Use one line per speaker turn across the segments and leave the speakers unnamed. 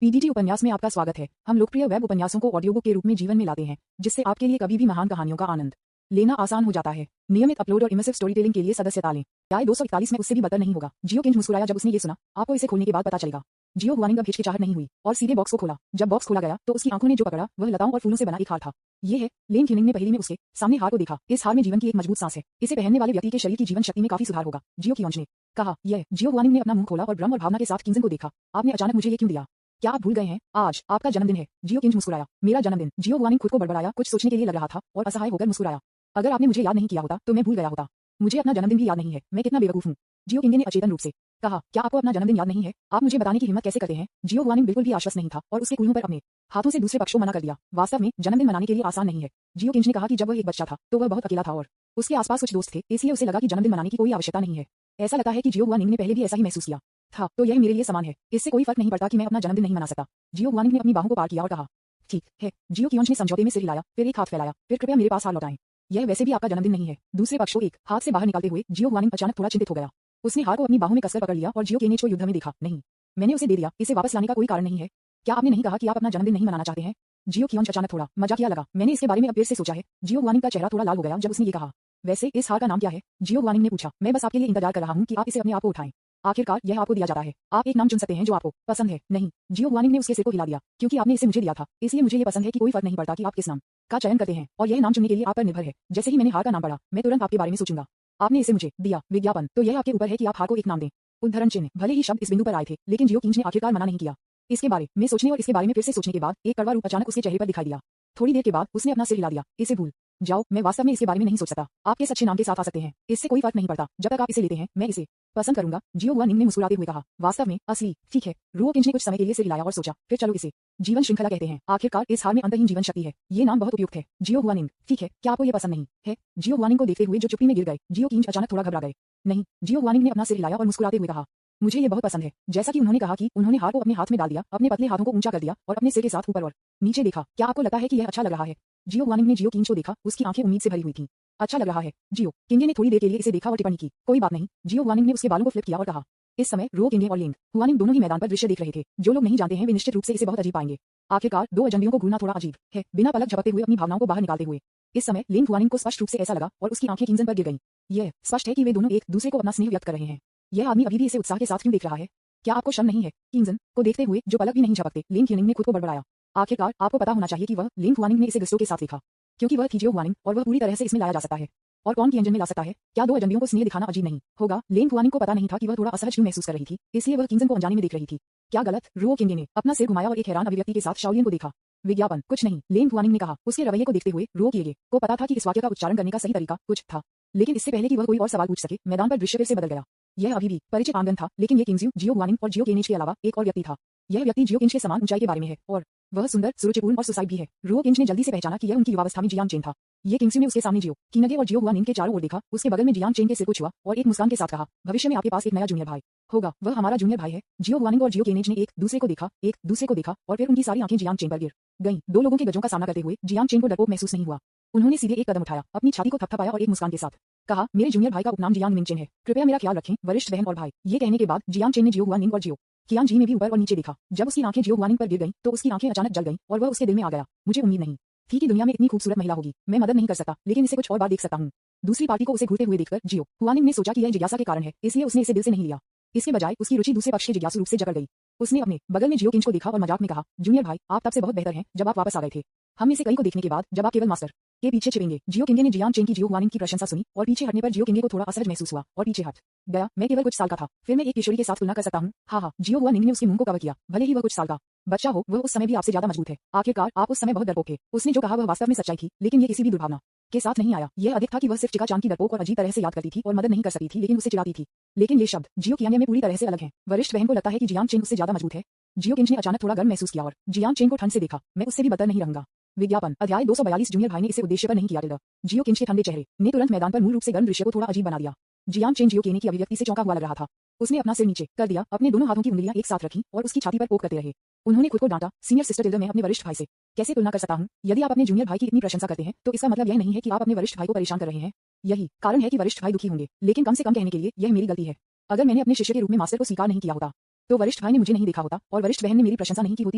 PDT उपन्यास में आपका स्वागत है। हम लोकप्रिय वेब उपन्यासों को ऑडियो बुक के रूप में जीवन में लाते हैं, जिससे आपके लिए कभी भी महान कहानियों का आनंद लेना आसान हो जाता है। नियमित अपलोड और इमर्सिव स्टोरी टेलिंग के लिए सदस्यता लें। अध्याय 241 में उससे भी बदतर नहीं होगा। जियो किंज मुस्कुराया जब उसने ये सुना। आपको इसे खोलने के बाद पता चलेगा। जियो हुआनिंग अब हिचकिचाहट नहीं हुई और सीधे बॉक्स को खोला। जब बॉक्स खोला गया तो उसकी आंखों ने जो पकड़ा वह लताओं और फूलों से बना एक हार था। ये है। लेन खिनिंग ने पहेली में उसके सामने हार को देखा। इस हार में जीवन की एक मजबूत सांस है। इसे पहनने वाले व्यक्ति के शरीर की जीवन शक्ति में काफी सुधार होगा। जियो कियोंज ने कहा। यह। जियो हुआनिंग ने अपना मुंह खोला और भ्रम और भावना के साथ किंजन को देखा। आपने अचानक मुझे ये क्यों दिया? क्या आप भूल गए हैं? आज आपका जन्मदिन है। जियो किंज मुस्कुराया। मेरा जन्मदिन? जियो हुआनिंग खुद को बड़बड़ाया, कुछ सोचने के लिए लग रहा था और असहाय होकर मुस्कुराया। अगर आपने मुझे याद नहीं किया होता तो मैं भूल गया होता। मुझे अपना जन्मदिन भी याद नहीं है। मैं कितना बेवकूफ हूँ। जियो किंग ने अचेतन रूप से कहा। क्या आपको अपना जन्मदिन याद नहीं है? आप मुझे बताने की हिम्मत कैसे करते हैं? जियो हुआनिंग बिल्कुल भी आश्वस्त नहीं था और उसके कूल्हों पर अपने हाथों से दूसरे पक्ष को मना कर दिया। वास्तव में जन्मदिन मनाने के लिए आसान नहीं है। जियो किंज ने कहा कि जब वह एक बच्चा था तो वह बहुत अकेला था और उसके आसपास कुछ दोस्त थे, इसलिए उसे लगा कि जन्मदिन मनाने की कोई आवश्यकता नहीं है। ऐसा लगता है कि जियो हुआनिंग ने पहले भी ऐसा ही महसूस किया था, तो यह मेरे लिए समान है। इससे कोई फर्क नहीं पड़ता कि मैं अपना जन्मदिन नहीं मना सकता। जियो हुआनिंग ने अपनी बाहों को पार किया और कहा, ठीक है। जियो कियोंज ने समझौते में सिर हिलाया, फिर एक हाथ फैलाया, फिर कृपया मेरे पास हाथ लौटाएं। यह वैसे भी आपका जन्मदिन नहीं है। दूसरे पक्ष को एक हाथ से बाहर निकालते हुए जियो हुआनिंग अचानक थोड़ा चिंतित हो गया। उसने हार को अपनी बाहों में कसकर पकड़ लिया और जियो केनेज को युद्ध में देखा। नहीं, मैंने उसे दे दिया। इसे वापस लाने का कोई कारण नहीं है। क्या आपने नहीं कहा कि आप अपना जन्मदिन नहीं मनाना चाहते हैं? जियो कियोंज अचानक थोड़ा मजाकिया लगा। मैंने इसके बारे में अब फिर से सोचा है। जियो हुआनिंग का चेहरा थोड़ा लाल हो गया जब उसने ये कहा। वैसे इस हार का नाम क्या है? जियो हुआनिंग ने पूछा। मैं बस आपके लिए इंतजार कर रहा हूँ कि आप इसे अपने आप को उठाएं। आखिरकार यह आपको दिया जाता है। आप एक नाम चुन सकते हैं जो आपको पसंद है। नहीं, जियो हुआनिंग ने उसके सिर को हिला दिया। क्योंकि आपने इसे मुझे दिया था, इसलिए मुझे ये पसंद है कि कोई फर्क नहीं पड़ता कि आप किस नाम का चयन करते हैं और यह नाम चुनने के लिए आप पर निर्भर है। जैसे ही मैंने हार का नाम पढ़ा, मैं तुरंत आपके बारे में सोचूंगा। आपने इसे मुझे दिया विज्ञापन, तो यह आपके ऊपर है कि आप हार को एक नाम दें। उद्धरण चिन्ह। भले ही शब्द इस बिंदु पर आए थे, लेकिन जियो किंज ने आखिरकार मना नहीं किया। इसके बारे में सोचने और इसके बारे में फिर से सोचने के बाद एक कड़वा रूप अचानक उसके चेहरे पर दिखाई दिया। थोड़ी देर के बाद उसने अपना सिर हिला दिया। इसे भूल जाओ, मैं वास्तव में इसके बारे में नहीं सोच सकता। आप किस अच्छे नाम के साथ आ सकते हैं, इससे कोई फर्क नहीं पड़ता। जब तक आप इसे लेते हैं, मैं इसे पसंद करूंगा। जियो हुआनिंग ने मुस्कुराते हुए कहा। वास्तव में असली, ठीक है। रुओ किंज ने कुछ समय के लिए सिर हिलाया और सोचा, फिर चलो इसे जीवन श्रृंखला कहते हैं। आखिरकार इस हार में अंतहीन जीवन शक्ति है। ये नाम बहुत उपयुक्त है। जियो हुआनिंग, ठीक है। क्या आपको ये पसंद नहीं है? जियो हुआनिंग को देखते हुए जो चुप्पी में गिर गए, जियो किंज अचानक थोड़ा घबरा गए। नहीं, जियो हुआनिंग ने अपना सिर हिलाया और मुस्कुराते हुए कहा, मुझे ये बहुत पसंद है। जैसा कि उन्होंने कहा कि उन्होंने हार को अपने हाथ में डाल दिया, अपने पतले हाथों को ऊंचा कर दिया और अपने सिर के साथ ऊपर और नीचे देखा। क्या आपको लगता है कि यह अच्छा लग रहा है? जियो हुआनिंग ने जियो किंज को देखा। उसकी आंखें उम्मीद से भरी हुई थीं। अच्छा लग रहा है। जियो किंग ने थोड़ी देर के लिए इसे देखा और टिप्पणी की, कोई बात नहीं। जियो हुआनिंग ने उसके बालों को फ्लिप किया और कहा। इस समय रुओ किंग और लिंग हुआनिंग दोनों ही मैदान पर दृश्य देख रहे थे। जो लोग नहीं जानते हैं वे निश्चित रूप से इसे बहुत अजीब पाएंगे। आखिरकार दो अजनबियों को घूरना थोड़ा अजीब है, बिना पलक झपकते हुए अपनी भावनाओं को बाहर निकालते हुए। इस समय लिंग हुआनिंग को स्पष्ट रूप से ऐसा लगा और उसकी आंखें किंजन पर गिर गईं। यह स्पष्ट है कि वे दोनों एक दूसरे को अपना स्नेह व्यक्त कर रहे हैं। यह आदमी अभी भी इसे उत्साह के साथ क्यों देख रहा है? क्या आपको शर्म नहीं है? किंजन को देखते हुए जो पलक भी नहीं झपकते, लिंग हुआनिंग ने खुद को बड़बड़ाया। आखिरकार आपको पता होना चाहिए कि वह लिंग हुआनिंग ने इसे गुस्सों के साथ देखा, क्योंकि वह थी जियो हुआनिंग और वह पूरी तरह से इसमें लाया जा सकता है। और कौन किंजन में ला सकता है? क्या दो अजनबियों को स्नेह दिखाना अजीब नहीं होगा? लिंग हुआनिंग को पता नहीं था कि वह थोड़ा असहज क्यों महसूस कर रही थी, इसलिए वह किंजन को अनजाने में देख रही थी। क्या गलत? रुओ किंग ने अपना सिर घुमाया और एक हैरान अभिव्यक्ति के साथ शाओलिन को देखा। विज्ञापन? कुछ नहीं, लिंग हुआनिंग ने कहा। उसके रवैये को देखते हुए रुओ किंग को पता था कि इस वाक्य का उच्चारण करने का सही तरीका कुछ था, लेकिन इससे पहले कि वह कोई और सवाल पूछ सके, मैदान पर दृश्य फिर से बदल गया। यह अभी भी परिचित आंगन था, लेकिन ये किंग्जू, जियो हुआनिंग और जियो केनेज के अलावा एक और व्यक्ति था। यह व्यक्ति जियो किंज के समान ऊंचाई के बारे में है और वह सुंदर, सुरुचिपूर्ण और सुसाइड भी है। रुओ किंज ने जल्दी से पहचाना कि यह उनकी युवावस्था में जियांग चेन था। ये किंग्जू ने उसके सामने जियो किनगे और जियो हुआनिंग के चारों ओर देखा। उसके बगल में जियांग चेन के सिर को छुआ और एक मुस्कान के साथ कहा, भविष्य में आपके पास एक नया जूनियर भाई होगा। वह हमारा जूनियर भाई है। जियो हुआनिंग और जियो केनेज ने एक दूसरे को देखा और फिर उनकी सारी आंखें जियांग चेन पर गिर गईं। दो लोगों के गजों का सामना करते हुए जियांग चेन को डरपोक महसूस नहीं हुआ। उन्होंने सीधे एक कदम उठाया, अपनी छाती को थपथपाया और एक मुस्कान के साथ कहा, मेरे जूनियर भाई का उपनाम जियांग मिंगचेन है। कृपया मेरा ख्याल रखें, वरिष्ठ बहन और भाई। ये कहने के बाद जियांग चेन ने जियो हुआनिंग और जियो कियांग जी में भी ऊपर और नीचे देखा। जब उसकी आंखें जियो हुआनिंग पर गिर गईं, तो उसकी आंखें अचानक जल गईं और वह उसके दिल में आ गया। मुझे उम्मीद नहीं थी कि दुनिया में इतनी खूबसूरत महिला होगी। मैं मदद नहीं कर सकता, लेकिन इसे कुछ और बार देख सकता हूँ। दूसरी पार्टी को उसे घूरते हुए देखकर जियो हुआनिंग ने सोचा कि यह जिज्ञासा के कारण है, इसलिए उसने इसे दिल से नहीं लिया। इसके बजाय उसकी रुचि दूसरे पक्ष के जिज्ञासु रूप से जकड़ गई। उसने अपने बगल में जियो किंज को देखा और मजाक में कहा, जूनियर भाई, आप तब से बहुत बेहतर हैं जब आप वापस आ गए थे। हम में से कई को देखने के बाद जब आप केवल मास्टर के पीछे छिपेंगे। जियो किंगे ने जियांग चेन की जियो हुआनिंग की प्रशंसा सुनी और पीछे हटने पर जियो किंगे को थोड़ा असहज महसूस हुआ और पीछे हट गया। मैं केवल कुछ साल का था, फिर मैं एक किशोरी के साथ तुलना कर सकता हूँ। हाँ, जियो हुआनिंग ने उसके मुंह को कवर किया। भले ही वह कुछ साल का बच्चा हो, वह उस समय भी आपसे ज्यादा मजबूत है। आखिरकार आप उस समय बहुत डरपोक थे। उसने जो कहा वह वास्तव में सच्चाई थी, लेकिन ये किसी भी दुर्भावना के साथ नहीं आया। यह अधिक था कि वह सिर्फ चिका चांद की डरपोक और अजीब तरह से याद करती थी और मदद नहीं कर सकती थी, लेकिन उसे चिढ़ाती थी। लेकिन ये शब्द जियो कियांग में पूरी तरह से अलग है। वरिष्ठ बहन को लगता है कि जियांग चेन उससे ज्यादा मजबूत है। जियो किंज ने अचानक थोड़ा गर्व महसूस किया और जियांग चेन को ठंड से देखा। मैं उससे भी बदतर नहीं रहूंगा। विज्ञापन? अध्याय 242 जूनियर भाई ने इसे उद्देश्य पर नहीं किया। जियो किंज के ठंडे चेहरे ने तुरंत मैदान पर मूल रूप से गर्म दृश्य को थोड़ा अजीब बना दिया। जियांग चेन जियो केने की अभिव्यक्ति से चौंका हुआ लग रहा था। उसने अपना सिर नीचे कर दिया, अपने दोनों हाथों की उंगलियां एक साथ रखी और उसकी छाती पर पोक करते रहे। उन्होंने खुद को डांटा, सीनियर सिस्टर टिल्डर, मैं अपने वरिष्ठ भाई से कैसे तुलना कर सकता हूँ? यदि आप अपने जूनियर भाई की इतनी प्रशंसा करते हैं तो इसका मतलब यह नहीं है कि आप अपने वरिष्ठ भाई को परेशान कर रहे हैं। यही कारण है कि वरिष्ठ भाई दुखी होंगे, लेकिन कम से कम कहने के लिए यह मेरी गलती है। अगर मैंने अपने शिष्य के रूप में मास्टर को स्वीकार नहीं किया होता तो वरिष्ठ भाई ने मुझे नहीं देखा होता और वरिष्ठ बहन ने मेरी प्रशंसा नहीं की होती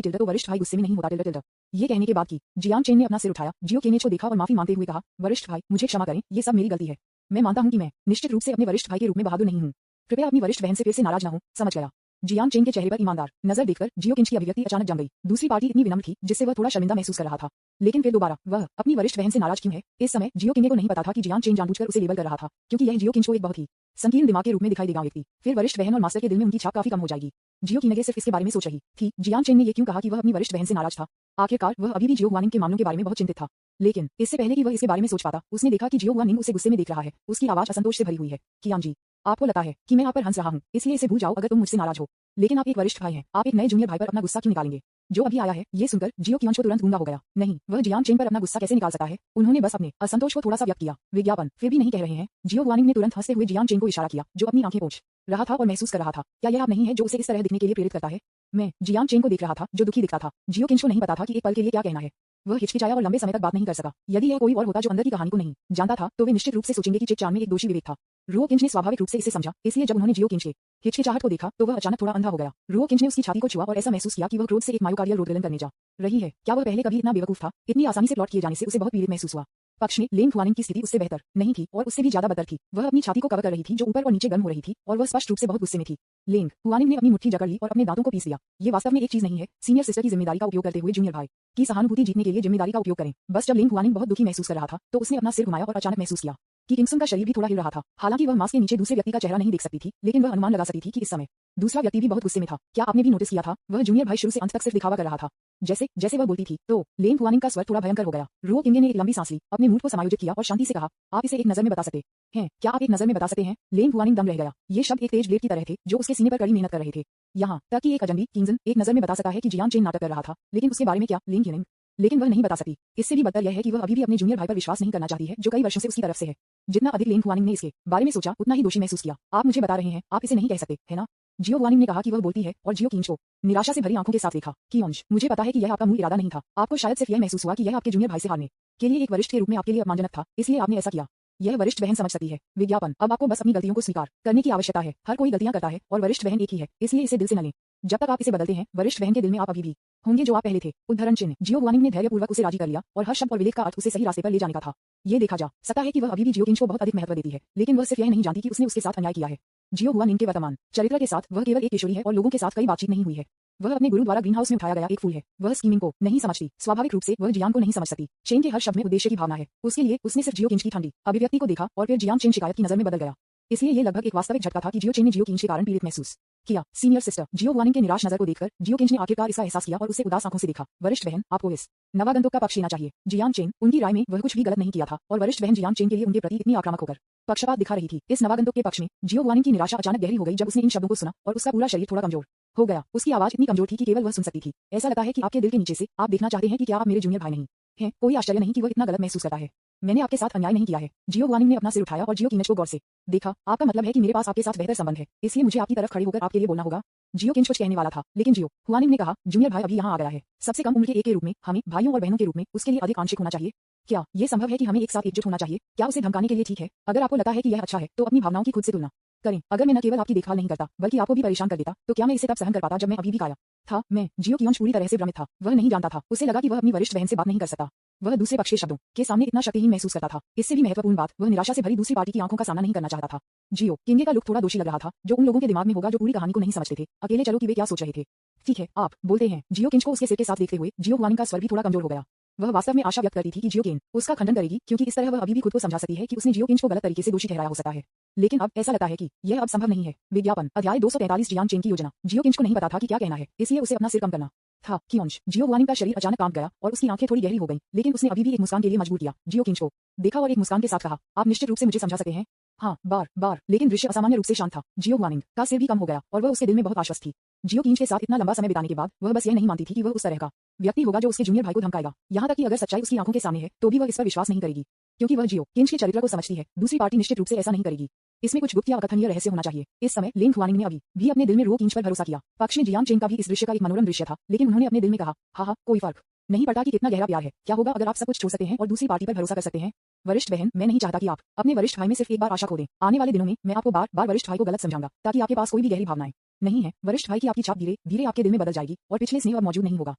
टिल्डर तो वरिष्ठ भाई गुस्से में नहीं होता टिल्डर टिल्डर। ये कहने के बाद की जियांग चेन ने अपना सिर उठाया, जियो केनेच को देखा और माफी मांगते हुए कहा, वरिष्ठ भाई मुझे क्षमा करें, ये सब मेरी गलती है। मैं मानता हूं कि मैं निश्चित रूप से अपने वरिष्ठ भाई के रूप में बहादुर नहीं हूं। कृपया अपनी वरिष्ठ बहन से फिर से नाराज न हो, समझ गया। जियांग चेन के चेहरे पर ईमानदार नजर देखकर जियो किंच की अभिव्यक्ति अचानक जम गई। दूसरी पार्टी इतनी विनम्र थी जिससे वह थोड़ा शर्मिंदा महसूस कर रहा था, लेकिन फिर दोबारा वह अपनी वरिष्ठ बहन से नाराज क्यों है। इस समय जियो किंग को नहीं पता था कि जियांग चेन जानबूझकर उसे लेबल कर रहा था, क्योंकि यह जियो किंच को एक बहुत ही संकीर्ण दिमाग के रूप में दिखाई देगा व्यक्ति। फिर वरिष्ठ बहन और मास्टर के दिल में उनकी छाप काफी कम हो जाएगी। जियो किंग सिर्फ इसके बारे में सोच रही थी जियांग चेन ने ये क्यों कहा कि वह अपनी वरिष्ठ बहन से नाराज था। आखिरकार वह अभी भी जियो हुआनिंग के मामलों के बारे में बहुत चिंतित था, लेकिन इससे पहले कि वह इसके बारे में सोच पाता, उसने देखा कि जियो हुआनिंग उसे गुस्से में देख रहा है। उसकी आवाज असंतोष से भरी हुई है। कियांग जी, आपको लगता है कि मैं आप पर हंस रहा हूं, इसलिए इसे भूल जाओ अगर तुम मुझसे नाराज हो। लेकिन आप एक वरिष्ठ भाई हैं, आप एक नए जूनियर भाई पर अपना गुस्सा क्यों निकालेंगे जो अभी आया है। ये सुनकर जियो कियांग को तुरंत गूंगा हो गया। नहीं, वह जियांग चेन पर अपना गुस्सा कैसे निकाल सकता है। उन्होंने बस अपने असंतोष को थोड़ा सा व्यक्त किया। विज्ञापन फिर भी नहीं कह रहे हैं। जियो हुआनिंग ने तुरंत हंसते हुए जियांग चेन को इशारा किया, जो अपनी आंखें पोंछ रहा था और महसूस कर रहा था। क्या यह आप नहीं है जो उसे इस तरह दिखने के लिए प्रेरित करता है। मैं जियांग चेन को देख रहा था जो दुखी दिखता था। जियो किंच को नहीं पता था कि एक पल के लिए क्या कहना है। वह हिचकिचाया और लंबे समय तक बात नहीं कर सका। यदि यह कोई और होता जो अंदर की कहानी को नहीं जानता था तो वे निश्चित रूप से सोचेंगे कि चेक चान में एक दोषी विवेक था। रुओ किंच ने स्वाभाविक रूप से इसे समझा, इसलिए जब उन्होंने जियो किंच के हिचकिचाहट को देखा तो वह अचानक थोड़ा अंधा हो गया। रुओ किंच ने उसकी छाती को छुआ और ऐसा महसूस किया कि वह क्रोध से एक मायोकार्डियल रोडवेलन करने जा रही है। क्या वह पहले कभी इतना बेवकूफ था। इतनी आसानी से प्लॉट किए जाने से उसे बहुत पीड़ित महसूस हुआ। पक्ष में लेंग हुआनिंग की स्थिति उससे बेहतर नहीं थी और उससे भी ज्यादा बदतर थी। वह अपनी छाती को कवर कर रही थी जो ऊपर और नीचे गर्म हो रही थी और वह स्पष्ट रूप से बहुत गुस्से में थी। लेंग हुआनिंग ने अपनी मुट्ठी जकड़ ली और अपने दांतों को पीस लिया। ये वास्तव में एक चीज नहीं है। सीनियर सिस्टर की जिम्मेदारी का उपयोग करते हुए जूनियर भाई की सहानुभूति जीतने के लिए जिम्मेदारी का उपयोग करें। बस जब लेंग हुआनिंग बहुत दुखी महसूस कर रहा था तो उसने अपना सिर घुमाया और अचानक महसूस किया कि किंगसन का शरीर भी थोड़ा हिल रहा था। हालांकि वह मास्क के नीचे दूसरे व्यक्ति का चेहरा नहीं देख सकती थी, लेकिन वह अनुमान लगा सकती थी कि इस समय दूसरा व्यक्ति भी बहुत गुस्से में था। क्या आपने भी नोटिस किया था, वह जूनियर भाई शुरू से अंत तक सिर्फ दिखावा कर रहा था। जैसे जैसे वह बोलती थी तो लेंग हुआनिंग का स्वर थोड़ा भयंकर हो गया। रुओ किंग ने एक लंबी सांस ली, अपने मूड को समायोजित किया और शांति से कहा, आप इसे एक नजर में बता सकते हैं। क्या आप एक नजर में बता सकते हैं। लेंग हुआनिंग दम रह गया। ये शब्द एक तेज ब्लेड की तरह थे जो उसके सीने पर कड़ी मेहनत कर रहे थे। यहाँ तक कि एक अजनबी किंगसन एक नजर में बता सकता है कि जियांग चेन नाटक कर रहा था, लेकिन उसके बारे में क्या लेंग हुआनिंग लेकिन वह नहीं बता सकती। इससे भी बदतर यह है कि वह अभी भी अपने जूनियर भाई पर विश्वास नहीं करना चाहती है जो कई वर्षों से उसकी तरफ से है। जितना अधिक लेंग हुआनिंग ने इसके बारे में सोचा उतना ही दोषी महसूस किया। आप मुझे बता रहे हैं, आप इसे नहीं कह सकते है ना। जियो हुआनिंग ने कहा कि वह बोलती है और जियो किंच को निराशा से भरी आंखों के साथ देखा। कियोंज, मुझे पता है कि यह आपका मूल इरादा नहीं था। आपको शायद सिर्फ यह महसूस हुआ कि यह आपके जूनियर भाई से हारने के लिए एक वरिष्ठ के रूप में आपके लिए अपमानजनक था, इसलिए आपने ऐसा किया। यह वरिष्ठ बहन समझ सकती है। विज्ञापन, अब आपको बस अपनी गलतियों को स्वीकार करने की आवश्यकता है। हर कोई गलतियां करता है और वरिष्ठ बहन एक ही है, इसलिए इसे दिल से न लें। जब तक आप इसे बदलते हैं वरिष्ठ बहन के दिल में आप अभी भी होंगे जो आप पहले थे। उदाहरण चिन्ह। जियो हुआनिंग ने धैर्यपूर्वक उसे राजी कर लिया और हर शब्द और विवेक का अर्थ उसे सही रास्ते पर ले जाने का था। ये देखा जा सकता है कि वह अभी भी जियो किंच को बहुत अधिक महत्व देती है, लेकिन वह सिर्फ यह नहीं जानती कि उसने उसके साथ अन्याय किया है। जियो हुआनिंग के वर्तमान चरित्र के साथ वह केवल एक किशोरी है और लोगों के साथ कई बातचीत नहीं हुई है। वह अपने गुरु द्वारा ग्रीन हाउस में उठाया गया एक फूल है। वह स्कीमिंग को नहीं समझती। स्वाभाविक रूप से वह जियांग को नहीं समझ सकती। चेन के हर शब्द में उद्देश्य की भावना है। उसके लिए उसने सिर्फ जियो किंच की ठंडी अभिव्यक्ति को देखा और फिर जियांग चेन शिकायत की नजर में बदल गया। इसलिए ये लगभग एक वास्तविक झटका था कि जियो चेन ने जियो किंच के कारण पीड़ित महसूस किया। सीनियर सिस्टर जियो हुआनिंग के निराश नजर को देखकर जियो किंच ने आखिरकार इसका एहसास किया और उसे उदास आंखों से देखा। वरिष्ठ बहन, आपको इस नवागंतुक का पक्ष लेना चाहिए। जियांग चेन, उनकी राय में वह कुछ भी गलत नहीं किया था और वरिष्ठ बहन जियांग चेन के लिए उनके प्रति इतनी आक्रामक होकर पक्षपात दिखा रही थी। इस नवागंतुक के पक्ष में जियो हुआनिंग की निराशा अचानक गहरी हो गई जब उसने इन शब्दों को सुना और उसका पूरा शरीर थोड़ा कमजोर हो गया। उसकी आवाज इतनी कमजोर थी कि केवल वह सुन सकती थी। ऐसा लगता है कि आपके दिल के नीचे से आप देखना चाहते हैं कि क्या आप मेरे जूनियर भाई नहीं हैं। कोई आश्चर्य नहीं कि वह इतना गलत महसूस करता है। मैंने आपके साथ अन्याय नहीं किया है। जियो हुआनिंग ने अपना सिर उठाया और जियो किंच को गौर से देखा। आपका मतलब है कि मेरे पास आपके साथ बेहतर संबंध है, इसलिए मुझे आपकी तरफ खड़े होकर आपके लिए बोलना होगा। जियो किंच कुछ कहने वाला था, लेकिन जियो हुआनिंग ने कहा, जूनियर भाई अभी यहाँ आ गया है। सबसे कम उम्र के एक के रूप में हमें भाइयों और बहनों के रूप में उसके लिए अधिक आंशिक होना चाहिए। क्या ये संभव है कि हमें एक साथ एकजुट होना चाहिए। क्या उसे धमकाने के लिए ठीक है। अगर आपको लगता है कि यह अच्छा है तो अपनी भावनाओं की खुद से तुलना करें। अगर मैं न केवल आपकी देखभाल नहीं करता बल्कि आपको भी परेशान कर देता तो क्या मैं इसे तब सहन कर पाता जब मैं अभी भी काया था। मैं जियो कियोंज पूरी तरह से भ्रमित था। वह नहीं जानता था। उसे लगा कि वह अपनी वरिष्ठ बहन से बात नहीं कर सकता। वह दूसरे पक्ष के शब्दों के सामने इतना शक्तिहीन महसूस करता था। इससे भी महत्वपूर्ण बात, वह निराशा से भरी दूसरी पार्टी की आंखों का सामना नहीं करना चाहता था। जियो किंगे का लुक थोड़ा दोषी लग रहा था, जो उन लोगों के दिमाग में होगा जो पूरी कहानी को नहीं समझते थे। अकेले चलो कि वे क्या सोच रहे थे। ठीक है, आप बोलते हैं। जियो किंच को उसके सिर के साथ देखते हुए जियो हुआनिंग का स्वर भी थोड़ा कमजोर हो गया। वह वास्तव में आशा व्यक्त करती थी कि जियो केन उसका खंडन करेगी, क्योंकि इस तरह वह अभी भी खुद को समझा सकती है कि उसने जियो किंच को गलत तरीके से दोषी ठहराया हो सकता है। लेकिन अब ऐसा लगता है कि यह अब संभव नहीं है। विज्ञापन, अध्याय 243 जियांग चेन की योजना। जियो किंच को नहीं पता था कि क्या कहना है, इसलिए उसे अपना सिर कम करना था। कियोंज, जियो हुआनिंग का शरीर अचानक कांप गया और उसकी आंखें थोड़ी गहरी हो गईं, लेकिन उसने अभी भी एक मुस्कान के लिए मजबूर किया। जियो किंच को देखा और एक मुस्कान के साथ कहा, आप निश्चित रूप से मुझे समझा सकते हैं। हाँ, बार बार। लेकिन दृश्य असामान्य रूप से शांत था। जियो हुआनिंग का सिर भी कम हो गया और वह उसके दिल में बहुत आश्वस्त थी। जियो किंच के साथ इतना लंबा समय बिताने के बाद वह बस यह नहीं मानती थी कि वह उस तरह का व्यक्ति होगा जो उसके जूनियर भाई को धमकाएगा। यहाँ तक कि अगर सच्चाई उसकी आंखों के सामने है तो भी वह इस पर विश्वास नहीं करेगी, क्योंकि वह जियो किंच के चरित्र को समझती है। दूसरी पार्टी निश्चित रूप से ऐसा नहीं करेगी। इसमें कुछ गुप्त या अकथनीय रहस्य होना चाहिए। इस समय लेंग हुआनिंग ने अभी भी अपने दिल में रुओ किंच पर भरोसा किया। पक्ष में जियांग चेन का भी इस दृश्य का एक मनोरम दृश्य था, लेकिन उन्होंने अपने दिल में कहा, हाँ, कोई फर्क नहीं पड़ता कि कितना गहरा प्यार है। क्या होगा अगर आप सब कुछ छोड़ सकते हैं और दूसरी पार्टी पर भरोसा कर सकते हैं। वरिष्ठ बहन, मैं नहीं चाहता कि आप अपने वरिष्ठ भाई में सिर्फ एक बार आशा खो दें। आने वाले दिनों में मैं आपको बार बार वरिष्ठ भाई को गलत समझाऊंगा, ताकि आपके पास कोई भी गहरी भावनाएं नहीं है, वरिष्ठ भाई की आपकी छाप धीरे धीरे आपके दिल में बदल जाएगी और पिछले स्नेह अब मौजूद नहीं होगा।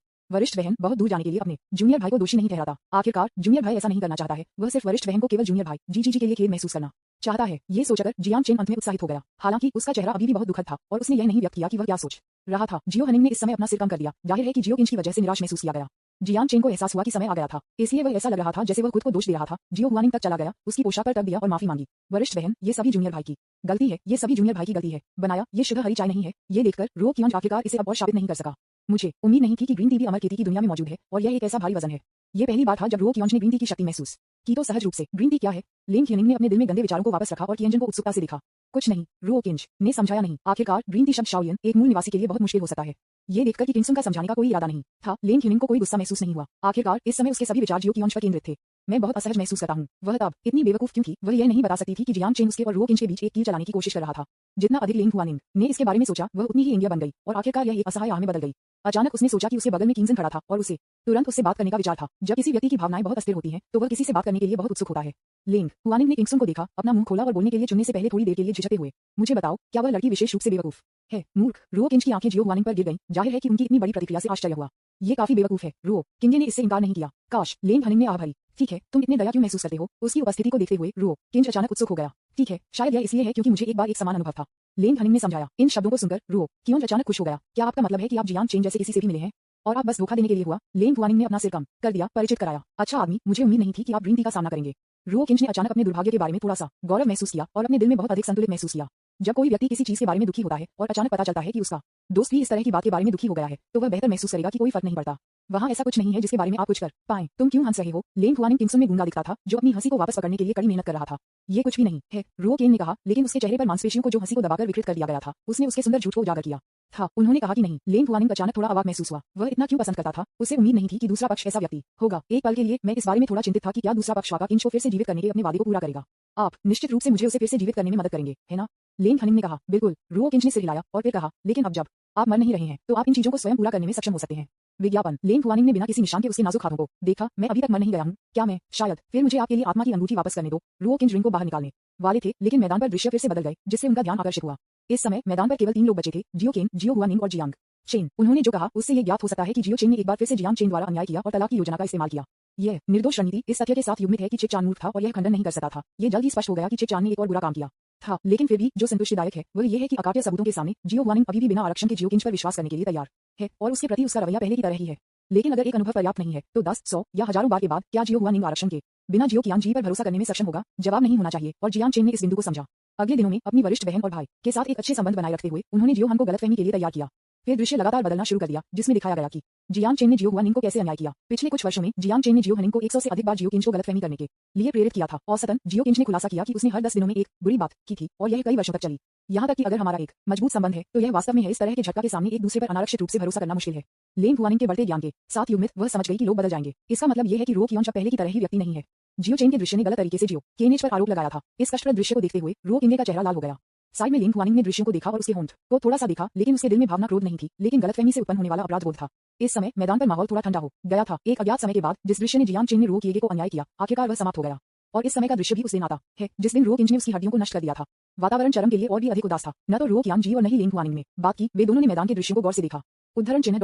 वरिष्ठ बहन बहुत दूर जाने के लिए अपने जूनियर भाई को दोषी नहीं ठहराता। आखिरकार जूनियर भाई ऐसा नहीं करना चाहता है, वह सिर्फ वरिष्ठ बहन को केवल जूनियर भाई जी के लिए खेद महसूस करना चाहता है। ये सोचकर जियांग चेन अंत में उत्साहित हो गया। हालांकि उसका चेहरा अभी भी बहुत दुखद था और उसने यह नहीं व्यक्त किया कि वह क्या सोच रहा था। जियो हनिंग ने इस समय अपना सिर कम कर दिया। जाहिर है कि जियो किंच की वजह से निराश महसूस किया गया। जियांग चेन को एहसास हुआ कि समय आ गया था, इसलिए वह ऐसा लग रहा था जैसे वह खुद को दोष दे रहा था। जियो हुआनिंग तक चला गया, उसकी पोशाक पर तक दिया और माफी मांगी। वरिष्ठ बहन, ये सभी जूनियर भाई की गलती है, ये सभी जूनियर भाई की गलती है। बनाया ये शुद्ध हरी चाय नहीं है। ये देखकर रो कियोंज आखिरकार इसे अब और साबित नहीं कर सका। मुझे उम्मीद नहीं थी कि ग्रीन टी भी अमर खेती की दुनिया में मौजूद है और यह एक ऐसा भारी वजन है। ये पहली बार था जब रो कियोंज ने ग्रीन टी की शक्ति महसूस की। तो सहज रूप से ग्रीन टी क्या है? लिन ख्यूनिंग ने अपने दिल में गंदे विचारों को वापस रखा और कियंजन को उत्सुकता से देखा। कुछ नहीं, रो किंज ने समझाया नहीं। आखिरकार ग्रीन टी शब्द शाओलियन एक मूल निवासी के लिए बहुत मुश्किल हो सकता है। ये देखकर कि किंगसन का समझाने का कोई इरादा नहीं था, लिन ख्यूनिंग को कोई गुस्सा महसूस नहीं हुआ। आखिरकार इस समय उसके सभी विचार जियो कियोंज पर केंद्रित थे। मैं बहुत असहज महसूस करता हूँ। वह तब इतनी बेवकूफ क्यों थी? वह यह नहीं बता सकती थी कि जियांग चेन उसके और रो किंज के बीच एक कील चलाने की कोशिश कर रहा था। जितना अधिक लिंग हुआनिंग ने इसके बारे में सोचा, वह उतनी ही इंडिया बन गई और आखिरकार यह एक असहाय आह में बदल गई। अचानक उसने सोचा कि उसके बगल में किंगसन खड़ा था और उसे तुरंत उससे बात करने का विचार था। जब किसी व्यक्ति की भावनाएं बहुत अस्थिर होती हैं, तो वह किसी से बात करने के लिए बहुत उत्सुक होता है। लिंग हुआनिंग ने किंगसन को देखा, अपना मुंह खोला और बोलने के लिए चुनने से पहले थोड़ी देर के लिए झिझकते हुए, मुझे बताओ, क्या वह लड़की विशेष रूप से बेवकूफ है? मूर्ख। रो किंज की आंखें जियो हुआनिंग पर गिर गईं। जाहिर है कि उनकी इतनी बड़ी प्रतिक्रिया से आश्चर्य हुआ। ये काफी बेवकूफ है। रो किंगे ने इससे इनकार नहीं किया। काश। लिंग हनिंग ने आह भरी। ठीक है, तुम इतने दया क्यों महसूस करते हो? उसकी उपस्थिति को देखते हुए रो किंज अचानक उत्सुक हो गया। ठीक है, शायद यह इसलिए है क्योंकि मुझे एक बार एक समान अनुभव था। लिंग हनिंग ने समझाया। इन शब्दों को सुनकर रो कियोंज अचानक खुश हो गया। क्या आपका मतलब है कि आप जियांग चेन जैसे किसी से भी मिले हैं और आप बस धोखा देने के लिए हुआ? लिंग हुआनिंग ने अपना सिर कम कर दिया, परिचित कराया। अच्छा आदमी, मुझे उम्मीद नहीं थी कि आप ग्रीन टी का सामना करेंगे। रो किंज ने अचानक अपने दुर्भाग्य के बारे में थोड़ा सा गौरव महसूस किया और अपने दिल में बहुत अधिक संतुलित महसूस किया। जब कोई व्यक्ति किसी चीज के बारे में दुखी होता है और अचानक पता चलता है कि उसका दोस्त भी इस तरह की बात के बारे में दुखी हो गया है, तो वह बेहतर महसूस करेगा कि कोई फर्क नहीं पड़ता। वहाँ ऐसा कुछ नहीं है जिसके बारे में आप कुछ कर पाएं। तुम क्यों हंस रहे हो? लिंग हुआनिंग किंगसन में गूंगा दिखता था, जो अपनी हंसी को वापस पकड़ने के लिए कड़ी मेहनत कर रहा था। ये कुछ भी नहीं है, रो केन ने कहा, लेकिन उसके चेहरे पर मांसपेशियों को जो हंसी को दबाकर विकृत कर दिया गया था, उसने उसके सुंदर झूठ को उजागर किया था। उन्होंने कहा कि नहीं। लिंग हुआनिंग अचानक थोड़ा अवाक महसूस हुआ। वह इतना क्यों पसंद करता था? उसे उम्मीद नहीं थी कि दूसरा पक्ष ऐसा व्यक्ति होगा। एक पल के लिए मैं इस बारे में थोड़ा चिंतित था कि क्या दूसरा पक्ष वाका किंज को फिर से जीवित करने के अपने वादे को पूरा करेगा। आप निश्चित रूप से मुझे उसे फिर से जीवित करने में मदद करेंगे, है ना? लिंग हनिंग ने कहा। बिल्कुल। रो किंज ने सिर हिलाया और फिर कहा, लेकिन अब जब आप मर नहीं रहे हैं, तो आप इन चीजों को स्वयं पूरा करने में सक्षम हो सकते हैं। विज्ञापन। लिंग हुआनिंग ने बिना किसी निशान के उसके नाजुक हाथों को देखा। मैं अभी तक मर नहीं गया हूँ। क्या मैं शायद फिर मुझे आपके लिए आत्मा की अंगूठी वापस करने दो। रो किंज रिंग को बाहर निकालने वाले थे, लेकिन मैदान पर दृश्य फिर से बदल गए, जिससे उनका ध्यान आकर्षित हुआ। इस समय मैदान पर केवल 3 लोग बचे थे, जियो केन, जियो हुआनिंग और जियांग चेन। उन्होंने जो कहा उससे ये ज्ञात हो सकता है कि जियो चेन ने एक बार फिर से जियांग चेन द्वारा अन्याय किया और तलाक की योजना का इस्तेमाल किया। यह निर्दोष रणनीति इस तथ्य के साथ युग्मित है कि चिक चान मूर्ख था और यह खंडन नहीं कर सकता था। ये जल्द ही स्पष्ट हो गया कि चिक चान ने एक और बुरा काम किया था, लेकिन फिर भी जो संतुष्टिदायक है वह यह है कि अकाट्य सबूतों के सामने जियो हुआनिंग अभी भी बिना आरक्षण के जियो किंज पर विश्वास करने के लिए तैयार है और उसके प्रति उसका रवैया पहले की तरह ही है। लेकिन अगर एक अनुभव पर्याप्त नहीं है, तो 10, 100 या हजारों बार के बाद क्या जियो हुआनिंग आरक्षण के बिना जियो कियांग जी पर भरोसा करने में सक्षम होगा? जवाब नहीं होना चाहिए और जियांग चेन ने इस बिंदु को समझा। अगले दिनों में अपनी वरिष्ठ बहन और भाई के साथ एक अच्छे संबंध बनाए रखते हुए उन्होंने जियो हन को गलतफहमी के लिए तैयार किया। फिर दृश्य लगातार बदलना शुरू कर दिया, जिसमें दिखाया गया कि जियांग चेन ने जियो हुआनिंग को कैसे अन्याय किया। पिछले कुछ वर्षों में जियांग चेन ने जियो हनिंग को 100 से अधिक बार जियो किंज को गलतफहमी करने के लिए प्रेरित किया था। औसतन जियो किंज ने खुलासा किया कि उसने हर 10 दिनों में एक बुरी बात की थी और यह कई वर्षों तक चली। यहाँ तक कि अगर हमारा एक मजबूत संबंध है, तो यह वास्तव में है। इस तरह के झटका के सामने एक दूसरे पर अनारक्षित रूप से भरोसा करना मुश्किल है। लिंग हुआनिंग के बढ़ते ज्ञान के साथ युग्मित वह समझ गई कि लोग बदल जाएंगे। इसका मतलब यह है कि रो कियोंज अब पहले की तरह ही व्यक्ति नहीं है। जियो चेन के दृश्य ने गलत तरीके से जियो केनेज पर आरोप लगाया था। इस कष्टप्रद दृश्य को देखते हुए रो किंगे का चेहरा लाल हो गया। साइड में लिंग हुआनिंग ने दृश्यों को देखा और उसके होंठ को थोड़ा सा देखा, लेकिन उसके दिल में भावना क्रोध नहीं थी, लेकिन गलतफहमी से उत्पन्न होने वाला अपराध बोध था। इस समय मैदान पर माहौल थोड़ा ठंडा हो गया था। एक अज्ञात समय के बाद जिस दृश्य ने जियांग चेन ने रो किगे को अन्याय किया, आखिरकार वह समाप्त हो गया। और इस समय का दृश्य भी उस दिन आता है जिस दिन रो किंज ने उसकी हड्डियों को नष्ट कर दिया था। वातावरण चरम के लिए और भी अधिक उदास था। न तो रो कियांग जी और न ही लिंग हुआनिंग ने बात की। वे दोनों ने मैदान के दृश्यों को गौर से देखा। उद्धरण चिन्ह ...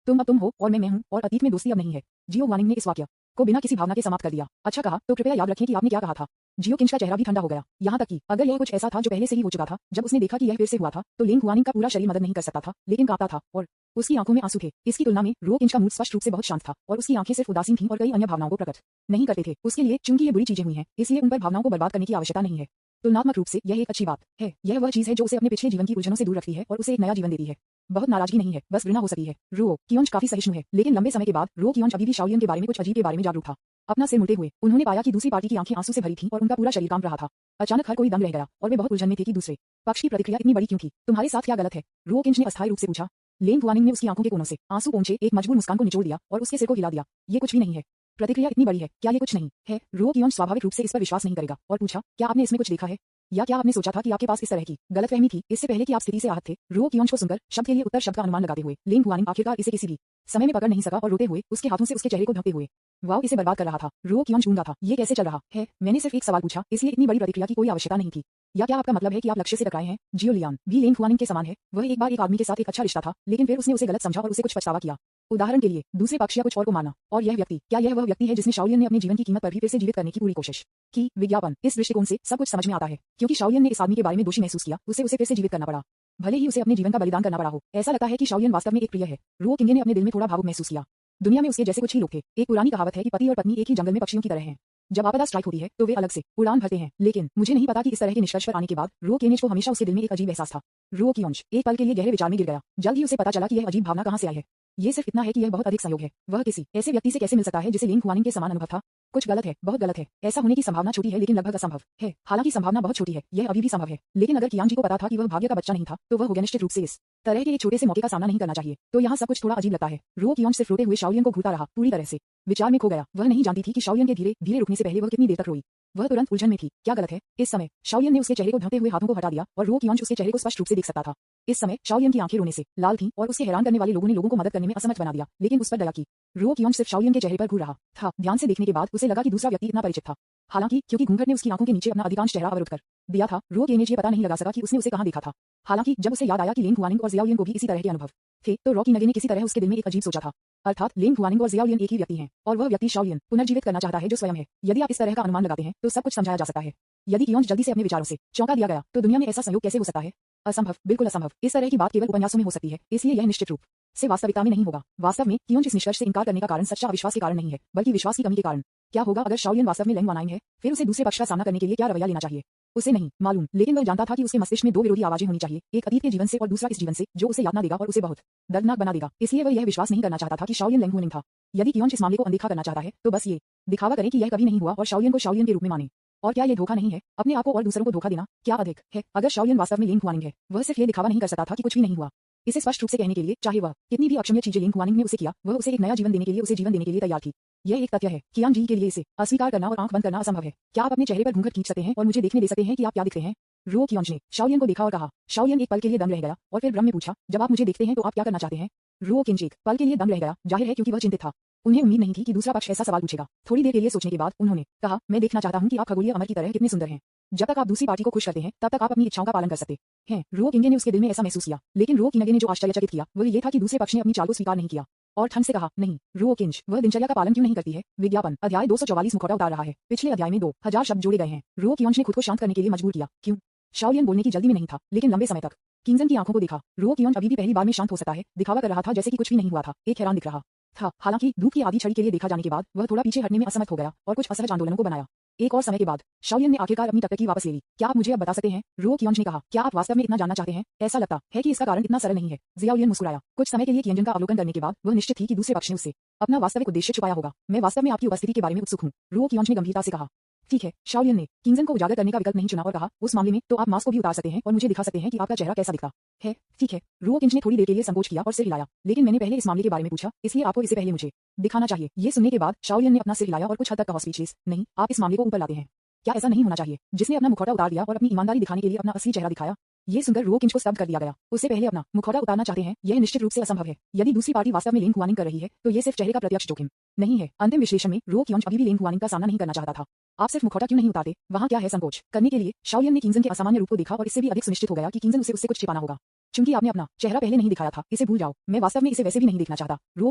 तुम अब तुम हो और मैं हूँ और अतीत में दोस्ती अब नहीं है। जियो हुआनिंग ने इस वाक्य को बिना किसी भावना के समाप्त कर दिया। अच्छा कहा, तो कृपया याद रखें कि आपने क्या कहा था। जियो किंज का चेहरा भी ठंडा हो गया। यहाँ तक कि अगर यह कुछ ऐसा था जो पहले से ही हो चुका था, जब उसने देखा कि यह फिर से हुआ था, तो लिंग हुआनिंग का पूरा शरीर मदद नहीं कर सकता था, लेकिन कांपता था और उसकी आंखों में आंसू थे। इसकी तुलना में रो किंज का मूड स्पष्ट रूप से बहुत शांत था और उसकी आंखें सिर्फ उदासीन थीं और कई अन्य भावनाओं को प्रकट नहीं करते थे। उसके लिए चूंकि ये बुरी चीजें हुई हैं, इसलिए उन पर भावनाओं को बर्बाद करने की आवश्यकता नहीं है। तुलनात्मक रूप से यह एक अच्छी बात है। यह वह चीज है जो उसे अपने पिछले जीवन की उलझनों से दूर रखती है और उसे एक नया जीवन देती है। बहुत नाराजगी नहीं है, बस घृणा हो सकती है। रो कियोंज काफी सहिष्णु है, लेकिन लंबे समय के बाद रो कियोंज अभी भी शाओलियन के बारे में कुछ अजीब के बारे में जागरूक था। अपना सिर मुड़ते हुए उन्होंने पाया कि दूसरी पार्टी की आंखें आंसू से भरी थीं और उनका पूरा शरीर कांप रहा था। अचानक हर कोई दंग रह गया और वे बहुत उलझन में थे कि दूसरे पक्ष की प्रतिक्रिया इतनी बड़ी क्यों थी। तुम्हारे साथ क्या गलत है? रो किंज ने अस्थायी रूप से पूछा। लिंग हुआनिंग ने उसकी आंखों के कोनों से आंसू पोंछे एक मजबूर मुस्कान को निचोड़ दिया और उसके सिर को हिला दिया। ये कुछ भी नहीं है। प्रतिक्रिया इतनी बड़ी है, क्या ये कुछ नहीं है? रो कियोंज स्वाभाविक रूप से इस पर विश्वास नहीं करेगा और पूछा, क्या आपने इसमें कुछ देखा है या क्या आपने सोचा था कि आपके पास इस तरह की गलतफहमी थी इससे पहले कि आप स्थिति से आहत थे? रो कियोंज को सुनकर शब्द के लिए उत्तर शब्द का अनुमान लगाते हुए लिंग हुआनिंग आखिरकार इसे किसी भी समय में पकड़ नहीं सका और रोते हुए उसके हाथों से उसके चेहरे को ढकते हुए वाव इसे बर्बाद कर रहा था। रो कियोंज गूंगा था। ये कैसे चल रहा है? मैंने सिर्फ एक सवाल पूछा, इसलिए इतनी बड़ी प्रतिक्रिया की कोई आवश्यकता नहीं थी। या क्या आपका मतलब है कि आप लक्ष्य से टकराए हैं? जियो लियान भी लेन खुआनिंग के समान है। वह एक बार एक आदमी के साथ एक अच्छा रिश्ता था, लेकिन फिर उसने उसे गलत समझा और उसे कुछ पछतावा किया। उदाहरण के लिए दूसरे पक्ष या कुछ और को माना। और यह व्यक्ति, क्या यह वह व्यक्ति है जिसने शाओलियन ने अपने जीवन की कीमत पर भी फिर से जीवित करने की पूरी कोशिश की? विज्ञापन। इस दृष्टिकोण से सब कुछ समझ में आता है, क्योंकि शाओलियन ने इस आदमी के बारे में दोषी महसूस किया, उसे फिर से जीवित करना पड़ा, भले ही उसे अपने जीवन का बलिदान करना पड़ा हो। ऐसा लगता है कि शाओलियन वास्तव में एक प्रिय है। रो किंगे ने अपने दिल में थोड़ा भावुक महसूस किया। दुनिया में उसके जैसे कुछ ही लोग थे। एक पुरानी कहावत है कि पति और पत्नी एक ही जंगल में पक्षियों की तरह हैं। जब आपदा स्ट्राइक होती है तो वे अलग से उड़ान भरते हैं। लेकिन मुझे नहीं पता कि इस तरह के निष्कर्ष पर आने के बाद रो केनेज को हमेशा उसके दिल में एक अजीब एहसास था। रो की अंश एक पल के लिए गहरे विचार में गिर गया। जल्द ही उसे पता चला कि यह अजीब भावना कहां से आई है। ये सिर्फ इतना है कि यह बहुत अधिक संयोग है। वह किसी ऐसे व्यक्ति से कैसे मिल सकता है जिसे लेन खुआनिंग के समान अनुभव था? कुछ गलत है, बहुत गलत है। ऐसा होने की संभावना छोटी है, लेकिन लगभग असंभव है। हालांकि संभावना बहुत छोटी है, यह अभी भी संभव है। लेकिन अगर कियांग जी को पता था कि वह भाग्य का बच्चा नहीं था, तो वह हो गया निश्चित रूप से इस तरह के एक छोटे से मौके का सामना नहीं करना चाहिए। तो यहाँ सब कुछ थोड़ा अजीब लगता है। रो कियांग सिर्फ रोते हुए शाओलियन को घूरता रहा, पूरी तरह से विचार में खो गया। वह नहीं जानती थी कि शाओलियन के धीरे धीरे रुकने से पहले वह कितनी देर तक रोई। वह तुरंत उलझन में थी। क्या गलत है? इस समय शाओलियन ने उसके चेहरे को ढकते हुए हाथों को हटा दिया और रो कियांग उसके चेहरे को स्पष्ट रूप से देख सकता था। इस समय शाओलियन की आंखें रोने से लाल थीं और उससे हैरान करने वाले लोगों ने लोगों को मदद करने में असमर्थ बना दिया, लेकिन उस पर दया की। रो कियांग सिर्फ शाओलियन के चेहरे पर घूर रहा था। ध्यान से देखने के बाद उसे लगा कि दूसरा व्यक्ति इतना परिचित था। हालांकि क्योंकि घूंघट ने उसकी आंखों के नीचे अपना अधिकांश चेहरा अवरुद्ध कर दिया था, रो केनेज ये पता नहीं लगा सका कि उसने उसे कहां देखा था। हालांकि जब उसे याद आया कि लेन खुआनिंग और जियाओलियन को भी इसी तरह के अनुभव थे, तो रॉकी नगे ने किसी तरह उसके दिल में एक अजीब सोचा था। अर्थात लेन खुआनिंग और जियाओलियन एक ही व्यक्ति हैं, और वह व्यक्ति शाओलियन पुनर्जीवित करना चाहता है जो स्वयं है। यदि आप इस तरह का अनुमान लगाते हैं तो सब कुछ समझाया जा सकता है। यदि कियांग जल्दी से अपने विचारों से चौंका दिया गया, तो दुनिया में ऐसा संयोग कैसे हो सकता है? असंभव, बिल्कुल असंभव। इस तरह की बात केवल उपन्यासों में हो सकती है, इसलिए यह निश्चित रूप से वास्तविकता में नहीं होगा। वास्तव में कियांग इस निष्कर्ष से इनकार करने का कारण सच्चा अविश्वास के कारण नहीं है, बल्कि विश्वास की कमी के कारण। क्या होगा अगर शाओलियन वास्तव में लेंग वानाइंग है? फिर उसे दूसरे पक्ष का सामना करने के लिए क्या रवैया लेना चाहिए? उसे नहीं मालूम, लेकिन वह जानता था कि उसके मस्तिष्क में दो विरोधी आवाजें होनी चाहिए, एक अतीत के जीवन से और दूसरा इस जीवन से, जो उसे यातना देगा और उसे बहुत दर्दनाक बना देगा। इसलिए वह यह विश्वास नहीं करना चाहता था कि शाओलियन लेंग हुनिंग था। यदि कियांग इस मामले को अनदेखा करना चाहता है, तो बस ये दिखावा करें कि यह कभी नहीं हुआ और शाओलियन को शाओलियन के रूप में माने। और क्या ये धोखा नहीं है? अपने आप को और दूसरों को धोखा देना क्या अधिक है? अगर शाओलियन वास्तव में लेंग हुआनिंग है, वह सिर्फ ये दिखावा नहीं कर सकता था कि कुछ भी नहीं हुआ। इसे स्पष्ट रूप से कहने के लिए, चाहे वह कितनी भी अक्षम्य चीजें लेंग हुआनिंग ने उसे किया, वह उसे एक नया जीवन देने के लिए उसे जीवन देने के लिए तैयार थी। यह एक तथ्य है। कियांग जी के लिए इसे अस्वीकार करना और आंख बंद करना असंभव है। क्या आप अपने चेहरे पर घूंघट खींच सकते हैं और मुझे देखने दे सकते हैं कि आप क्या दिखते हैं? रो कियांग ने शाओलियन को देखा और कहा। शाओलियन एक पल के लिए दम रह गया और फिर भ्रम में पूछा, जब आप मुझे देखते हैं तो आप क्या करना चाहते हैं? रो कियांग एक पल के लिए दम रह गया, जाहिर है क्योंकि वह चिंतित था। उन्हें उम्मीद नहीं थी कि दूसरा पक्ष ऐसा सवाल पूछेगा। थोड़ी देर के लिए सोचने के बाद उन्होंने कहा, मैं देखना चाहता हूं कि आप खगोलीय अमर की तरह कितने सुंदर हैं। जब तक आप दूसरी पार्टी को खुश करते हैं, तब तक आप अपनी इच्छाओं का पालन कर सकते हैं। रो किंगे ने उसके दिल में ऐसा महसूस किया, लेकिन रो किंगे ने जो आश्चर्यचकित किया वह ये था कि दूसरे पक्ष ने अपनी चाल को स्वीकार नहीं किया और ठंड से कहा, नहीं रो किंज, वह दिनचर्या का पालन क्यों नहीं करती है? विज्ञापन अध्याय 244 मुखौटा उतार रहा है। पिछले अध्याय में 2000 शब्द जोड़े गए हैं। रो कियांग ने खुद को शांत करने के लिए मजबूर किया। क्यों? शाओलियन बोलने की जल्दी में नहीं था, लेकिन लंबे समय तक किंजन की आंखों को देखा। रो कियांग अभी भी पहली बार में शांत हो सकता है, दिखावा कर रहा था जैसे कि कुछ भी नहीं हुआ था, एक हैरान दिख रहा था। हालांकि धूप की आधी छड़ी के लिए देखा जाने के बाद वह थोड़ा पीछे हटने में असमर्थ हो गया और कुछ असहज आंदोलनों को बनाया। एक और समय के बाद शाओलियन ने आखिरकार अपनी टकटकी वापस ले ली। क्या आप मुझे अब बता सकते हैं? रो कियांग ने कहा, क्या आप वास्तव में इतना जानना चाहते हैं? ऐसा लगता है कि इसका कारण इतना सरल नहीं है। जियाओलियन मुस्कुराया। कुछ समय के लिए कियांग का अवलोकन करने के बाद वह निश्चित थी कि दूसरे पक्ष ने उससे अपना वास्तविक उद्देश्य छुपाया होगा। मैं वास्तव में आपकी उपस्थिति के बारे में उत्सुक हूं, रो कियांग ने गंभीरता से कहा। ठीक है, शाओलियन ने किंजन को उजागर करने का विकल्प नहीं चुना और कहा, उस मामले में तो आप मास्क को भी उतार सकते हैं और मुझे दिखा सकते हैं कि आपका चेहरा कैसा दिखता है। ठीक है, रो किंज ने थोड़ी देर के लिए संकोच किया और सिर हिलाया, लेकिन मैंने पहले इस मामले के बारे में पूछा, इसलिए आपको इसे पहले मुझे दिखाना चाहिए। ये सुनने के बाद शाओलियन ने अपना सिर हिलाया और कुछ हद तक कहा, स्पीचलेस, नहीं, आप इस मामले को ऊपर लाते हैं। क्या ऐसा नहीं होना चाहिए? जिसने अपना मुखौटा उतार दिया और अपनी ईमानदारी दिखाने के लिए अपना असली चेहरा दिखाया। ये सुनकर रो किंज को स्तब्ध कर दिया गया। उससे पहले अपना मुखौटा उतारना चाहते हैं, यह निश्चित रूप से असंभव है। यदि दूसरी पार्टी वास्तव में लेंग हुआनिंग कर रही है, तो ये सिर्फ चेहरे का प्रत्यक्ष जोखिम नहीं है। अंतिम विश्लेषण में रो कियांग अभी भी लेंग हुआनिंग का सामना नहीं करना चाहता था। आप सिर्फ मुखौटा क्यों नहीं उतारते? वहाँ क्या है संकोच करने के लिए? शाओलियन ने किंजन के असामान्य रूप को देखा और इससे भी अधिक सुनिश्चित हो गया कि किंजन उसे उससे कुछ छिपाना होगा। चूंकि आपने अपना चेहरा पहले नहीं दिखाया था, इसे भूल जाओ। मैं वास्तव में इसे वैसे भी नहीं देखना चाहता, रो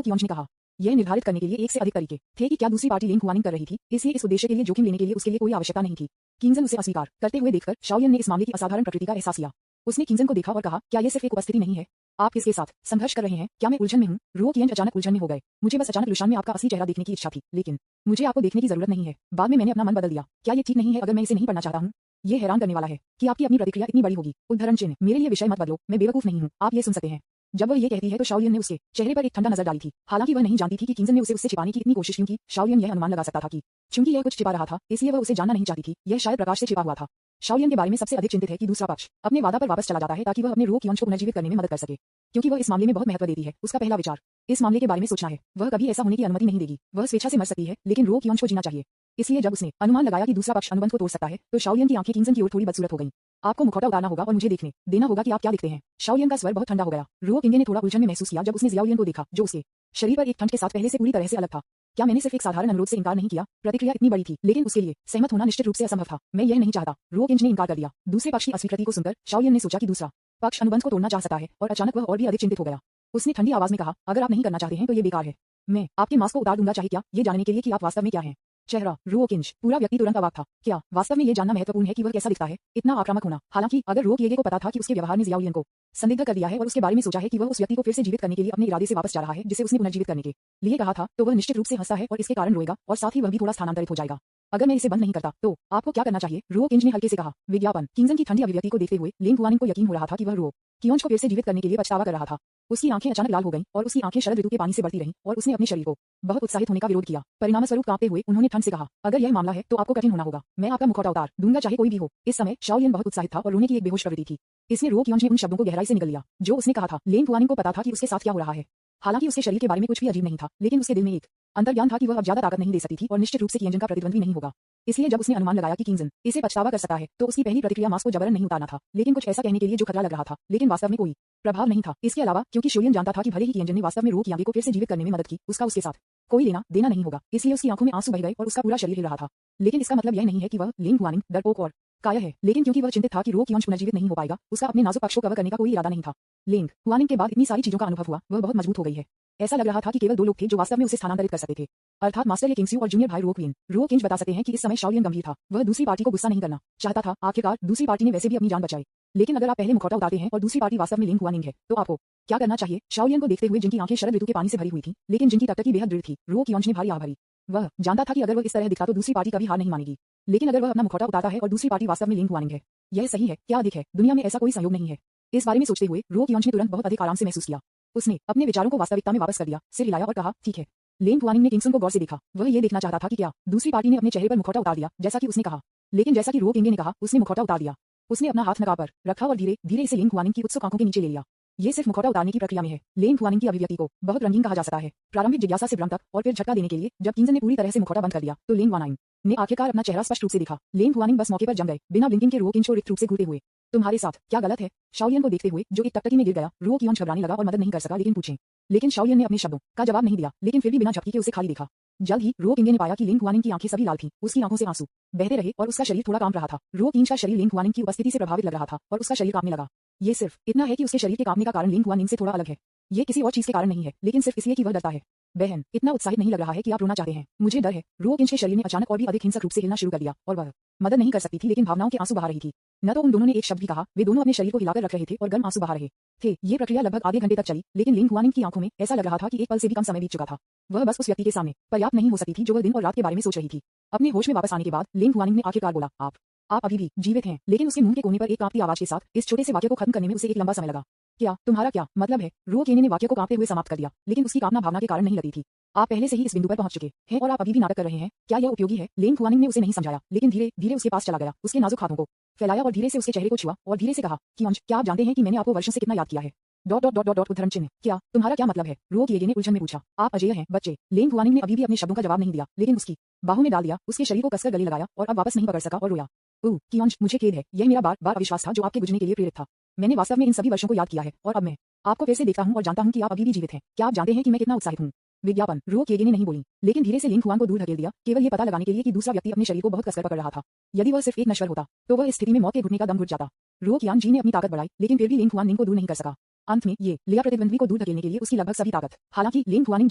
कियांग ने कहा। यह निर्धारित करने के लिए एक से अधिक तरीके थे कि क्या दूसरी पार्टी लेंग हुआनिंग कर रही थी, इसलिए इस उद्देश्य के लिए जोखिम लेने के लिए उसके लिए कोई आवश्यकता नहीं थी। किंजन उसे अस्वीकार करते हुए देखकर शाओलियन ने इस मामले की असाधारण प्रकृति का एहसास किया। उसने किंजन को देखा और कहा, क्या यह सिर्फ एक उपस्थिति नहीं है? आप किसके साथ संघर्ष कर रहे हैं? क्या मैं उलझन में हूँ? रो कियांग अचानक उलझन में हो गए। मुझे बस अचानक लुशान में आपका असली चेहरा देखने की इच्छा थी, लेकिन मुझे आपको देखने की जरूरत नहीं है। बाद में मैंने अपना मन बदल दिया। क्या ये ठीक नहीं है अगर मैं इसे नहीं पढ़ना चाहता हूँ? ये हैरान करने वाला है कि आपकी अपनी प्रतिक्रिया इतनी बड़ी होगी। उद्धरण चिन्ह, मेरे लिए विषय मत बदलो, मैं बेवकूफ नहीं हूँ, आप ये सुन सकते हैं। जब वह ये कहती है तो शाओलियन ने उसके चेहरे पर एक ठंडा नजर डाली थी। हालांकि वह नहीं जानती थी कि किंजन ने उसे उससे छिपाने की इतनी कोशिश क्यों की। शाओलियन यह अनुमान लगा सकता था कि चूंकि यह कुछ छिपा रहा था, इसलिए वह उसे जानना नहीं चाहती थी। यह शायद प्रकाश से छिपा हुआ था। शाओलियन के बारे में सबसे अधिक चिंतित है कि दूसरा पक्ष अपने वादा पर वापस चला जाता है ताकि वह अपने रो कियांग को पुनर्जीवित करने में मदद कर सके, क्योंकि वह इस मामले में बहुत महत्व देती है। उसका पहला विचार इस मामले के बारे में सोचना है। वह कभी ऐसा होने की अनुमति नहीं देगी। वह स्वेच्छा से मर सकती है, लेकिन रो कियांग को जीना चाहिए। इसलिए जब उसने अनुमान लगाया कि दूसरा पक्ष अनुबंध को तोड़ सकता है, तो शाओलियन की आंखें किंजन की ओर थोड़ी बदसूरत हो गईं। आपको मुखौटा उतारना होगा और मुझे देखने देना होगा कि आप क्या दिखते हैं। शाओलियन का स्वर बहुत ठंडा हो गया। रो किंगे ने थोड़ा उलझन में महसूस किया जब उसने जियाओलियन को देखा, जो उसके शरीर पर एक ठंड के साथ पहले से पूरी तरह से अलग था। क्या मैंने सिर्फ एक साधारण अनुरोध से इनकार नहीं किया? प्रतिक्रिया इतनी बड़ी थी, लेकिन उसके लिए सहमत होना निश्चित रूप से असंभव था। मैं यह नहीं चाहता। रो किंज ने इनकार कर दिया। दूसरे पक्ष की अस्वीकृति को सुनकर शाओलियन ने सोचा कि दूसरा पक्ष अनुबंध को तोड़ना चाह सकता है, और अचानक वह और भी अधिक चिंतित हो गया। उसने ठंडी आवाज में कहा, अगर आप नहीं करना चाहते हैं तो ये बेकार है। मैं आपके मास्क को उतार दूंगा, चाहे क्या, ये जानने के लिए कि आप वास्तव में क्या हैं। चेहरा रो किंज। पूरा व्यक्ति तुरंत अवाक था। क्या वास्तव में ये जानना महत्वपूर्ण है कि वह कैसा दिखता है? इतना आक्रामक होना। हालांकि अगर रो किएगे को पता था कि उसके व्यवहार ने जियाओलियन को संदिग्ध कर दिया है और उसके बारे में सोचा है कि वह उस व्यक्ति को फिर से जीवित करने के लिए अपने इरादे से वापस जा रहा है जिसे उसने पुनर्जीवित करने के लिए कहा था, तो वह निश्चित रूप से हंसता है और इसके कारण रोएगा, और साथ ही वह भी थोड़ा स्थानांतरित हो जाएगा। अगर मैं इसे बंद नहीं करता तो आपको क्या करना चाहिए? रो किंज ने हल्के से कहा। विज्ञापन। किंगजन की ठंडी अभिव्यक्ति को देखते हुए लिंग हुआनिंग को यकीन हो रहा था कि वह रो कियोंज को फिर से जीवित करने के लिए पछतावा कर रहा था। उसकी आंखें अचानक लाल हो गईं और उसकी आंखें शरद ऋतु के पानी से बढ़ती रहीं, और उसने अपने शरीर को बहुत उत्साहित होने का विरोध किया। परिणामस्वरूप कांपते हुए उन्होंने ठंड से कहा, अगर यह मामला है तो आपको कठिन होना होगा। मैं आपका मुखौटा उतार दूंगा, चाहे कोई भी हो। इस समय शाओलियन बहुत उत्साहित था और रोने की एक बेहोश प्रवृत्ति थी। इसलिए रो कियोंज ने उन शब्दों को गहराई से निगल लिया जो उसने कहा था। लिंग हुआनिंग को पता था कि उसके साथ क्या हो रहा है। हालांकि उसके शरीर के बारे में कुछ भी अजीब नहीं था, लेकिन उसके दिल में एक अंतर्ज्ञान था कि वह अब ज्यादा ताकत नहीं दे सकती थी और निश्चित रूप से किंगजन का प्रतिद्वंदी नहीं होगा। इसलिए जब उसने अनुमान लगाया कि किंगजन इसे पछतावा कर सकता है, तो उसकी पहली प्रतिक्रिया मास्क को जबरन नहीं उतारना था, लेकिन कुछ ऐसा कहने के लिए जो खतरा लग रहा था, लेकिन वास्तव में कोई प्रभाव नहीं था। इसके अलावा क्योंकि शाओलियन जानता था कि भले ही किंगजन ने वास्तव में रो कियांगे को फिर से जीवित करने में मदद की, उसका उसके साथ कोई लेना देना नहीं होगा। इसलिए उसकी आंखों में आंसू बह गए और उसका पूरा शरीर हिल रहा था। लेकिन इसका मतलब यह नहीं है कि वह लिंग हुआनिंग डरपोक और काया है, लेकिन क्योंकि वह चिंतित था कि रो कियोंज पुनर्जीवित नहीं हो पाएगा, उसका अपने नाजुक पक्ष को कवर करने का कोई इरादा नहीं था। लिंग हुआनिंग के बाद इतनी सारी चीजों का अनुभव हुआ, वह बहुत मजबूत हो गई है। ऐसा लग रहा था कि केवल दो लोग थे जो वास्तव में उसे स्थानांतरित कर सकते थे, अर्थात मास्टर ये किंगस्यू और जूनियर भाई रो क्वीन। रो किंज बता सकते हैं कि इस समय शाओलियन गंभीर था। वह दूसरी पार्टी को गुस्सा नहीं करना चाहता था। आखिरकार दूसरी पार्टी ने वैसे भी अपनी जान बचाई। लेकिन अगर आप पहले मुखौटा उतारते हैं और दूसरी पार्टी वास्तव में लिंग हुआनिंग है, तो आपको क्या करना चाहिए? शाओलियन को देखते हुए, जिनकी आंखें शरद ऋतु के पानी से भरी हुई थी, लेकिन जिनकी टकटकी बेहद दृढ़ थी, रो कियोंज ने भारी आह भरी। वह जानता था कि अगर वह इस तरह दिखा तो दूसरी पार्टी कभी हार नहीं मानेगी। लेकिन अगर वह अपना मुखौटा उतारता है और दूसरी पार्टी वास्तव में लिंग हुआनिंग है, यह सही है, क्या अधिक है? दुनिया में ऐसा कोई संयोग नहीं है। इस बारे में सोचते हुए रो कियोंज ने तुरंत बहुत अधिक आराम से महसूस किया। उसने अपने विचारों को वास्तविकता में वापस कर दिया, सिर हिलाया और कहा, ठीक है। लिंग हुआनिंग ने किंगसन को गौर से देखा। वह यह देखना चाहता था कि क्या दूसरी पार्टी ने अपने चेहरे पर मुखौटा उतार दिया, जैसा कि उसने कहा। लेकिन जैसा कि रो किंगे ने कहा, उसने मुखौटा उतार दिया। उसने अपना हाथ नकाब पर रखा और धीरे धीरे इसे लिंग हुआनिंग की उत्सुक आंखों के नीचे ले लिया। ये सिर्फ मुखौटा उतारने की प्रक्रिया में है। लिंग हुआनिंग की अभिव्यक्ति को बहुत रंगीन कहा जा सकता है। प्रारंभिक जिज्ञासा से भ्रम तक, और फिर झटका देने के लिए जब किंगसन ने पूरी तरह से मुखौटा बंद कर दिया, तो लिंग हुआनिंग ने आखिरकार अपना चेहरा स्पष्ट रूप से दिखा। लिंग हुआनिंग बस मौके पर जम गए, बिना ब्लिंकिंग के रो किंज को रिक्त रूप से घूरते हुए। तुम्हारे साथ क्या गलत है? शाओलियन को देखते हुए, जो एक टकटकी में गिर गया, रो कियोंज घबराने लगा और मदद नहीं कर सका, लेकिन पूछें। लेकिन शाओलियन ने अपने शब्दों का जवाब नहीं दिया, लेकिन फिर भी बिना झपकी के उसे खाली देखा। जल्द ही रो किंगे ने पाया कि लिंग हुआनिंग की आंखें सभी लाल थीं। उसकी आंखों से आंसू बहते रहे और उसका शरीर थोड़ा कांप रहा था। रो किंज का शरीर लिंग हुआनिंग की उपस्थिति से प्रभावित लग रहा था और उसका शरीर कांपने लगा। ये सिर्फ इतना है कि उसके शरीर के कांपने का कारण लिंग हुआनिंग से थोड़ा अलग है। ये किसी और चीज के कारण नहीं है, लेकिन सिर्फ इसलिए कि वह डरता है। बहन, इतना उत्साहित नहीं लग रहा है कि आप रोना चाहते हैं। मुझे डर है। रो किंज के शरीर ने अचानक और भी अधिक हिंसक रूप से हिलना शुरू कर दिया, और वह मदद नहीं कर सकती थी, लेकिन भावनाओं के आंसू बहा रही थी। न तो उन दोनों ने एक शब्द भी कहा, वे दोनों अपने शरीर को हिलाकर रख रहे थे और गर्म आंसू बहा रहे थे। ये प्रक्रिया लगभग आधे घंटे तक चली, लेकिन लिंग हुआनिंग की आंखों में ऐसा लग रहा था कि एक पल से भी कम समय बीत चुका था। वह बस उस व्यक्ति के सामने पर्याप्त नहीं हो सकती थी जो वह दिन और रात के बारे में सोच रही थी। अपने होश में वापस आने के बाद लिंग हुआनिंग ने आखिरकार बोला, आप अभी भी जीवित हैं। लेकिन उसके मुंह के कोने पर एक कांपती आवाज के साथ इस छोटे से वाक्य को खत्म करने में उसे एक लंबा समय लगा। क्या तुम्हारा क्या मतलब है? रो केने ने वाक्य को कांपते हुए समाप्त कर दिया, लेकिन उसकी कामना भावना के कारण नहीं लगती थी। आप पहले से ही इस बिंदु पर पहुंच चुके हैं और आप अभी भी नाटक कर रहे हैं। क्या यह उपयोगी है? लिंग हुआनिंग ने उसे नहीं समझाया, लेकिन धीरे धीरे उसके पास चला गया, उसके नाजुक हाथों को फैलाया और धीरे से उसके चेहरे को छुआ और धीरे से कहा, कियोंज, क्या आप जानते हैं कि मैंने आपको वर्षों से कितना याद किया है? उद्धरण चिन्ह। क्या तुम्हारा क्या मतलब है? रो किएगे ने उलझन में पूछा। आप अजेय हैं, बच्चे। लिंग हुआनिंग ने अभी भी अपने शब्दों का जवाब नहीं दिया, लेकिन उसकी बाहों में डाल दिया, उसके शरीर को कसकर गले लगाया और अब वापस नहीं पकड़ सका और रोया। कियोंज, मुझे खेद है। यह मेरा बार बार अविश्वास था जो आपके बुझने के लिए प्रेरित था। मैंने वास्तव में इन सभी वर्षों को याद किया है और अब मैं आपको फिर से देखता हूं और जानता हूं कि आप अभी भी जीवित हैं। क्या आप जानते हैं कि मैं कितना उत्साहित हूं? विज्ञापन। रो किएगे ने नहीं बोली, लेकिन धीरे से लिंग हुआन को दूर ढकेल दिया, केवल ये पता लगाने के लिए कि दूसरा व्यक्ति अपने शरीर को बहुत कसकर पकड़ रहा था। यदि वह सिर्फ एक नश्वर होता, तो वह इस स्थिति में मौत के घुटने का दम घुट जाता। रो कियान जी ने अपनी ताकत बढ़ाई, लेकिन फिर भी लिंग हुआन को दूर नहीं कर सका। अंत में ये लिया प्रतिद्वंद्वी को दूर धकेलने के लिए उसकी लगभग सभी ताकत। हालांकि लिंग हुआनिंग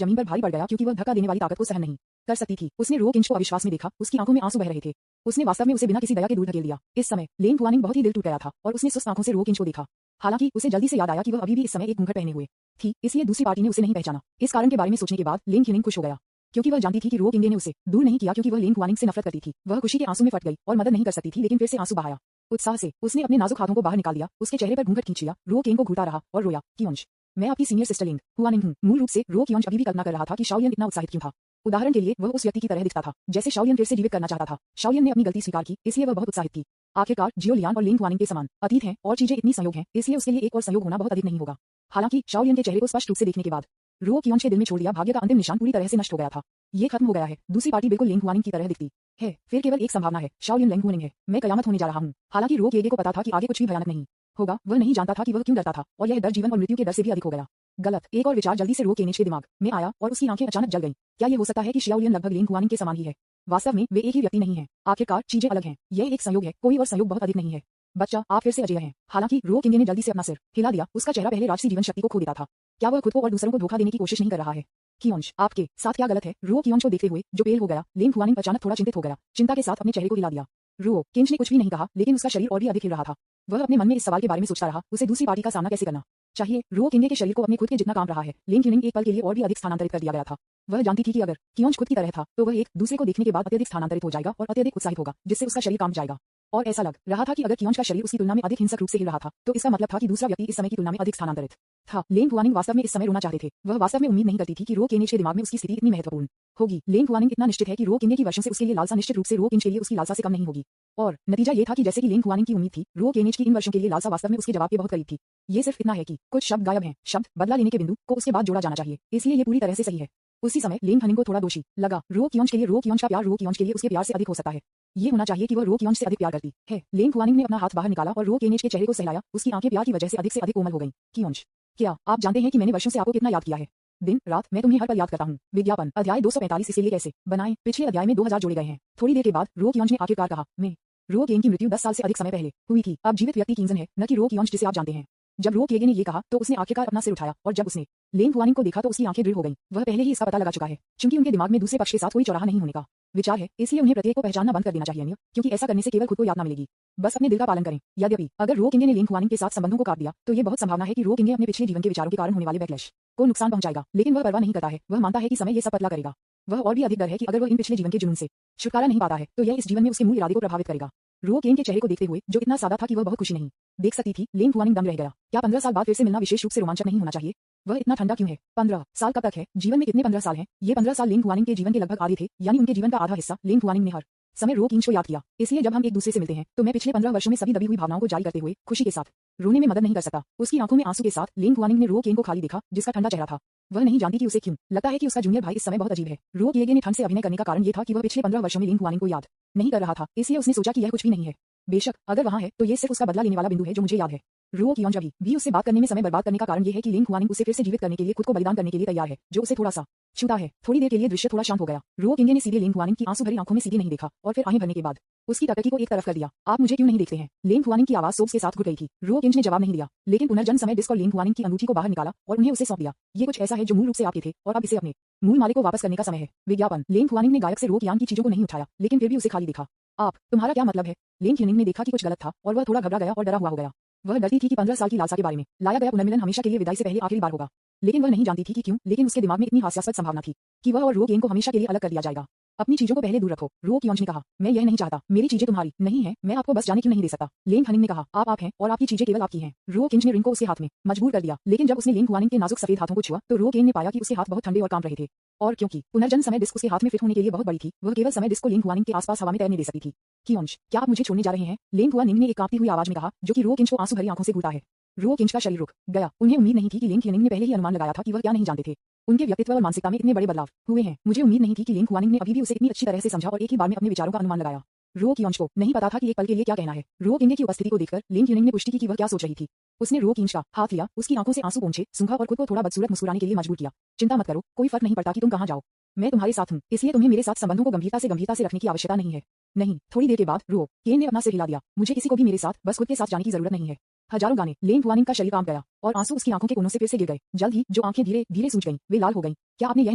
जमीन पर भारी पड़ गया क्योंकि वह धक्का देने वाली ताकत को सहन नहीं कर सकती थी। उसने रो किंज को अविश्वास में देखा, उसकी आंखों में आंसू बह रहे थे। उसने वास्तव में उसे बिना किसी दया के दूर धकेल दिया। इस समय लिंग हुआनिंग बहुत ही दिल टूट गया था और उसने सुस्त आंखों से रो किंज को देखा। हालांकि उसे जल्दी से याद आया कि वह अभी भी इस समय एक घूंघट पहने हुए थी, इसलिए दूसरी पार्टी ने उसे नहीं पहचाना। इस कारण के बारे में सोचने के बाद लिंग हिनिंग खुश हो गया, क्योंकि वह जानती थी कि रो किंगे ने उसे दूर नहीं किया क्योंकि वह लिंग हुआनिंग से नफरत करती थी। वह खुशी के आंसू में फट गई और मदद नहीं कर सकती थी, लेकिन फिर से आंसू बहाया। उत्साह से उसने अपने नाजुक हाथों को बाहर निकाल दिया, उसके चेहरे पर घूंघट खींच लिया। रो किंग को घूरता रहा और रोया, कियोंज, मैं आपकी सीनियर सिस्टर लिंग हुआनिंग हूं। मूल रूप से रो कियोंज अभी भी कल्पना कर रहा था कि शाओलियन इतना उत्साहित क्यों था। उदाहरण के लिए वह उस व्यक्ति की तरह दिखता था जैसे शाओलियन फिर से जीवित करना चाहता था। शाओलियन ने अपनी गलती स्वीकार की, इसलिए वह बहुत उत्साहित थी। आखिरकार जियो लियान और लिंग हुआनिंग के समान अतीत हैं और चीजें इतनी संयोग हैं, इसलिए उसके लिए एक और संयोग होना बहुत अधिक नहीं होगा। हालांकि शाओलियन के चेहरे को स्पष्ट रूप से देखने के बाद रो कियोंज के दिल में छोड़ दिया भाग्य का अंतिम निशान पूरी तरह से नष्ट हो गया था। ये खत्म हो गया है। दूसरी पार्टी बिल्कुल लिंग हुआनिंग की तरह दिखती है। फिर केवल एक संभावना है, शाओलियन लिंग हुआनिंग है। मैं कयामत होने जा रहा हूं। हालांकि रो किएगे को पता था कि आगे कुछ भी भयानक नहीं होगा। वह नहीं जानता था कि वह क्यों डरता था और यह डर जीवन और मृत्यु के डर से भी अधिक हो गया। गलत। एक और विचार जल्दी से रो केनिच के दिमाग में आया और उसकी आंखें अचानक जल गईं। क्या ये हो सकता है कि शियाओलियन लगभग लेन कुआनिंग के समान ही है? वास्तव में वे एक ही व्यक्ति नहीं है। आखिरकार चीजें अलग हैं। यह एक संयोग है, कोई और संयोग बहुत अधिक नहीं है। बच्चा, आप फिर से अजय हैं। हालांकि रो किंगे ने जल्दी से अपना सिर हिला दिया। उसका चेहरा पहले राजसी जीवन शक्ति को खो देता था। क्या वह खुद को और दूसरों को धोखा देने की कोशिश नहीं कर रहा है? कियोंश, आपके साथ क्या गलत है? रो कियोंश को देखते हुए जो पेल हो गया, लेन कुआनिंग अचानक थोड़ा चिंतित हो गया। चिंता के साथ अपने चेहरे को हिला दिया। रो किंच ने कुछ भी नहीं कहा, लेकिन उसका शरीर और भी अधिक हिल रहा था। वह अपने मन में इस सवाल के बारे में सोचता रहा, उसे दूसरी पार्टी का सामना कैसे करना चाहिए। रो किंगे के शरीर को अपने खुद के जितना काम रहा है, लेन किनिंग एक पल के लिए और भी अधिक स्थानांतरित कर दिया गया था। वह जानती थी कि अगर कियोंश खुद की तरह था तो वह एक दूसरे को देखने के बाद अत्यधिक स्थानांतरित हो जाएगा और अत्यधिक उत्साहित होगा, जिससे उसका शरीर काम जाएगा। और ऐसा लग रहा था कि अगर कियोंश का शरीर उसकी तुलना में अधिक हिंसक रूप से हिल रहा था तो इसका मतलब था कि दूसरा व्यक्ति इस समय की तुलना में अधिक स्थानांतरित था। लेन कुआनिंग वास्तव में इस समय रोना चाहते थे। वह वास्तव में उम्मीद नहीं करती थी कि रो केनिच के दिमाग में उसकी स्थिति इतनी महत्वपूर्ण होगी। लेन कुआनिंग इतना निश्चित है कि रो किंगे की वर्षों से उसके लिए लालसा निश्चित रूप से रो किंच के लिए उसकी लालसा से कम नहीं होगी। और नतीजा ये था कि जैसे कि लेन कुआनिंग की उम्मीद थी, रो केनिच की इन वर्षों के लिए लालसा वास्तव में उसके जवाब के बहुत करीब थी। ये सिर्फ इतना है कि कुछ शब्द गायब हैं। शब्द बदला लेने के बिंदु को उसके बाद जोड़ा जाना चाहिए, इसलिए ये पूरी तरह से सही है। उसी समय लेन खनिंग को थोड़ा दोषी लगा। रो कियोंश के लिए रो कियोंश का प्यार रो कियोंश के लिए उसके प्यार से अधिक हो सकता है। ये होना चाहिए कि वह रो कियोंश से अधिक प्यार करती है। लेन कुआनिंग ने अपना हाथ बाहर निकाला और रो केनिच के चेहरे को सहलाया। उसकी आंखें प्यार की वजह से अधिक कोमल हो गईं। कियोंश, क्या आप जानते हैं कि मैंने वर्षों से आपको कितना याद किया है? दिन रात मैं तुम्हें हर पल याद करता हूँ। विज्ञापन अध्याय 245 इसलिए कैसे बनाएं? पिछले अध्याय में 2000 जोड़े गए हैं। थोड़ी देर के बाद रो कियोंश ने आखिरकार कहा, मैं रो केन की मृत्यु 10 साल से अधिक समय पहले हुई थी। अब जीवित व्यक्ति किंजन है, न कि रो कियोंश जिसे आप जानते हैं। जब रो केगे ने ये कहा तो उसने आखिरकार अपना सिर उठाया और जब उसने लेन कुआनिंग को देखा तो उसकी आंखें दृढ़ हो गईं। वह पहले ही इसका पता लगा चुका है, क्योंकि उनके दिमाग में दूसरे पक्ष के साथ कोई चौराहा नहीं होने का विचार है, इसलिए उन्हें प्रत्येक को पहचानना बंद कर देना चाहिए, क्योंकि ऐसा करने से केवल खुद को याद न मिलेगी। बस अपने दिल का पालन करें। यद्यपि अगर रो किंगे ने लेन कुआनिंग के साथ संबंधों को काट दिया तो ये बहुत संभावना है कि रो किंगे अपने पिछले जीवन के विचारों के कारण होने वाले बैकलैश को नुकसान पहुंचाएगा, लेकिन वह परवाह नहीं करता है। वह मानता है कि समय ये सब पतला करेगा। वह और भी अधिक डर है कि अगर वह इन पिछले जीवन के जुनून से छुटकारा नहीं पाता है तो यह इस जीवन में उसके मूल इरादे को प्रभावित करेगा। रो केन के चेहरे को देखते हुए, जो इतना सादा था कि वह बहुत खुशी नहीं देख सकती थी, लेन कुआनिंग दम रह गया। क्या 15 साल बाद फिर से मिलना विशेष रूप से रोमांचक नहीं होना चाहिए? वह इतना ठंडा क्यों है? 15 साल कब तक है? जीवन में कितने 15 साल हैं? ये 15 साल लेन कुआनिंग के जीवन के लगभग आधे थे, यानी उनके जीवन का आधा हिस्सा लेन कुआनिंग ने हर समय रो किंच को याद किया। इसलिए जब हम एक दूसरे से मिलते हैं तो मैं पिछले 15 वर्षों में सभी दबी हुई भावनाओं को जारी करते हुए खुशी के साथ रोने में मदद नहीं कर सकता। उसकी आंखों में आंसू के साथ लेन कुआनिंग ने रो केन को खाली देखा, जिसका ठंडा चेहरा था। वह नहीं जानती कि उसे क्यों लगता है कि उसका जूनियर भाई इस समय बहुत अजीब है। रो केगे ने ठंड से अभिनय करने का कारण ये था कि वह पिछले 15 वर्षों में लेन कुआनिंग को याद नहीं कर रहा था, इसलिए उसने सोचा कि यह कुछ भी नहीं है। बेशक अगर वहां है तो ये सिर्फ उसका बदला लेने वाला बिंदु है जो मुझे याद है। रो कियोंश भी उससे बात करने में समय बर्बाद करने का कारण ये है कि लेन कुआनिंग उसे फिर से जीवित करने के लिए खुद को बलिदान करने के लिए तैयार है, जो उसे थोड़ा सा छूता है। थोड़ी देर के लिए दृश्य थोड़ा शांत हो गया। रो किंगे ने सीधे लेन कुआनिंग की आंसू भरी आंखों में सीधे नहीं देखा और फिर आहें भरने के बाद उसकी टकटकी को एक तरफ कर दिया। आप मुझे क्यों नहीं देखते हैं? लेन कुआनिंग की आवाज सोब्स के साथ घुट गई थी। रो किंज ने जवाब नहीं दिया, लेकिन पुनर्जन्म समय डिस्क और लेन कुआनिंग की अंगूठी को बाहर निकाला और उन्हें उसे सौंप दिया। ये कुछ ऐसा है जो मूल रूप से आपके थे और अब इसे अपने मूल मालिक को वापस करने का समय है। विज्ञापन लेन कुआनिंग ने गायक से रो कियान की चीजों को नहीं उठाया, लेकिन फिर भी उसे खाली देखा। आप तुम्हारा क्या मतलब है? लेन क्यूनिंग ने देखा कि कुछ गलत था और वह थोड़ा घबरा गया और डरा हुआ हो गया। वह डरती थी कि 15 साल की लालसा के बारे में लाया गया पुनर्मिलन हमेशा के लिए विदाई से पहले आखिरी बार होगा, लेकिन वह नहीं जानती थी कि क्यों। लेकिन उसके दिमाग में इतनी हास्यास्पद संभावना थी कि वह और रो केन को हमेशा के लिए अलग कर दिया जाएगा। अपनी चीजों को पहले दूर रखो, रो कियोंश ने कहा। मैं यह नहीं चाहता, मेरी चीजें तुम्हारी नहीं है, मैं आपको बस जाने क्यों नहीं दे सकता? लेन खनिंग ने कहा, आप हैं और आपकी चीजें केवल आपकी हैं। रो किंच ने रिंग को उसके हाथ में मजबूर कर दिया, लेकिन जब उसने लेन कुआनिंग के नाजुक सफेद हाथों को छुआ तो रो केन ने पाया कि उसके हाथ बहुत ठंडे और कांप रहे थे। और क्योंकि पुनर्जन्म समय डिस्क उसके हाथ में फिट होने के लिए बहुत बड़ी थी, वह केवल समय डिस्क को लेन कुआनिंग के आसपास हवा में तैरने दे सकती थी। कियोंश, क्या आप मुझे छोड़ने जा रहे हैं? लेन कुआनिंग ने एक कांपती हुई आवाज में कहा, जो कि रो किंच को आंसू भरी आंखों से घूरता है। रो किंच का शरीर रुक गया। उन्हें उम्मीद नहीं थी कि लेन कुआनिंग ने पहले ही अनुमान लगाया था कि वह क्या नहीं जानते थे। उनके व्यक्तित्व और मानसिकता में इतने बड़े बदलाव हुए हैं। मुझे उम्मीद नहीं थी कि लेन कुआनिंग ने अभी भी उसे इतनी अच्छी तरह से समझा और एक ही बार में अपने विचारों का अनुमान लगाया। रो कियोंश को नहीं पता था कि एक पल के लिए क्या कहना है। रो किंग की उपस्थिति को देखकर लेन क्यूनिंग ने पुष्टि की कि वह क्या सोच रही थी। उसने रो किंच का हाथ लिया, उसकी आंखों से आंसू पोंछे, सूंघा और खुद को थोड़ा बदसूरत मुस्कुराने के लिए मजबूर किया। चिंता मत करो, कोई फर्क नहीं पड़ता कि तुम कहां जाओ, मैं तुम्हारे साथ हूं, इसलिए तुम्हें मेरे साथ संबंधों को गंभीरता से रखने की आवश्यकता नहीं है। नहीं। थोड़ी देर के बाद रो केन ने अपना सिर हिला दिया। मुझे किसी को भी मेरे साथ, बस खुद के साथ जाने की जरूरत नहीं है। हजारों गाने। लेन कुआनिंग का शरीर कांप गया और आंसू उसकी आंखों के कोनों से फिर से गिर गए। जल्द ही जो आंखें धीरे धीरे सूज गईं, वे लाल हो गईं। क्या आपने यह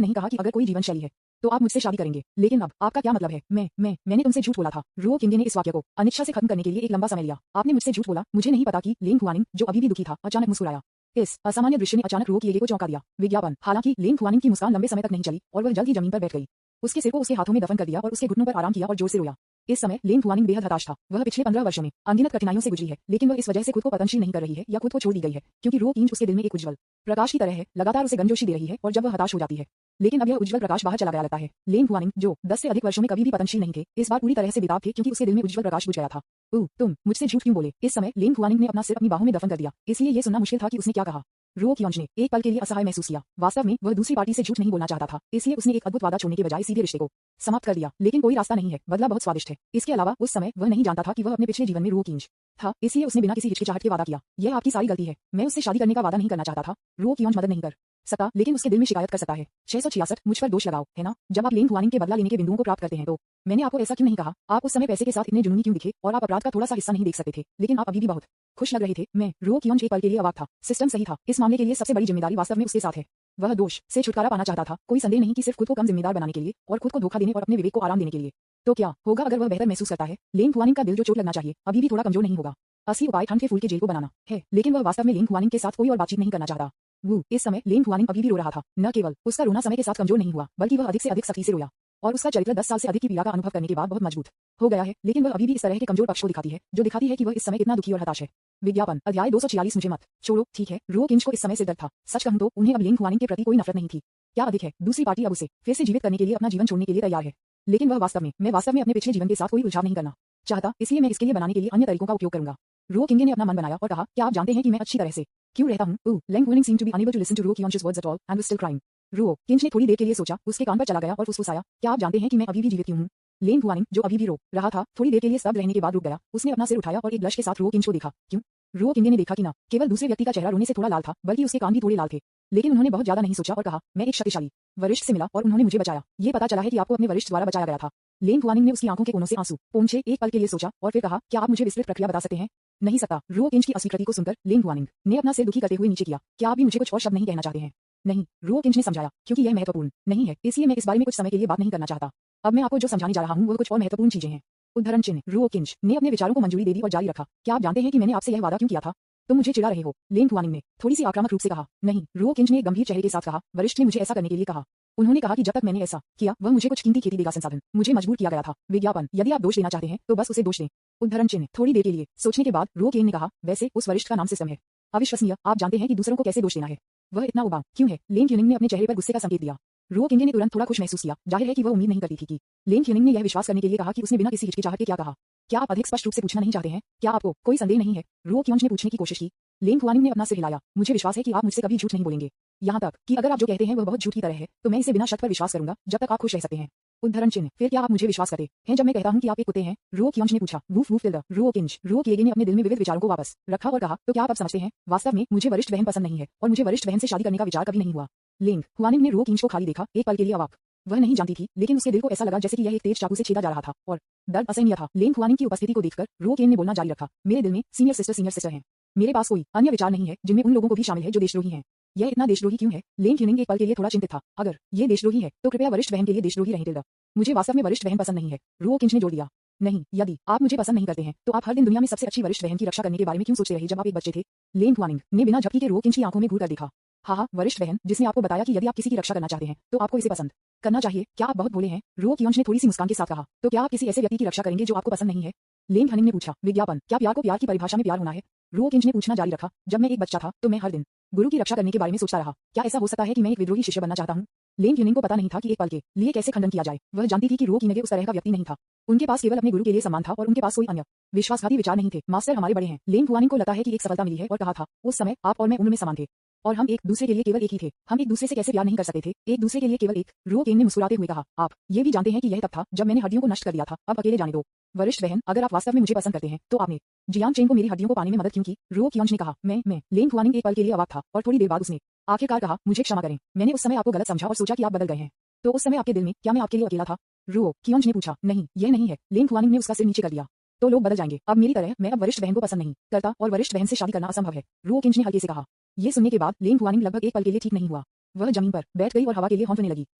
नहीं कहा कि अगर कोई जीवन शैली है तो आप मुझसे शादी करेंगे? लेकिन अब आपका क्या मतलब है? मैंने तुमसे झूठ बोला था। रो किंग ने इस वाक्य को अनिच्छा से खत्म करने के लिए एक लंबा समय लिया। आपने मुझसे झूठ बोला, मुझे नहीं पता कि लेन कुआनिंग, जो अभी भी दुखी था, अचानक मुस्कुराया। इस असामान्य दृश्य ने अचानक रो किएगे को चौंका दिया। विज्ञापन। हालांकि लेन कुआनिंग की मुस्कान लंबे समय तक नहीं चली और वह जल्द ही जमीन पर बैठ गई। उसके सिर को उसके हाथों में दफन कर दिया और उसके घुटनों पर आराम किया और जोर से रोया। इस समय लेन कुआनिंग बेहद हताश था। वह पिछले 15 वर्षों में अनगिनत कठिनाइयों से गुजरी है, लेकिन वह इस वजह से खुद को पतनशील नहीं कर रही है या खुद को छोड़ दी गई है, क्योंकि रो किंच उसके दिल में एक उज्जवल प्रकाश की तरह है, लगातार उसे गर्मजोशी दे रही है और जब वह हताश हो जाती है, लेकिन अब यह उज्जवल प्रकाश बाहर चला गया लगता है। लेन कुआनिंग, जो 10 से अधिक वर्षों में कभी भी पतनशील नहीं थे, इस बार पूरी तरह से बेताब थे, क्योंकि उसके दिल में उज्जवल प्रकाश बुझ गया था। तुम मुझसे झूठ क्यों बोले? इस समय लेन कुआनिंग ने अपना सिर अपनी बाहों में दफन कर दिया, इसलिए यह सुनना मुश्किल था कि उसने क्या कहा। रुओ कियोंज ने एक पल के लिए असहाय महसूस किया। वास्तव में वह दूसरी पार्टी से झूठ नहीं बोलना चाहता था, इसलिए उसने एक अद्भुत वादा छोड़ने के बजाय सीधे रिश्ते को समाप्त कर दिया। लेकिन कोई रास्ता नहीं है, बदला बहुत स्वादिष्ट है। इसके अलावा उस समय वह नहीं जानता था कि वह अपने पिछले जीवन में रुओ कियोंज था, इसलिए उसने बिना किसी हिचकिचाहट के वादा किया। यह आपकी सारी गलती है, मैं उससे शादी करने का वादा नहीं करना चाहता था। रुओ कियोंज मदद नहीं कर सकता, लेकिन उसके दिल में शिकायत कर सकता है। 666 मुझ पर दोष लगाओ, है ना? जब आप लेन हुआनिंग के बदला लेने के बिंदुओं को प्राप्त करते हैं तो मैंने आपको ऐसा क्यों नहीं कहा? आप उस समय पैसे के साथ इतने जुनूनी क्यों दिखे और आप अपराध का थोड़ा सा हिस्सा नहीं देख सकते थे? लेकिन आप अभी भी बहुत खुश लग रहे थे। मैं रुओ कियोंज एक पल के लिए अवाक था। सिस्टम सही था। इस मामले के लिए सबसे बड़ी जिम्मेदारी वास्तव में उसके साथ है। वह दोष से छुटकारा पाना चाहता था, कोई संदेह नहीं कि सिर्फ खुद को कम जिम्मेदार बनाने के लिए और खुद को धोखा देने और अपने विवेक को आराम देने के लिए। तो क्या होगा अगर वह बेहतर महसूस करता है? लेन हुआनिंग का दिल जो चोट लगना चाहिए अभी भी थोड़ा कमजोर नहीं होगा। असली उपाय ठंड के फूल के जेल को बनाना है, लेकिन वह वास्तव में लेन हुआनिंग के साथ कोई और बातचीत नहीं करना चाहता। वो इस समय लेन हुआनिंग अभी भी रो रहा था। न केवल उसका रोना समय के साथ कमजोर नहीं हुआ, बल्कि वह अधिक से अधिक सख्ती से रोया और उसका चरित्र 10 साल से अधिक की पीड़ा का अनुभव करने के बाद बहुत मजबूत हो गया है। लेकिन वह अभी भी इस तरह के कमजोर पक्ष को दिखाती है, जो दिखाती है कि वह इस समय कितना दुखी और हताश है। विज्ञापन अध्याय 246 मुझे मत छोड़ो, ठीक है। रुओ कियोंज को इस समय से डर था। सच कहूं तो उन्हें अब लेन हुआनिंग के प्रति कोई नफरत नहीं थी। क्या अधिक है, दूसरी पार्टी अब उसे फिर से जीवित करने के लिए अपना जीवन छोड़ने के लिए तैयार है। लेकिन वह मैं वास्तव में अपने पिछले जीवन के साथ कोई उलझाव नहीं करना चाहता, इसलिए मैं इसके लिए बनाने के लिए अन्य तरीकों का उपयोग करूंगा। रुओ किंगे ने अपना मन बनाया और कहा, क्या आप जानते हैं कि मैं अच्छी तरह से क्यों रहता हूं? Leng Huaning seemed to be unable to listen to Ruo कियोंज's words at all and was still crying. Ruo किंज ने थोड़ी देर के लिए सोचा, उसके कान पर चला गया और फुसफुसाया, क्या आप जानते हैं कि मैं अभी भी जीवित क्यों हूं? लेंग हुआनिंग जो अभी भी रो रहा था, थोड़ी देर के लिए स्तब्ध रहने के बाद रुक गया। उसने अपना सिर उठाया और एक ब्लश के साथ रुओ किंज को देखा। क्यों? रुओ किंगे ने देखा कि न केवल दूसरे व्यक्ति का चेहरा रोने से थोड़ा लाल था, बल्कि उसके कान भी थोड़े लाल थे। लेकिन उन्होंने बहुत ज्यादा नहीं सोचा और कहा, मैं एक शक्तिशाली वरिष्ठ से मिला और उन्होंने मुझे बचाया। ये पता चला है कि आपको अपने वरिष्ठ द्वारा बचाया गया था। लेंग हुआनिंग ने उसकी आंखों के कोनों से आंसू पोंछे एक पल के लिए सोचा और फिर कहा, क्या आप मुझे विस्तृत प्रक्रिया बता सकते हैं? नहीं सकता। रुओ किंज की अस्वीकृति को सुनकर लेंग हुआनिंग ने अपना सिर दुखी करते हुए नीचे किया। क्या आप भी मुझे कुछ और शब्द नहीं कहना चाहते हैं? नहीं, रुओ किंज ने समझाया, क्योंकि यह महत्वपूर्ण नहीं है, इसलिए मैं इस बारे में कुछ समय के लिए बात नहीं करना चाहता। अब मैं आपको जो समझाने जा रहा हूं वह कुछ और महत्वपूर्ण चीजें हैं। उद्धरण चिन्ह। रुओ किंज ने अपने विचारों को मंजूरी दे दी और जारी रखा, क्या आप जानते हैं कि मैंने आपसे यह वादा क्यों किया था? तुम मुझे चिढ़ा रहे हो, लेंग हुआनिंग ने थोड़ी सी आक्रामक रूप से कहा। नहीं, रुओ किंज ने एक गंभीर चेहरे के साथ कहा, वरिष्ठ ने मुझे ऐसा करने के लिए कहा। उन्होंने कहा कि जब तक मैंने ऐसा किया वह मुझे कुछ कीमती खेती देगा संसाधन मुझे मजबूर किया गया था। विज्ञापन यदि आप दोष देना चाहते हैं तो बस उसे दोष दें। उद्धरण चिन्ह। थोड़ी देर के लिए सोचने के बाद रुओ किंग ने कहा, वैसे उस वरिष्ठ का नाम सिस्टम है। अविश्वसनीय, आप जानते हैं कि दूसरों को कैसे दोष देना है। वह इतना उबाऊ क्यों है? लेंग ह्यूनिंग ने अपने चेहरे पर गुस्से का संकेत दिया। रुओ किंगे ने तुरंत थोड़ा खुश महसूस किया। जाहिर है कि वह उम्मीद नहीं करती थी कि लेंग ह्यूनिंग ने यह विश्वास करने के लिए कहा कि उसने बिना किसी हिचकिचाहट के क्या कहा। क्या आप अधिक स्पष्ट रूप से पूछना नहीं चाहते हैं? क्या आपको कोई संदेह नहीं है? रुओ कियोंज ने पूछने की कोशिश की। लेंग हुआनिंग ने अपना सिर हिलाया। मुझे विश्वास है कि आप मुझसे कभी झूठ नहीं बोलेंगे, यहाँ तक कि अगर आप जो कहते हैं वह बहुत झूठ की तरह है तो मैं इसे बिना शक पर विश्वास करूंगा जब तक आप खुश रह सकते हैं। उद्धरण चिन्ह। फिर क्या आप मुझे विश्वास करते हैं जब मैं कहता हूं कि आप एक कुत्ते हैं? रुओ कियोंज ने पूछा। Woof woof टिल्डर। रुओ किंज। रुओ किएगे ने अपने दिल में विविध विचारों को वापस रखा और कहा, तो क्या आप अब समझते हैं? वास्तव में मुझे वरिष्ठ बहन पसंद नहीं है और मुझे वरिष्ठ बहन से शादी करने का विचार कभी नहीं हुआ। लेंग हुआनिंग ने रुओ किंज को खाली देखा, एक पल के लिए अवाक। वह नहीं जानती थी, लेकिन उसके दिल को ऐसा लगा जैसे कि यह एक तेज चाकू से छेदा जा रहा था और दर्द असहनीय था। लेंग हुआनिंग की उपस्थिति को देखकर रुओ किंग ने बोलना जारी रखा, मेरे दिल में सीनियर सिस्टर हैं। मेरे पास कोई अन्य विचार नहीं है जिनमें उन लोगों को भी शामिल है जो देशद्रोही हैं। यह इतना देशद्रोही क्यों है? लेंग ह्यूनिंग एक पल के लिए थोड़ा चिंतित था। अगर ये देशद्रोही है तो कृपया वरिष्ठ बहन के लिए देशद्रोही रहें टिल्डा। मुझे वास्तव में वरिष्ठ बहन पसंद नहीं है, रुओ किंज ने जोड़ दिया। नहीं, यदि आप मुझे पसंद नहीं करते हैं तो आप हर दिन दुनिया में सबसे अच्छी वरिष्ठ बहन की रक्षा करने के बारे में क्यों सोचते रहे जब आप एक बच्चे थे? लेंग हुआनिंग ने बिना झपकी के रुओ किंज की आंखों में घूर कर देखा। हाँ, वरिष्ठ बहन जिसने आपको बताया कि यदि आप किसी की रक्षा करना चाहते हैं तो आपको इसे पसंद करना चाहिए। क्या आप बहुत भोले हैं? रुओ कियोंज ने थोड़ी सी मुस्कान के साथ कहा। तो क्या आप किसी ऐसे व्यक्ति की रक्षा करेंगे जो आपको पसंद नहीं है? लेंग ह्यूनिंग ने पूछा। विज्ञापन। क्या प्यार को प्यार की परिभाषा में प्यार होना है? रुओ किंज ने पूछना जारी रखा। जब मैं एक बच्चा था तो मैं हर दिन गुरु की रक्षा करने के बारे में सोचता रहा। क्या ऐसा हो सकता है कि मैं एक विद्रोही शिष्य बनना चाहता हूँ? लेंग ह्यूनिंग को पता नहीं था कि एक पल के लिए कैसे खंडन किया जाए। वह जानती थी कि रुओ किंगे उस तरह का व्यक्ति नहीं था। उनके पास केवल अपने गुरु के लिए सम्मान था और उनके पास कोई अन्य विश्वासघाती विचार नहीं थे। मास्टर हमारे बड़े हैं। लेंग हुआनिंग को लगता है कि एक सफलता मिली है और कहा था, उस समय आप और मैं उम्र में समान थे और हम एक दूसरे के लिए केवल एक ही थे। हम एक दूसरे से कैसे प्यार नहीं कर सकते थे? एक दूसरे के लिए केवल एक। रुओ किंग ने मुस्कुराते हुए कहा, आप ये भी जानते हैं कि यह तब था जब मैंने हड्डियों को नष्ट कर दिया था। अब अकेले जाने दो। वरिष्ठ बहन, अगर आप वास्तव में मुझे पसंद करते हैं तो आपने जियांग चेन को मेरी हड्डियों को पाने में मदद क्यों की? रुओ कियोंज ने कहा। मैं। लेंग हुआनिंग एक पल के लिए अवाक था और थोड़ी देर बाद उसने आखिरकार कहा, मुझे क्षमा करें, मैंने उस समय आपको गलत समझा और सोचा कि आप बदल गए हैं। तो उस समय आपके दिल में क्या मैं आपके लिए अकेला था? रुओ कियोंज ने पूछा। नहीं, यह नहीं है। लेंग हुआनिंग ने उसका सिर नीचे कर दिया। तो लोग बदल जाएंगे। अब मेरी तरह मैं अब वरिष्ठ बहन को पसंद नहीं करता और वरिष्ठ बहन से शादी करना असंभव है, रुओ किंज ने हल्के से कहा। ये सुनने के बाद लेंग हुआनिंग लगभग एक पल के लिए ठीक नहीं हुआ। वह जमीन पर बैठ गई और हवा के लिए हौंकने लगी।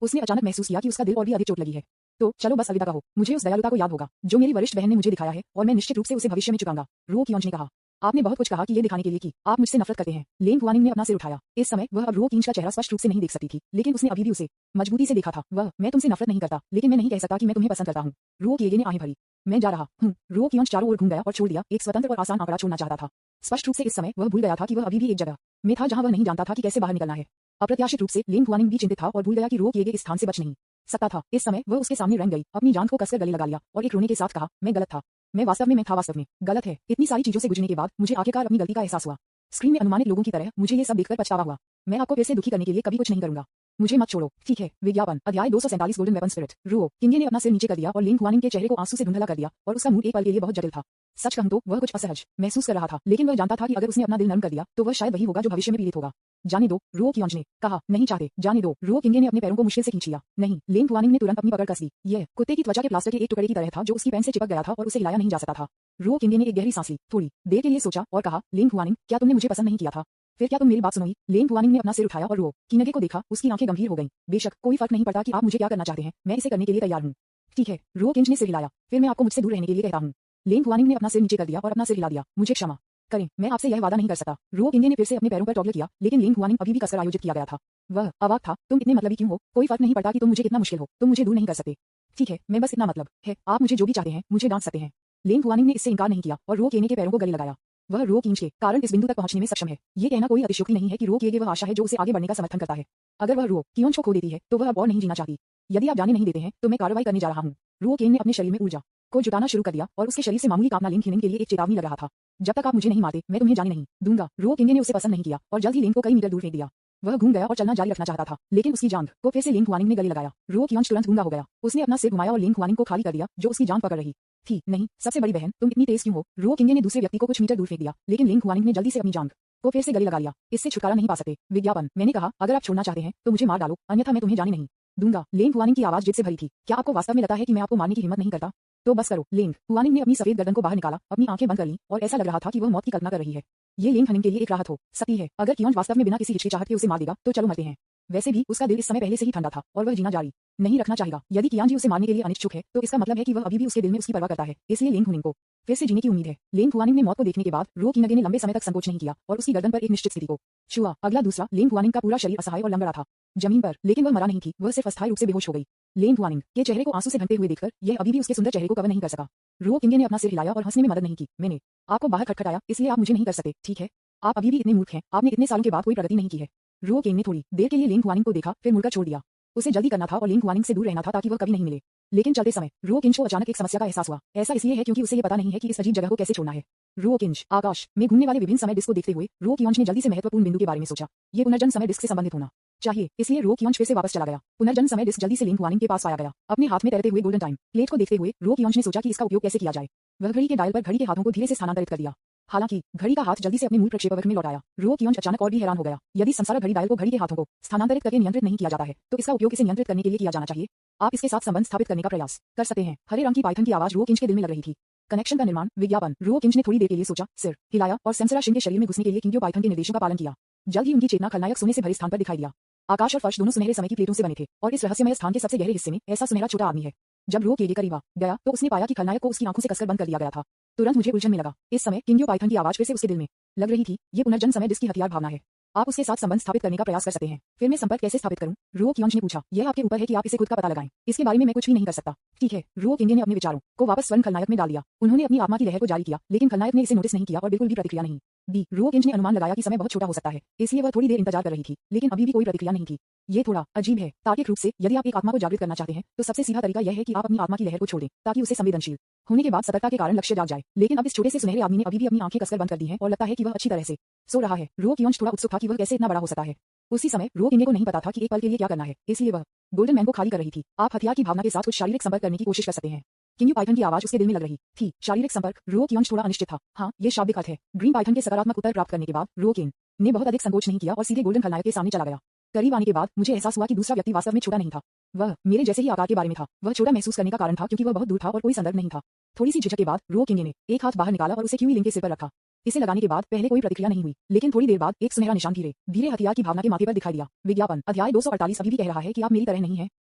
उसने अचानक महसूस किया कि उसका दिल और भी अधिक चोट लगी है। तो चलो बस अलविदा कहो। मुझे उस दयालुता को याद होगा जो मेरी वरिष्ठ बहन ने मुझे दिखाया है और मैं निश्चित रूप से उसे भविष्य में चुकाऊंगा, रुओ कियोंज ने कहा। आपने बहुत कुछ कहा कि ये दिखाने के लिए कि आप मुझसे नफरत करते हैं। लेंग हुआनिंग ने अपना सिर उठाया। इस समय वह अब रुओ किंज का चेहरा स्पष्ट रूप से नहीं देख सकती थी, लेकिन उसने अभी भी उसे मजबूती से देखा था। मैं तुमसे नफरत नहीं करता, लेकिन मैं नहीं कह सकता कि मैं तुम्हें पसंद करता हूँ। रुओ किएगे ने आहें भरी। मैं जा रहा हूँ। रुओ कियोंज चारों ओर घूम गया और छोड़ दिया। एक स्वतंत्र और आसान आंकड़ा छोड़ना चाहता था। स्पष्ट रूप से इस समय वह भूल गया था कि वह अभी भी एक जगह में था जहाँ वह नहीं जानता था कि कैसे बाहर निकलना है। अप्रत्याशित रूप से लेंग हुआनिंग भी चिंतित था और भूल गया कि रुओ किएगे इस स्थान से बच नहीं सकता था। इस समय वह उसके सामने रंग गई, अपनी जान को कसकर गले लगा लिया और एक रोने के साथ कहा, मैं गलत था। मैं वास्तव में गलत है। इतनी सारी चीजों से गुजरने के बाद मुझे आखिरकार अपनी गलती का एहसास हुआ। स्क्रीन में अनुमानित लोगों की तरह मुझे ये सब देखकर पछतावा हुआ। मैं आपको फिर से दुखी करने के लिए कभी कुछ नहीं करूंगा। मुझे मत छोड़ो, ठीक है। विज्ञापन अध्याय 247 गोल्डन वेपन स्पिरिट। रुओ किंगे ने अपना सिर नीचे कर दिया और लिन हुआनिंग के चेहरे को आंसू से धुंधला कर दिया और उसका मूड एक पल के लिए बहुत जटिल था। सच कहूं तो वह कुछ असहज महसूस कर रहा था, लेकिन वह जानता था कि अगर उसने अपना दिल नरम कर दिया तो वह शायद वही होगा जो भविष्य में पीड़ित होगा। जाने दो, रुओ कियोंज ने कहा। नहीं चाहते, जाने दो। रुओ किंगे ने अपने पैरों को मुश्किल से खींच लिया। नहीं, लिन हुआनिंग ने तुरंत अपनी पकड़ कस ली। यह कुत्ते की त्वचा के प्लास्टर के एक टुकड़े की तरह था जो उसकी पैंट से चिपक गया था और उसे हिलाया नहीं जा सकता था। रुओ किंगे ने एक गहरी सांस ली, थोड़ी देर के लिए सोचा और कहा, लिन हुआनिंग, क्या तुमने मुझे पसंद नहीं किया था? फिर क्या तुम मेरी बात सुनोगी? लिन हुआनिंग ने अपना सिर उठाया और रुओ किंगे को देखा। उसकी आंखें गंभीर हो गईं। बेशक कोई फर्क नहीं पड़ता कि आप मुझे क्या करना चाहते हैं, मैं इसे करने के लिए तैयार हूँ। ठीक है, रुओ किंज ने सिर हिलाया। फिर मैं आपको मुझसे दूर रहने के लिए कहता हूँ। लिन हुआनिंग ने अपना सिर नीचे कर दिया और अपना सिर हिला दिया। मुझे क्षमा करें, मैं आपसे यह वादा नहीं कर सकता। रुओ किंगे ने फिर से अपने पैरों पर टॉगल किया, लेकिन लिन हुआनिंग अभी भी कसकर आयोजित किया गया था। वह अवाक था। तुम इतने मतलबी क्यों हो? कोई फर्क नहीं पड़ता कि तुम मुझे कितना मुश्किल हो, तुम मुझे दूर नहीं कर सकते। ठीक है, मैं बस इतना मतलब है, आप मुझे जो भी चाहते हैं मुझे डांट सकते हैं। लिन हुआनिंग ने इससे इनकार नहीं किया और रुओ किंगे के पैरों को गले लगाया। वह रुओ किंज के कारण इस बिंदु तक पहुंचने में सक्षम है। ये कहना कोई अतिशयोक्ति नहीं है कि रुओ किंगे वह आशा है जो उसे आगे बढ़ने का समर्थन करता है। अगर वह रुओ कियोंज को खो देती है तो वह अब और नहीं जीना चाहती। यदि आप जाने नहीं देते हैं तो मैं कार्रवाई करने जा रहा हूँ। रुओ किंग ने अपने शरीर में ऊर्जा को जुटाना शुरू कर दिया और उसके शरीर से मामूली कांपना लिन खिनिंग के लिए एक चेतावनी लग रहा था। जब तक आप मुझे नहीं मारते मैं तुम्हें जाने नहीं दूंगा। रुओ किंगे ने उसे पसंद नहीं किया और जल्द ही लिन को कई मीटर दूर फेंक दिया। वह घूम गया और चलना जारी रखना चाहता था, लेकिन उसकी जांघ को फिर से लिन हुआनिंग ने गले लगाया। रुओ कियोंज तुरंत गूंगा हो गया। उसने अपना सिर घुमाया और लिन हुआनिंग को खाली कर दिया जो उसकी जांघ पकड़ रही थी। नहीं, सबसे बड़ी बहन, तुम इतनी तेज क्यों हो? रुओ किंगे ने दूसरे व्यक्ति को कुछ मीटर दूर फेंक दिया, लेकिन लिन हुआनिंग ने जल्दी से अपनी जांघ को फिर से गले लगा लिया। इससे छुटकारा नहीं पा सकते। विज्ञापन मैंने कहा, अगर आप छोड़ना चाहते हैं तो मुझे मार डालो, अन्यथा मैं तुम्हें जाने नहीं दूंगा। लिन हुआनिंग की आवाज जिद से भरी थी। क्या आपको वास्तव में लगता है कि मैं आपको मारने की हिम्मत नहीं करता? तो बस करो। लिन हुआनिंग ने अपनी सफेद गर्दन को बाहर निकाला, अपनी आंखें बंद कर लीं और ऐसा लग रहा था कि वह मौत की कल्पना कर रही है। ये लिन हनिंग के लिए एक राहत हो सकती है। अगर कियोंज वास्तव में बिना किसी हिचकिचाहट के उसे मार देगा तो चलो मरते हैं। वैसे भी उसका दिल इस समय पहले से ही ठंडा था और वह जीना जारी नहीं रखना चाहेगा। यदि कियांजी उसे मारने के लिए अनिच्छुक है तो इसका मतलब है कि वह अभी भी उसके दिल में उसकी परवाह करता है। इसलिए लिन हुनिंग को फिर से जीने की उम्मीद है। लिन हुआनिंग ने मौत को देखने के बाद रुओ किंगे ने लंबे समय तक संकोच नहीं किया और उसकी गर्दन पर एक निश्चित स्थिति को छुआ। अगला दूसरा, लिन हुआनिंग का पूरा शरीर असहाय और लंगड़ा था जमीन पर, लेकिन वह मरा नहीं थी, वह सिर्फ अस्थायी रूप से बेहोश हो गई। लिन हुआनिंग के चेहरे को आंसू से ढकते हुए देखकर यह अभी भी उसके सुंदर चेहरे को कवर नहीं कर सका। रुओ किंगे ने अपना सिर हिलाया और हंसने में मदद नहीं की। मैंने आपको बाहर खटखटाया, इसलिए आप मुझे नहीं कर सकते, ठीक है? आप अभी भी इतने मूर्ख हैं, आपने इतने सालों के बाद कोई प्रगति नहीं की है। रुओ किंग ने थोड़ी देर के लिए लिन हुआनिंग को देखा, फिर मुड़कर छोड़ दिया। उसे जल्दी करना था और लिन हुआनिंग से दूर रहना था ताकि वह कभी नहीं मिले। लेकिन चलते समय रुओ किंज को अचानक एक समस्या का एहसास हुआ। ऐसा इसलिए है क्योंकि उसे ये पता नहीं है कि इस अजीब जगह को कैसे छोड़ना है। रुओ किंज आकाश में घूमने वाले विभिन्न समय डिस्क को देखते हुए रुओ कियोंज ने जल्दी से महत्वपूर्ण बिंदु के बारे में सोचा। ये पुनर्जन्म समय डिस्क से संबंधित होना चाहिए, इसलिए रुओ कियोंज फिर से वापस चला गया। पुनर्जन्म समय डिस्क जल्दी से लिन हुआनिंग के पास पाया गया। अपने हाथ में तैरते हुए गोल्डन टाइम प्लेट को देखते हुए रुओ कियोंज ने सोचा कि इसका उपयोग कैसे किया जाए। वह घड़ी के डायल पर घड़ी के हाथों को धीरे से स्थानांतरित कर दिया। हालांकि घड़ी का हाथ जल्दी से अपने मूल प्रक्षेपवक्र में लौट आया। रुओ कियोंज अचानक और भी हैरान हो गया। यदि संसारक घड़ी डायल को घड़ी के हाथों को स्थानांतरित करके नियंत्रित नहीं किया जाता है तो इसका उपयोग इसे नियंत्रित करने के लिए किया जाना चाहिए। आप इसके साथ संबंध स्थापित करने का प्रयास कर सकते हैं। हरे रंग की पाइथन की आवाज रुओ किंज के दिल में लग रही थी। कनेक्शन का निर्माण। विज्ञापन। रुओ किंज ने थोड़ी देर के लिए सोचा, सिर हिलाया और सेंसरा शिन के शरीर में घुसने के लिए किंग्यो पाइथन के निर्देशों का पालन किया। जल्द ही उनकी चेतना खलनायक सोने से भरे स्थान पर दिखाई दिया। आकाश और फर्श दोनों सुनहरे समय की प्लेटों से बने थे और इस रहस्यमय स्थान के सबसे गहरे हिस्से में ऐसा सुनहरा छोटा आदमी है। जब रुओ के करीब आ गया तो उसने पाया कि खलनायक को उसकी आंखों से कसकर बंद कर दिया गया था। तुरंत मुझे उलझन में लगा। इस समय किंग्यो पाइथन की आवाज फिर से उसके दिल में लग रही थी। ये पुनर्जन्म समय डिस्क की हथियार भावना है। आप उसके साथ संबंध स्थापित करने का प्रयास कर सकते हैं। फिर मैं संपर्क कैसे स्थापित करूं? रुओ कियोंज ने पूछा। यह आपके ऊपर है कि आप इसे खुद का पता लगाएं। इसके बारे में मैं कुछ भी नहीं कर सकता। ठीक है। रुओ किंगे ने अपने विचारों को वापस स्वर्ण खलनायक में डाल दिया। उन्होंने अपनी आत्मा की लहर को जारी किया, लेकिन खलनायक ने इसे नोटिस नहीं किया और बिल्कुल भी प्रतिक्रिया नहीं दी। रुओ किंज ने अनुमान लगाया कि समय बहुत छोटा हो सकता है, इसलिए वह थोड़ी देर इंतजार कर रही थी, लेकिन अभी भी कोई प्रतिक्रिया नहीं थी। ये थोड़ा अजीब है। तार्किक रूप से यदि आप एक आत्मा को जागृत करना चाहते हैं तो सबसे सीधा तरीका यह है कि आप अपनी आत्मा की लहर को छोड़ दें ताकि उसे संवेदनशील होने के बाद सतर्कता के कारण लक्ष्य जाग जाए। लेकिन अब इस छोटे से सुनहरे आदमी ने अभी भी अपनी आंखें कसकर बंद कर दी हैं और लगता है कि वह अच्छी तरह से सो रहा है। रुओ कियोंज थोड़ा उत्सुक था कि वह कैसे इतना बड़ा हो सकता है। उसी समय रुओ किंगे को नहीं पता था कि एक पल के लिए क्या करना है, इसलिए वह गोल्डन मैन को खाली कर रही थी। आप हथियार की भावना के साथ कुछ शारीरिक संपर्क करने की कोशिश कर सकते हैं। किंग्यो पाइथन की आवाज उसके दिल में लग रही थी। शारीरिक संपर्क। रुओ कियोंज थोड़ा अनिश्चित था। हाँ, ये शाब्दिक अर्थ है। ड्रीम पाइथन के सकारात्मक उत्तर प्राप्त करने के बाद रुओ किंग ने बहुत अधिक संकोच नहीं किया और सीधे गोल्डन खलनायक के सामने चला गया। करीब आने के बाद मुझे एहसास हुआ कि दूसरा व्यक्ति वास्तव में छोटा नहीं था। वह मेरे जैसे ही आकार के बारे में था। वह छोटा महसूस करने का कारण था क्योंकि वह बहुत दूर था और कोई संदर्भ नहीं था। थोड़ी सी झिझक के बाद रुओ किंगे ने एक हाथ बाहर निकाला और उसे क्यूई लिंग के सिर पर रखा। इसे लगाने के बाद पहले कोई प्रतिक्रिया नहीं हुई, लेकिन थोड़ी देर बाद एक सुनहरा निशान धीरे धीरे हथियार की भावना के माथे पर दिखाई दिया। विज्ञापन। अध्याय 248 अभी भी कह रहा है कि आप मेरी तरह नहीं हैं।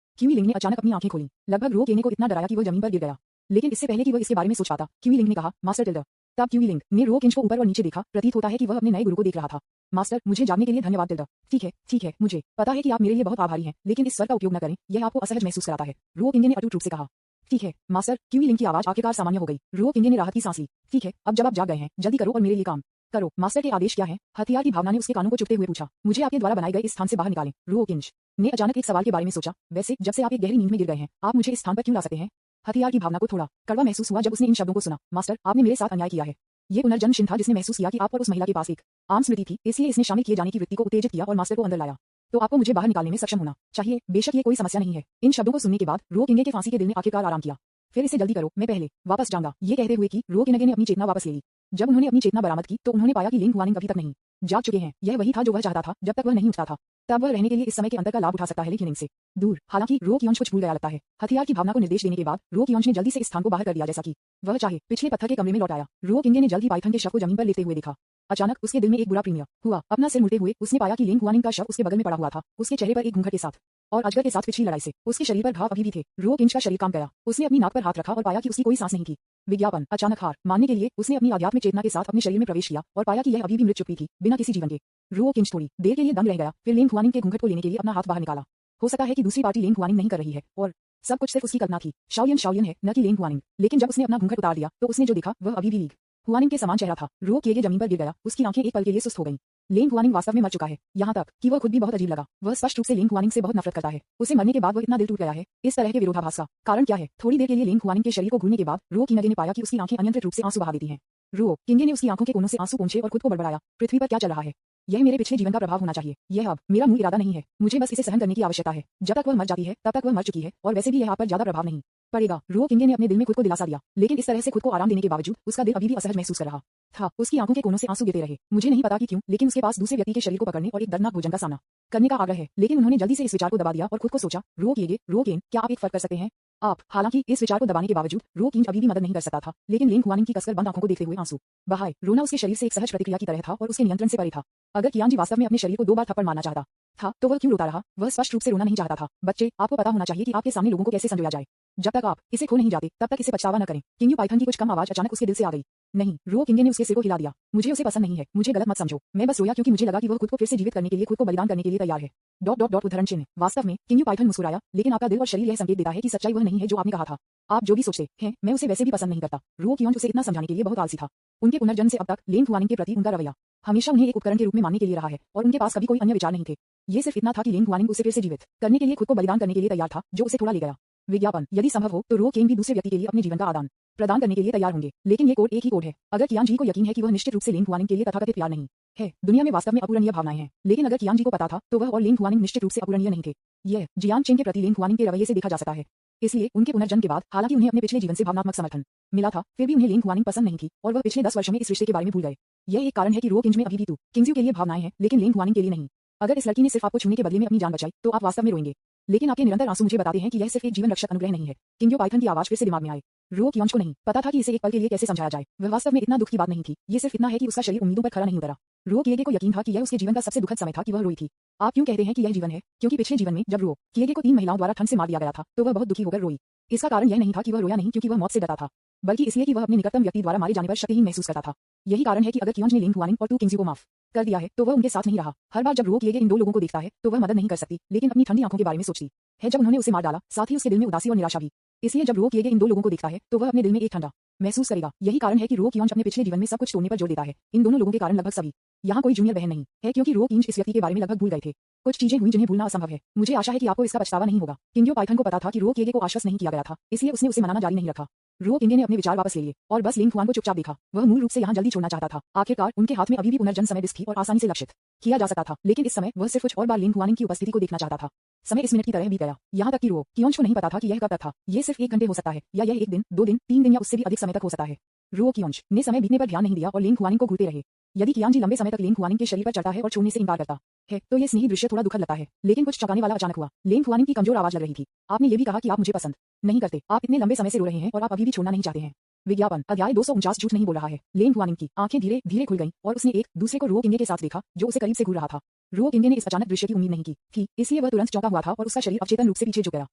क्यूई लिंग ने अचानक अपनी आंखें खोली। लगभग रुओ किंगे को इतना डराया कि वह जमीन पर गिर गया। लेकिन इससे पहले कि वह इसके बारे में सोच पाता, क्यूई लिंग ने कहा, मास्टर टिल्डर। तब क्यूई लिंग ने रुओ किंज को ऊपर और नीचे देखा। प्रतीत होता है कि वह अपने नए गुरु को देख रहा था। मास्टर, मुझे जागने के लिए धन्यवाद टिल्डर। ठीक है, मुझे पता है कि आप मेरे लिए बहुत आभारी हैं, लेकिन इस स्वर का उपयोग न करें, यह आपको असहज महसूस कराता है। रुओ किंगे ने अटूट रूप से कहा। ठीक है मास्टर। क्यूई लिंग की आवाज आखिरकार सामान्य हो गई। रुओ किंगे ने राहत की सांस ली। ठीक है, अब जब आप जाग गए हैं, जल्दी करो और मेरे लिए काम करो। मास्टर के आदेश क्या है? हथियार की भावना ने उसके कानों को चुभते हुए पूछा। मुझे आपके द्वारा बनाए गए इस स्थान से बाहर निकालें। रुओ किंज ने अचानक एक सवाल के बारे में सोचा। वैसे जब से आप एक गहरी नींद में गिर गए हैं, आप मुझे इस स्थान पर क्यों ला सकते हैं? हथियार की भावना को थोड़ा कड़वा महसूस हुआ जब उसने इन शब्दों को सुना। मास्टर, आपने मेरे साथ अन्याय किया है। ये पुनर्जन्म शिन था जिसने महसूस किया कि आप और उस महिला के पास एक आम स्मृति थी, इसलिए इसने शामिल किए जाने की वृत्ति को उत्तेजित किया और मास्टर को अंदर लाया। तो आपको मुझे बाहर निकालने में सक्षम होना चाहिए। बेशक ये कोई समस्या नहीं है। इन शब्दों को सुनने के बाद रो किंगे के फांसी के दिल ने आखिरकार आराम किया। फिर इसे जल्दी करो, मैं पहले वापस जाऊंगा, ये कहते हुए कि रो किनगे ने अपनी चेतना वापस ले ली। जब उन्होंने अपनी चेतना बरामद की तो उन्होंने पाया कि लिंग हुआनिंग अभी तक नहीं जाग चुके हैं। यह वही था जो वह चाहता था। जब तक वह नहीं उठता था तब वह रहने के लिए इस समय के अंतर का लाभ उठा सकता है, लेकिन इनसे दूर। हालांकि रो कियोंश कुछ भूल गया लगता है। हथियार की भावना को निर्देश देने के बाद रो कियोंश ने जल्दी से इस स्थान को बाहर कर दिया जैसा कि वह चाहे। पिछले पत्थर के कमरे में लौट आया। रो किंगे ने जल्द ही पाइथन के शव को जमीन पर लेते हुए देखा। अचानक उसके दिल में एक बुरा प्रीमियम हुआ। अपना सिर मुड़ते हुए उसने पाया कि लिंग हुआनिंग का शव उसके बगल में पड़ा हुआ था, उसके चेहरे पर एक घूंघट के साथ और अजगर के साथ पिछली लड़ाई से उसके शरीर पर घाव अभी भी थे। रो किंच का शरीर कांप गया। उसने अपनी नाक पर हाथ रखा और पाया कि उसकी कोई सांस नहीं थी। विज्ञापन अचानक हार मानने के लिए उसने अपनी आध्यात्मिक चेतना के साथ अपने शरीर में प्रवेश किया और पाया कि यह अभी भी मृत चुकी थी, बिना किसी जीवन के। रो किंच थोड़ी देर के लिए दंग रह गया, फिर लिंग हुआनिंग के घूंघट को लेने के लिए अपना हाथ बाहर निकाला। हो सकता है कि दूसरी पार्टी लिंग हुआनिंग नहीं कर रही है और सब कुछ सिर्फ उसकी कल्पना थी। शाओलियन है, न कि लिंग हुआनिंग। लेकिन जब उसने अपना घूंघट उतार दिया तो उसने जो देखा वह अभी भी लिंग हुआनिंग के समान चेहरा था। रो किए जमीन पर गिर गया। उसकी आंखें एक पल के लिए सुस्त हो गईं। लिंग हुआनिंग वास्तव में मर चुका है, यहाँ तक कि वह खुद भी बहुत अजीब लगा। वह स्पष्ट रूप से लिंग हुआनिंग से बहुत नफरत करता है। उसे मरने के बाद वह इतना दिल टूट गया है। इस तरह के विरोधाभास का कारण क्या है? थोड़ी देर के लिए लिंग हुआनिंग के शरीर को घूरने के बाद रो किंगे ने पाया कि उसकी आंखें अनियंत्रित रूप से आंसू बहा देती हैं। रो किंगे ने उसकी आंखों के कोनों से आंसू पोंछे और खुद को बड़बड़ाया, पृथ्वी पर क्या चल रहा है? यह मेरे पिछले जीवन का प्रभाव होना चाहिए। यह अब मेरा मूल इरादा नहीं है। मुझे बस इसे सहन करने की आवश्यकता है। जब तक वह मर जाती है तब तक वह मर चुकी है और वैसे भी यह आप पर ज्यादा प्रभाव नहीं पड़ेगा। रो किंगे ने अपने दिल में खुद को दिलासा दिया, लेकिन इस तरह से खुद को आराम देने के बावजूद उसका दिल अभी भी असहज महसूस कर रहा था। उसकी आंखों के कोनों से आंसू गिरते रहे। मुझे नहीं पता कि क्यों, लेकिन उसके पास दूसरे व्यक्ति के शरीर को पकड़ने और एक दर्दनाक भोजन का सामना करने का आग्रह है। लेकिन उन्होंने जल्दी से इस विचार को दबा दिया और खुद को सोचा, रो केन, क्या आप एक फर्क कर सकते हैं? आप। हालांकि इस विचार को दबाने के बावजूद रो किंग अभी भी मदद नहीं कर सकता था, लेकिन लिंग हुआनिंग की कसकर बंद आंखों को देखते हुए आंसू बहाए। रोना उसके शरीर से एक सहज प्रतिक्रिया की तरह था और उसके नियंत्रण से परे था। अगर कियांजी वास्तव में अपने शरीर को 2 बार थप्पड़ मारना चाहता था तो वह क्यों रोता रहा? वह स्पष्ट रूप से रोना नहीं चाहता था। बच्चे, आपको पता होना चाहिए कि आपके सामने लोगों को कैसे संजोया जाए। जब तक आप इसे खो नहीं जाते तब तक इसे पछतावा न करें। किंग पाइथन की कुछ कम आवाज अचानक उसके दिल से आ गई। नहीं, रो किंगे ने उसके सिर को हिला दिया। मुझे उसे पसंद नहीं है, मुझे गलत मत समझो। मैं बस रोया क्योंकि मुझे लगा कि वह खुद को फिर से जीवित करने के लिए, खुद को बलिदान करने के लिए तैयार है। उद्धरण चिन्ह। वास्तव में किंग पाइथन मुस्कुराया, लेकिन आपका दिल और शरीर यह संकेत देता है कि सच्चाई वह नहीं है जो आपने कहा था। आप जो भी सोचते हैं, मैं उसे वैसे भी पसंद नहीं करता। रो कियोंज उसे इतना समझाने के लिए बहुत आलसी था। उनके पुनर्जन्म से अब तक लिंग हुआनिंग के प्रति उनका रवैया हमेशा उन्हें एक उपकरण के रूप में मानने के लिए रहा है और उनके पास कभी कोई अन्य विचार नहीं थे। ये सिर्फ इतना था कि लिंग हुआनिंग उसे फिर से जीवित करने के लिए, खुद को बलिदान करने के लिए तैयार था, जो उसे थोड़ा ले गया। विज्ञापन। यदि संभव हो तो रो किंग भी दूसरे व्यक्ति के लिए अपने जीवन का आदान प्रदान करने के लिए तैयार होंगे, लेकिन ये कोड एक ही कोड है। अगर कियांजी को यकीन है कि वह निश्चित रूप से लिंग हुआनिंग के लिए तथाकथित प्यार नहीं है, दुनिया में वास्तव में अपूरणीय भावनाएं हैं, लेकिन अगर कियांजी को पता था तो वह और लिंग हुआनिंग निश्चित रूप से अपूरणीय नहीं थे। यह जियांग चेंग के प्रति लिंग हुआनिंग के रवैये से देखा जा सकता है। इसलिए उनके पुनर्जन्म के बाद, हालांकि उन्हें अपने पिछले जीवन से भावनात्मक समर्थन मिला था, फिर भी उन्हें लिंग हुआनिंग पसंद नहीं थी और वह पिछले 10 वर्षों में इस रिश्ते के बारे में भूल गए। यह एक कारण है कि रो किंज में अभी भी तू किंगजू के लिए भावनाएं हैं, लेकिन लिंग हुआनिंग के लिए नहीं। अगर इस लड़की ने सिर्फ आपको छूने के बदले में अपनी जान बचाई तो आप वास्तव में रोएंगे, लेकिन आपके निरंतर आंसू मुझे बताते हैं कि यह सिर्फ एक जीवन रक्षक अनुग्रह नहीं है। किंग पाइथन की आवाज फिर से दिमाग में आई। रो कियोंज को नहीं पता था कि इसे एक पल के लिए कैसे समझाया जाए। वह वास्तव में इतना दुख की बात नहीं थी, ये सिर्फ इतना है कि उसका शरीर उम्मीदों पर खरा नहीं उतरा। रो किएगे को यकीन था कि यह उसके जीवन का सबसे दुखद समय था कि वह रोई थी। आप क्यों कहते हैं कि यह जीवन है? क्योंकि पिछले जीवन में जब रो किएगे को 3 महिलाओं द्वारा ठंड से मार दिया गया था तो वह बहुत दुखी होकर रोई। इसका कारण यह नहीं था कि वह रोया नहीं क्योंकि वह मौत से डरता था, बल्कि इसलिए कि वह अपने निकटतम व्यक्ति द्वारा मारे जाने पर शक्तिहीन महसूस करता था। यही कारण है कि अगर कियोंज ने लिंग हुआनिंग और 2 किंगजी को माफ कर दिया है तो वह उनके साथ नहीं रहा। हर बार जब रो किएगे इन 2 लोगों को देखता है तो वह मदद नहीं कर सकती, लेकिन अपनी ठंडी आंखों के बारे में सोचती है जब उन्होंने उसे मार डाला। साथ ही उसके दिल में उदासी और निराशा भी। इसलिए जब रो किएगे इन 2 लोगों को देखता है तो वह अपने दिल में एक ठंडा महसूस करेगा। यही कारण है कि रो कियोंज अपने पिछले जीवन में सब कुछ तोड़ने पर जोर देता है। इन दोनों लोगों के कारण लगभग सभी यहाँ कोई जूनियर बहन नहीं है, क्योंकि रो कियोंज इस व्यक्ति के बारे में लगभग भूल गए थे। कुछ चीजें हुई जिन्हें भूलना असंभव है। मुझे आशा है कि आपको इसका पछतावा नहीं होगा। किंग पाइथन को पता था कि रो किएगे को आश्वस्त नहीं किया गया था, इसलिए उसने उसे मनाना जारी नहीं रखा। रो किंगे ने अपने विचार वापस ले लिए और बस लिंग हुआन को चुपचाप देखा। वह मूल रूप से यहाँ जल्दी छोड़ना चाहता था। आखिरकार उनके हाथ में अभी भी पुनर्जन्म समय डिस्क थी और आसानी से लक्षित किया जा सकता था, लेकिन इस समय वह सिर्फ कुछ और बार लिंग हुआनिंग की उपस्थिति को देखना चाहता था। समय इस मिनट की तरह बीत गया। यहाँ तक कि रो कियोंज को नहीं पता था कि यह कब तक था। यह सिर्फ 1 घंटे हो सकता है, या यह 1 दिन, 2 दिन, 3 दिन या उससे भी अधिक समय तक हो सकता है। रो कियोंज ने समय बीतने पर ध्यान नहीं दिया और लिंग हुआनिंग को घूरते रहे। यदि कियांजी लंबे समय तक लिंग हुआनिंग के शरीर पर चढ़ता है और छोड़ने से इनकार करता है तो यह स्नेही दृश्य थोड़ा दुखद लगता है, लेकिन कुछ चौंकाने वाला अचानक हुआ। लिंग हुआनिंग की कमजोर आवाज लग रही थी। आपने ये भी कहा कि आप मुझे पसंद नहीं करते। आप इतने लंबे समय से रो रहे हैं और आप अभी भी छोड़ना नहीं चाहते हैं। विज्ञापन। अध्याय 249 झूठ नहीं बोल रहा है। लिंग हुआनिंग की आंखें धीरे धीरे खुल गईं और उसने एक दूसरे को रो किंगे के साथ देखा जो उसे करीब से घूर रहा था। रो किंगे ने इस अचानक दृश्य की उम्मीद नहीं की थी, इसलिए वह तुरंत चौंका हुआ था और उसका शरीर अचेतन रूप से पीछे झुक गया।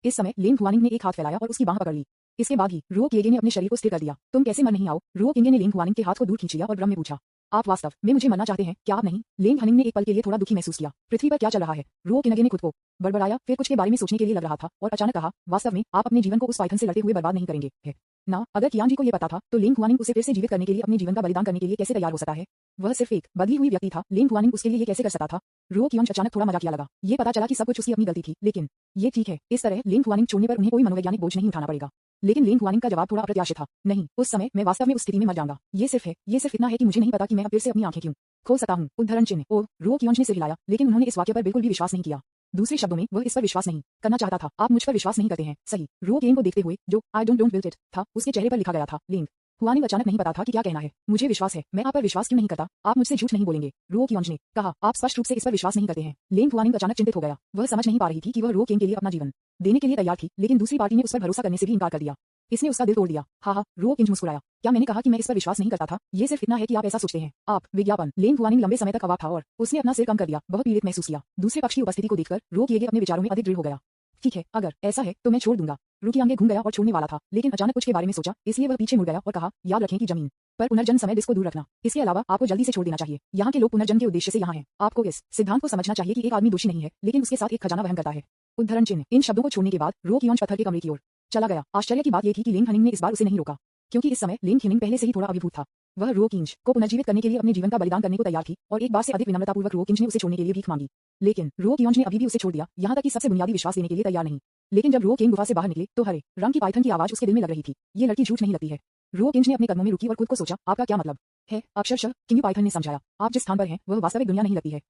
इस समय लिंग हुआनिंग ने एक हाथ फैलाया और उसकी बांह पकड़ ली। इसके बाद ही रो किएगे ने अपने शरीर को स्थिर कर दिया। तुम कैसे मर नहीं आओ? रो किंगे ने लिंग हुआनिंग के हाथ को दूर खींच लिया और भ्रम में पूछा, आप वास्तव में मुझे मरना चाहते हैं क्या? आप नहीं। लिंग हनिंग ने एक पल के लिए थोड़ा दुखी महसूस किया। पृथ्वी पर क्या चल रहा है? रो किंगे ने खुद को बड़बड़ाया, फिर कुछ के बारे में सोचने के लिए लग रहा था और अचानक कहा, वास्तव में आप अपने जीवन को उस पाइथन से लड़ते हुए बर्बाद नहीं करेंगे है ना? अगर कियांजी को यह पता था तो लिंग हुआनिंग उसे फिर से जीवित करने के लिए अपने जीवन का बलिदान करने के लिए कैसे तैयार हो सकता है? वह सिर्फ एक बदली हुई व्यक्ति था। लिंग हुआनिंग उसके लिए ये कैसे कर सकता था? रो कियोंज अचानक थोड़ा मजाकिया लगा। ये पता चला कि सब कुछ उसकी अपनी गलती थी, लेकिन ये ठीक है। इस तरह लिंग हुआनिंग छोड़ने पर उन्हें कोई मनोवैज्ञानिक बोझ नहीं उठाना पड़ेगा। लेकिन लेन हुआनिंग का जवाब थोड़ा अप्रत्याशित था। नहीं, उस समय मैं वास्तव में उस स्थिति में मर जाऊंगा। ये सिर्फ इतना है कि मुझे नहीं पता कि मैं अब फिर से अपनी आंखें क्यों खोल सकता हूँ। उद्धरण चिन्ह। ओ, रो कियोंज ने सिर हिलाया, लेकिन उन्होंने इस वाक्य पर बिल्कुल भी विश्वास नहीं किया। दूसरे शब्दों में, वह इस पर विश्वास नहीं करना चाहता था। आप मुझ पर विश्वास नहीं करते हैं, सही। रो केन को देखते हुए, जो आई डोंट बिल्ड इट था, उसके चेहरे पर लिखा गया था। लिंग हुआनिंग अचानक नहीं पता था कि क्या कहना है। मुझे विश्वास है, मैं आप पर विश्वास क्यों नहीं करता? आप मुझसे झूठ नहीं बोलेंगे, रो कियोंज ने कहा। आप स्पष्ट रूप से इस पर विश्वास नहीं करते हैं। लेंग हुआनिंग अचानक चिंतित हो गया। वह समझ नहीं पा रही थी कि वह रो केन के लिए अपना जीवन देने के लिए तैयार थी, लेकिन दूसरी पार्टी ने उस पर भरोसा करने से भी इनकार कर दिया। इसने उसका दिल तोड़ दिया। हाँ, रो किंज मुस्कुराया। क्या मैंने कहा कि मैं इस पर विश्वास नहीं करता था? ये सिर्फ इतना है कि आप ऐसा सोचते हैं। आप विज्ञापन। लेंग हुआनिंग लंबे समय तक अवाक था और उसने अपना सिर कम कर दिया, बहुत पीड़ित महसूस किया। दूसरे पक्ष की उपस्थिति को देखकर रो किएगे अपने विचारों में अधिक दृढ़ हो गया। ठीक है, अगर ऐसा है तो मैं छोड़ दूंगा। रुकी आगे घूम गया और छोड़ने वाला था, लेकिन अचानक कुछ के बारे में सोचा, इसलिए वह पीछे मुड़ गया और कहा, याद रखें कि जमीन पर पुनर्जन्म समय डिस्क को दूर रखना। इसके अलावा आपको जल्दी से छोड़ देना चाहिए। यहाँ के लोग पुनर्जन्म के उद्देश्य से यहाँ हैं। आपको इस सिद्धांत को समझना चाहिए कि एक आदमी दोषी नहीं है, लेकिन उसके साथ एक खजाना वहन करता है। उद्धरण चिन्ह। इन शब्दों को छोड़ने के बाद रो कियोंज पत्थर के कमरे की ओर चला गया। आश्चर्य की बात यह थी कि लेंग हनिंग ने इस बार उसे नहीं रोका, क्योंकि इस समय लेंग हिनिंग पहले से ही थोड़ा अभिभूत था। वह रो किंज को पुनर्जीवित करने के लिए अपने जीवन का बलिदान करने को तैयार थी और एक बार से अधिक विनम्रतापूर्वक रो किंज ने उसे छोड़ने के लिए भीख मांगी, लेकिन रो कियोंज ने अभी भी उसे छोड़ दिया, यहाँ तक कि सबसे बुनियादी विश्वास देने के लिए तैयार नहीं। लेकिन जब रो केन गुफा से बाहर निकले तो हरे रंग की पाइथन की आवाज उसके दिल में लग रही थी। ये लड़की झूठ नहीं लगती है। रो किंज ने अपने कदमों में रुकी और खुद को सोचा, आपका क्या मतलब है? अक्षरशः किंग पाइथन ने समझाया, आप जिस स्थान पर हैं वह वास्तविक दुनिया नहीं लगती है।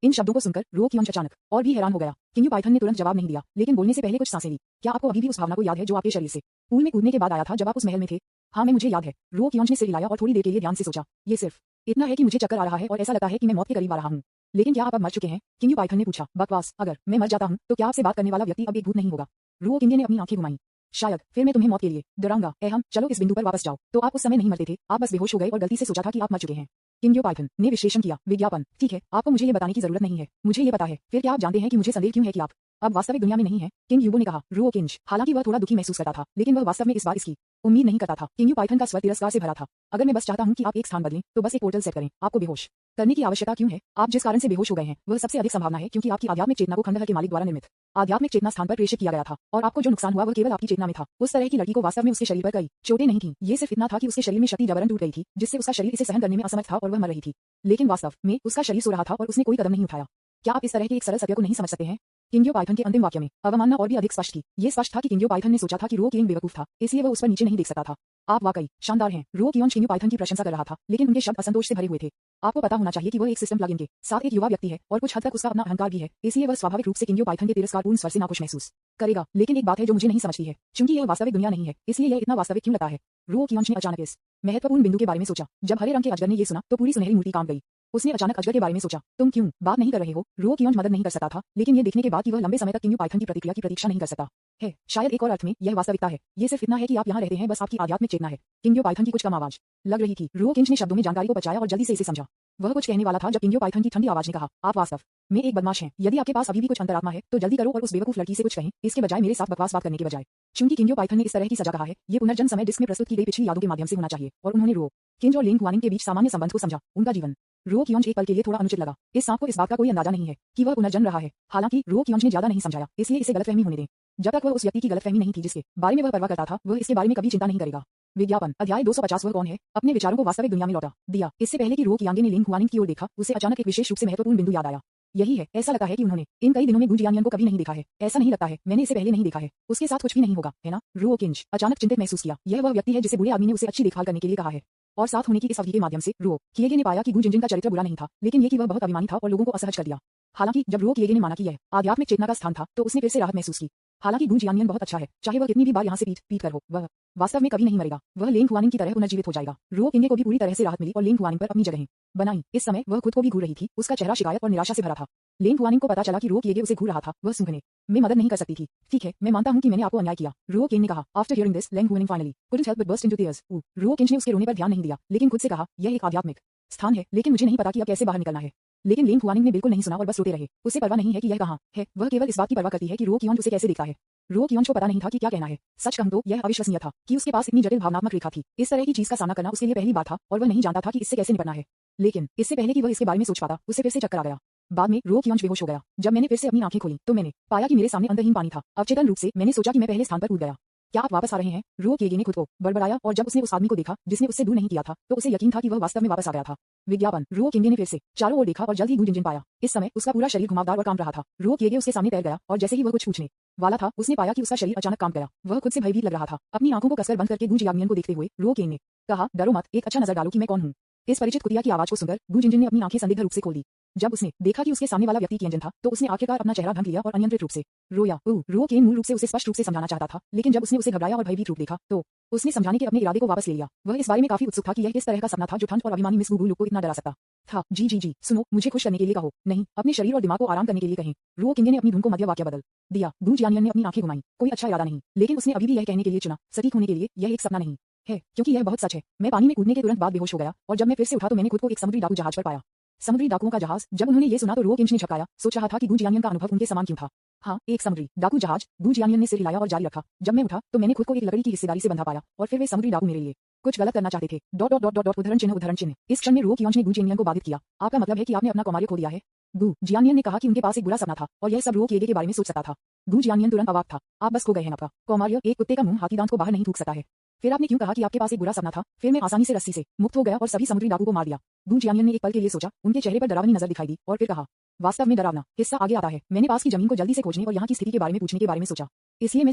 इन शब्दों को सुनकर रो कियोंज अचानक और भी हैरान हो गया। किंग पाइथन ने तुरंत जवाब नहीं दिया, लेकिन बोलने से पहले कुछ सांसें ली। क्या आपको अभी भी उस भावना को याद है जो आपके शरीर से पूल में कूदने के बाद आया था जब आप उस महल में थे? हाँ, मैं मुझे याद है। रो कियोंज ने सिर हिलाया और थोड़ी देर के लिए ध्यान से सोचा। ये सिर्फ इतना है कि मुझे चक्कर आ रहा है और ऐसा लगता है कि मैं मौत के करीब आ रहा हूँ। लेकिन क्या आप अब मर चुके हैं? किंग पाइथन ने पूछा। बकवास, अगर मैं मर जाता हूँ तो क्या आपसे बात करने वाला व्यक्ति अब एक भूत नहीं होगा? रो किंग ने अपनी आंखें घुमाई। शायद फिर मैं तुम्हें मौत के लिए डराऊंगा। हम चलो इस बिंदु पर वापस जाओ। तो आप उस समय नहीं मरते थे, आप बस बेहोश हो गए और गलती से सोचा था कि आप मर चुके हैं। किंग पाइथन ने विश्लेषण किया। विज्ञापन। ठीक है, आपको मुझे ये बताने की जरूरत नहीं है, मुझे ये पता है। फिर क्या आप जानते हैं कि मुझे संदेह क्यों है कि आप अब वास्तविक दुनिया में नहीं है? किंग यूबो ने कहा। रो किंज, हालांकि वह थोड़ा दुखी महसूस करता था, लेकिन वह वास्तव में इस बार इसकी उम्मीद नहीं करता था। किंग पाइथन का स्वर तिरस्कार से भरा था। अगर मैं बस चाहता हूं कि आप एक स्थान बदलें, तो बस एक पोर्टल सेट करें। आपको बेहोश करने की आवश्यकता क्यों है? आप जिस कारण से बेहोश हो गए हैं वह सबसे अधिक संभावना है क्योंकि आपकी आध्यात्मिक चेतना को खंडहर के मालिक द्वारा निर्मित आध्यात्मिक चेतना स्थान पर प्रेषित किया गया था, और आपको जो नुकसान हुआ वह केवल आपकी चेतना में था। उस तरह की लड़की को वास्तव में उसके शरीर पर कई चोटें नहीं थीं। ये सिर्फ इतना था कि उसके शरीर में शक्ति जबरन टूट गई थी, जिससे उसका शरीर इसे सहन करने में असमर्थ था और वह मर रही थी। लेकिन वास्तव में उसका शरीर सो रहा था और उसने कोई कदम नहीं उठाया। क्या आप इस तरह के एक सरल सत्य को नहीं समझ सकते हैं? किंग पाइथन के अंतिम वाक्य में अवमानना और भी अधिक स्पष्ट थी। ये स्पष्ट था कि किंग पाइथन ने सोचा था कि रो किंग बेवकूफ था, इसलिए वह उस पर नीचे नहीं देख सकता था। आप वाकई शानदार हैं। रो कियोंज किंग पाइथन की प्रशंसा कर रहा था, लेकिन उनके शब्द असंतोष से भरे हुए थे। आपको पता होना चाहिए कि वह एक सिस्टम प्लग इन के साथ एक युवा व्यक्ति है और कुछ हद तक उसका अपना अहंकार भी है, इसलिए वह स्वाभाविक रूप से किंग पाइथन के तिरस्कारपूर्ण स्वर से नाखुश महसूस करेगा। लेकिन एक बात है जो मुझे नहीं समझती है, चूंकि यह वास्तविक दुनिया नहीं है, इसलिए यह इतना वास्तविक क्यों लगता है? रो कियोंज ने अचानक इस महत्वपूर्ण बिंदु के बारे में सोचा। जब हरे रंग के अजगर ने यह सुना तो पूरी सुनहरी मूर्ति काम गई। उसने अचानक अजगर के बारे में सोचा। तुम क्यों बात नहीं कर रहे हो? रो कियोंज मदद नहीं कर सकता था, लेकिन ये देखने के बाद कि वह लंबे समय तक किंग पाइथन की प्रतिक्रिया की प्रतीक्षा नहीं कर सकता है। शायद एक और अर्थ में यह वास्तविकता है। ये सिर्फ इतना है कि आप यहाँ रहते हैं, बस आपकी आध्यात्मिक चेतना है। किंग पाइथन की कुछ कम आवाज लग रही थी। रो किंज ने शब्दों में जानकारी को बचाया और जल्दी से इसे समझा। वह कुछ कहने वाला था जब किंग पाइथन की ठंडी आवाज ने कहा, आप वास्तव में एक बदमाश हैं। यदि आपके पास अभी भी कुछ अंतरात्मा है तो जल्दी करो और उस बेवकूफ लड़की से कुछ कहें, इसके बजाय मेरे साथ बकवास बात करने के बजाय। चूंकि किंग पाइथन ने इस तरह की सजा कहा है, ये पुनर्जन्म समय डिस्क में प्रस्तुत की गई पिछली यादों के माध्यम से होना चाहिए, और उन्होंने रो किंज और लिंग हुआनिंग के बीच सामान्य संबंध को समझा। उनका जीवन रो कियोंज एक पल के लिए थोड़ा अनुचित लगा। इस सांप को इस बात का कोई अंदाजा नहीं है कि वह पुनर्जन्म रहा है। हालांकि रो कियोंज ने ज्यादा नहीं समझाया, इसलिए इसे गलतफहमी होने दें। जब तक वह उस व्यक्ति की गलतफहमी नहीं थी जिसके बारे में वह परवाह करता था, वह इसके बारे में कभी चिंता नहीं करेगा। विज्ञापन। अध्याय 250। वह कौन है? अपने विचारों को वास्तविक दुनिया में लौटा दिया। इससे पहले कि रो कियांगे ने लिंग हुआनिंग की ओर देखा, उसे अचानक एक विशेष रूप से महत्वपूर्ण बिंदु याद आया। यही है, ऐसा लगता है कि उन्होंने इन कई दिनों में गुंजियानियन को कभी नहीं देखा है। ऐसा नहीं लगता है, मैंने इसे पहले नहीं देखा है। उसके साथ कुछ भी नहीं होगा, है ना? रो किंज अचानक चिंतित महसूस किया। यह वह व्यक्ति है जिसे बुरे आदमी ने उसे अच्छी देखभाल करने के लिए कहा है, और साथ होने की इस अवधि के माध्यम से रो किएगे ने पाया कि गुंजिन का चरित्र बुरा नहीं था, लेकिन ये कि वह बहुत अभिमानी था और लोगों को असहज कर दिया। हालांकि जब रो किएगे ने माना कि यह आध्यात्मिक चेतना का स्थान था, तो उसने फिर से राहत महसूस की। हालांकि गुंजियानियन बहुत अच्छा है, चाहे वह कितनी भी बार यहाँ से पीट कर हो, वह वास्तव में कभी नहीं मरेगा। वह लिंग हुआनिंग की तरह पुनर्जीवित हो जाएगा। रो किंगे को भी पूरी तरह से राहत मिली और लिंग हुआनिंग पर अपनी जगह बनाई। इस समय वह खुद को भी घूर रही थी। उसका चेहरा शिकायत और निराशा से भरा था। लिंग हुआनिंग को पता चला कि रो किएगे उसे घूर रहा था। वह सूंघने में मदद नहीं कर सकती थी। ठीक है, मैं मानता हूं कि मैंने आपको अन्याय किया, रो किंग ने कहा। After hearing this, Ling Huaning finally couldn't help but burst into tears। रो किंग ने उसके रोने पर ध्यान नहीं दिया, लेकिन खुद से कहा, यह एक आध्यात्मिक स्थान है, लेकिन मुझे नहीं पता कि अब कैसे बाहर निकलना है। लेकिन लिंग हुआनिंग ने बिल्कुल नहीं सुना और बस रोते रहे। उसे परवाह नहीं है कि यह कहाँ है, वह केवल इस बात की परवाह करती है कि रो कियोंज उसे कैसे देखता है। रो कियोंज को पता नहीं था कि क्या कहना है। सच कहूं तो यह अविश्वसनीय था कि उसके पास इतनी जटिल भावनात्मक रेखा थी। इस तरह की चीज का सामना करना उसके लिए पहली बार था और वह नहीं जानता था कि इससे कैसे निपटना है। लेकिन इससे पहले कि वह इसके बारे में सोच पाता, उसे फिर से चक्कर आ गया। बाद में रो कियोंज बेहोश हो गया। जब मैंने फिर से अपनी आंखें खोली तो मैंने पाया कि मेरे सामने अंतहीन पानी था। अवचेतन रूप से मैंने सोचा कि मैं पहले स्थान पर कूद गया। क्या आप वापस आ रहे हैं? रो किएगे ने खुद को बड़बड़ाया, और जब उसने उस आदमी को देखा जिसने उससे दूर नहीं किया था, तो उसे यकीन था कि वह वास्तव में वापस आ गया था। विज्ञापन। रो किंगे ने फिर से चारों ओर देखा और जल्द ही गुंजिन पाया। इस समय उसका पूरा शरीर घुमावदार और काम रहा था। रो किएगे उसके सामने तैर गया और जैसे ही वह कुछ पूछने वाला था, उसने पाया कि उसका शरीर अचानक कांप गया। वह खुद से भयभीत लग रहा था। अपनी आंखों को कसकर बंद करके गू जियांग को देखते हुए रो केन ने कहा, डरो मत, एक अच्छा नजर डालो कि मैं कौन हूँ। इस परिचित कुतिया की आवाज को सुनकर गू जिनजिन ने अपनी आंखें संदिग्ध रूप से खोल दी। जब उसने देखा कि उसके सामने वाला व्यक्ति कियंजन था, तो उसने आखिरकार अपना चेहरा ढंक लिया और अनियंत्रित रूप से रोया। रो केन मूल रूप से उसे स्पष्ट रूप से समझाना चाहता था, लेकिन जब उसने उसे घबराया और भयभीत रूप देखा, तो उसने समझाने के अपने इरादे को वापस ले लिया। वह इस बारे में काफी उत्सुक था कि यह किस तरह का सपना था जो ठंड और अभिमानी मिस गुगुलू को इतना डरा सकता था। जी, सुनो, मुझे खुश करने के लिए कहो, नहीं, अपने शरीर और दिमाग को आराम करने के लिए कहें। रो किंगे ने अपनी धुन को मध्य वाक्य बदल दिया। गू जियानियन ने अपनी आंखें घुमाई। कोई अच्छा इरादा नहीं, लेकिन उसने अभी भी यह कहने के लिए चुना, सटीक होने के लिए, यह एक सपना नहीं है, क्योंकि यह बहुत सच है। मैं पानी में कूदने के तुरंत बाद बेहोश हो गया, और जब मैं फिर से उठा तो मैंने खुद को एक समुद्री डाकू जहाज पर पाया। समुद्री डाकुओं का जहाज। जब उन्होंने ये सुना तो रो किंच ने झपकाया, सोच रहा था कि गू जियानियन का अनुभव उनके समान क्यों था। हाँ, एक समुद्री डाकू जहाज। गू जियानियन ने सिर हिलाया और जारी रखा, जब मैं उठा तो मैंने खुद को एक लकड़ी की हिस्सेदारी से बंधा पाया, और फिर वे समुद्री डाकू मेरे लिए कुछ गलत करना चाहते थे। उदाहरण चिन्ह। इस क्षण में रो कियोंच ने गू जियानियन को बाधित किया। आपका मतलब है कि आपने अपना कौमार्य खो दिया है? गू जियानियन ने कहा कि उनके पास एक बुरा सपना था, और यह सब रो किएगे के बारे में सोच सकता था। गू जियानियन तुरंत अवाक था। आप बस खो गए हैं आपका कौमार्य। एक कुत्ते का मुंह हाथी दांत को बाहर नहीं थूक सकता है। फिर आपने क्यों कहा कि आपके पास एक बुरा सपना था? फिर मैं आसानी से रस्सी से मुक्त हो गया और सभी समुद्री डाकू को मार दिया। गू जियानियन ने एक पल के लिए सोचा, उनके चेहरे पर डरावनी नजर दिखाई दी, और फिर कहा, वास्तव में डरावना हिस्सा आगे आता है। मैंने पास की जमीन को जल्दी से खोजने और यहाँ की स्थिति के बारे में पूछने के बारे में सोचा, इसलिए मैं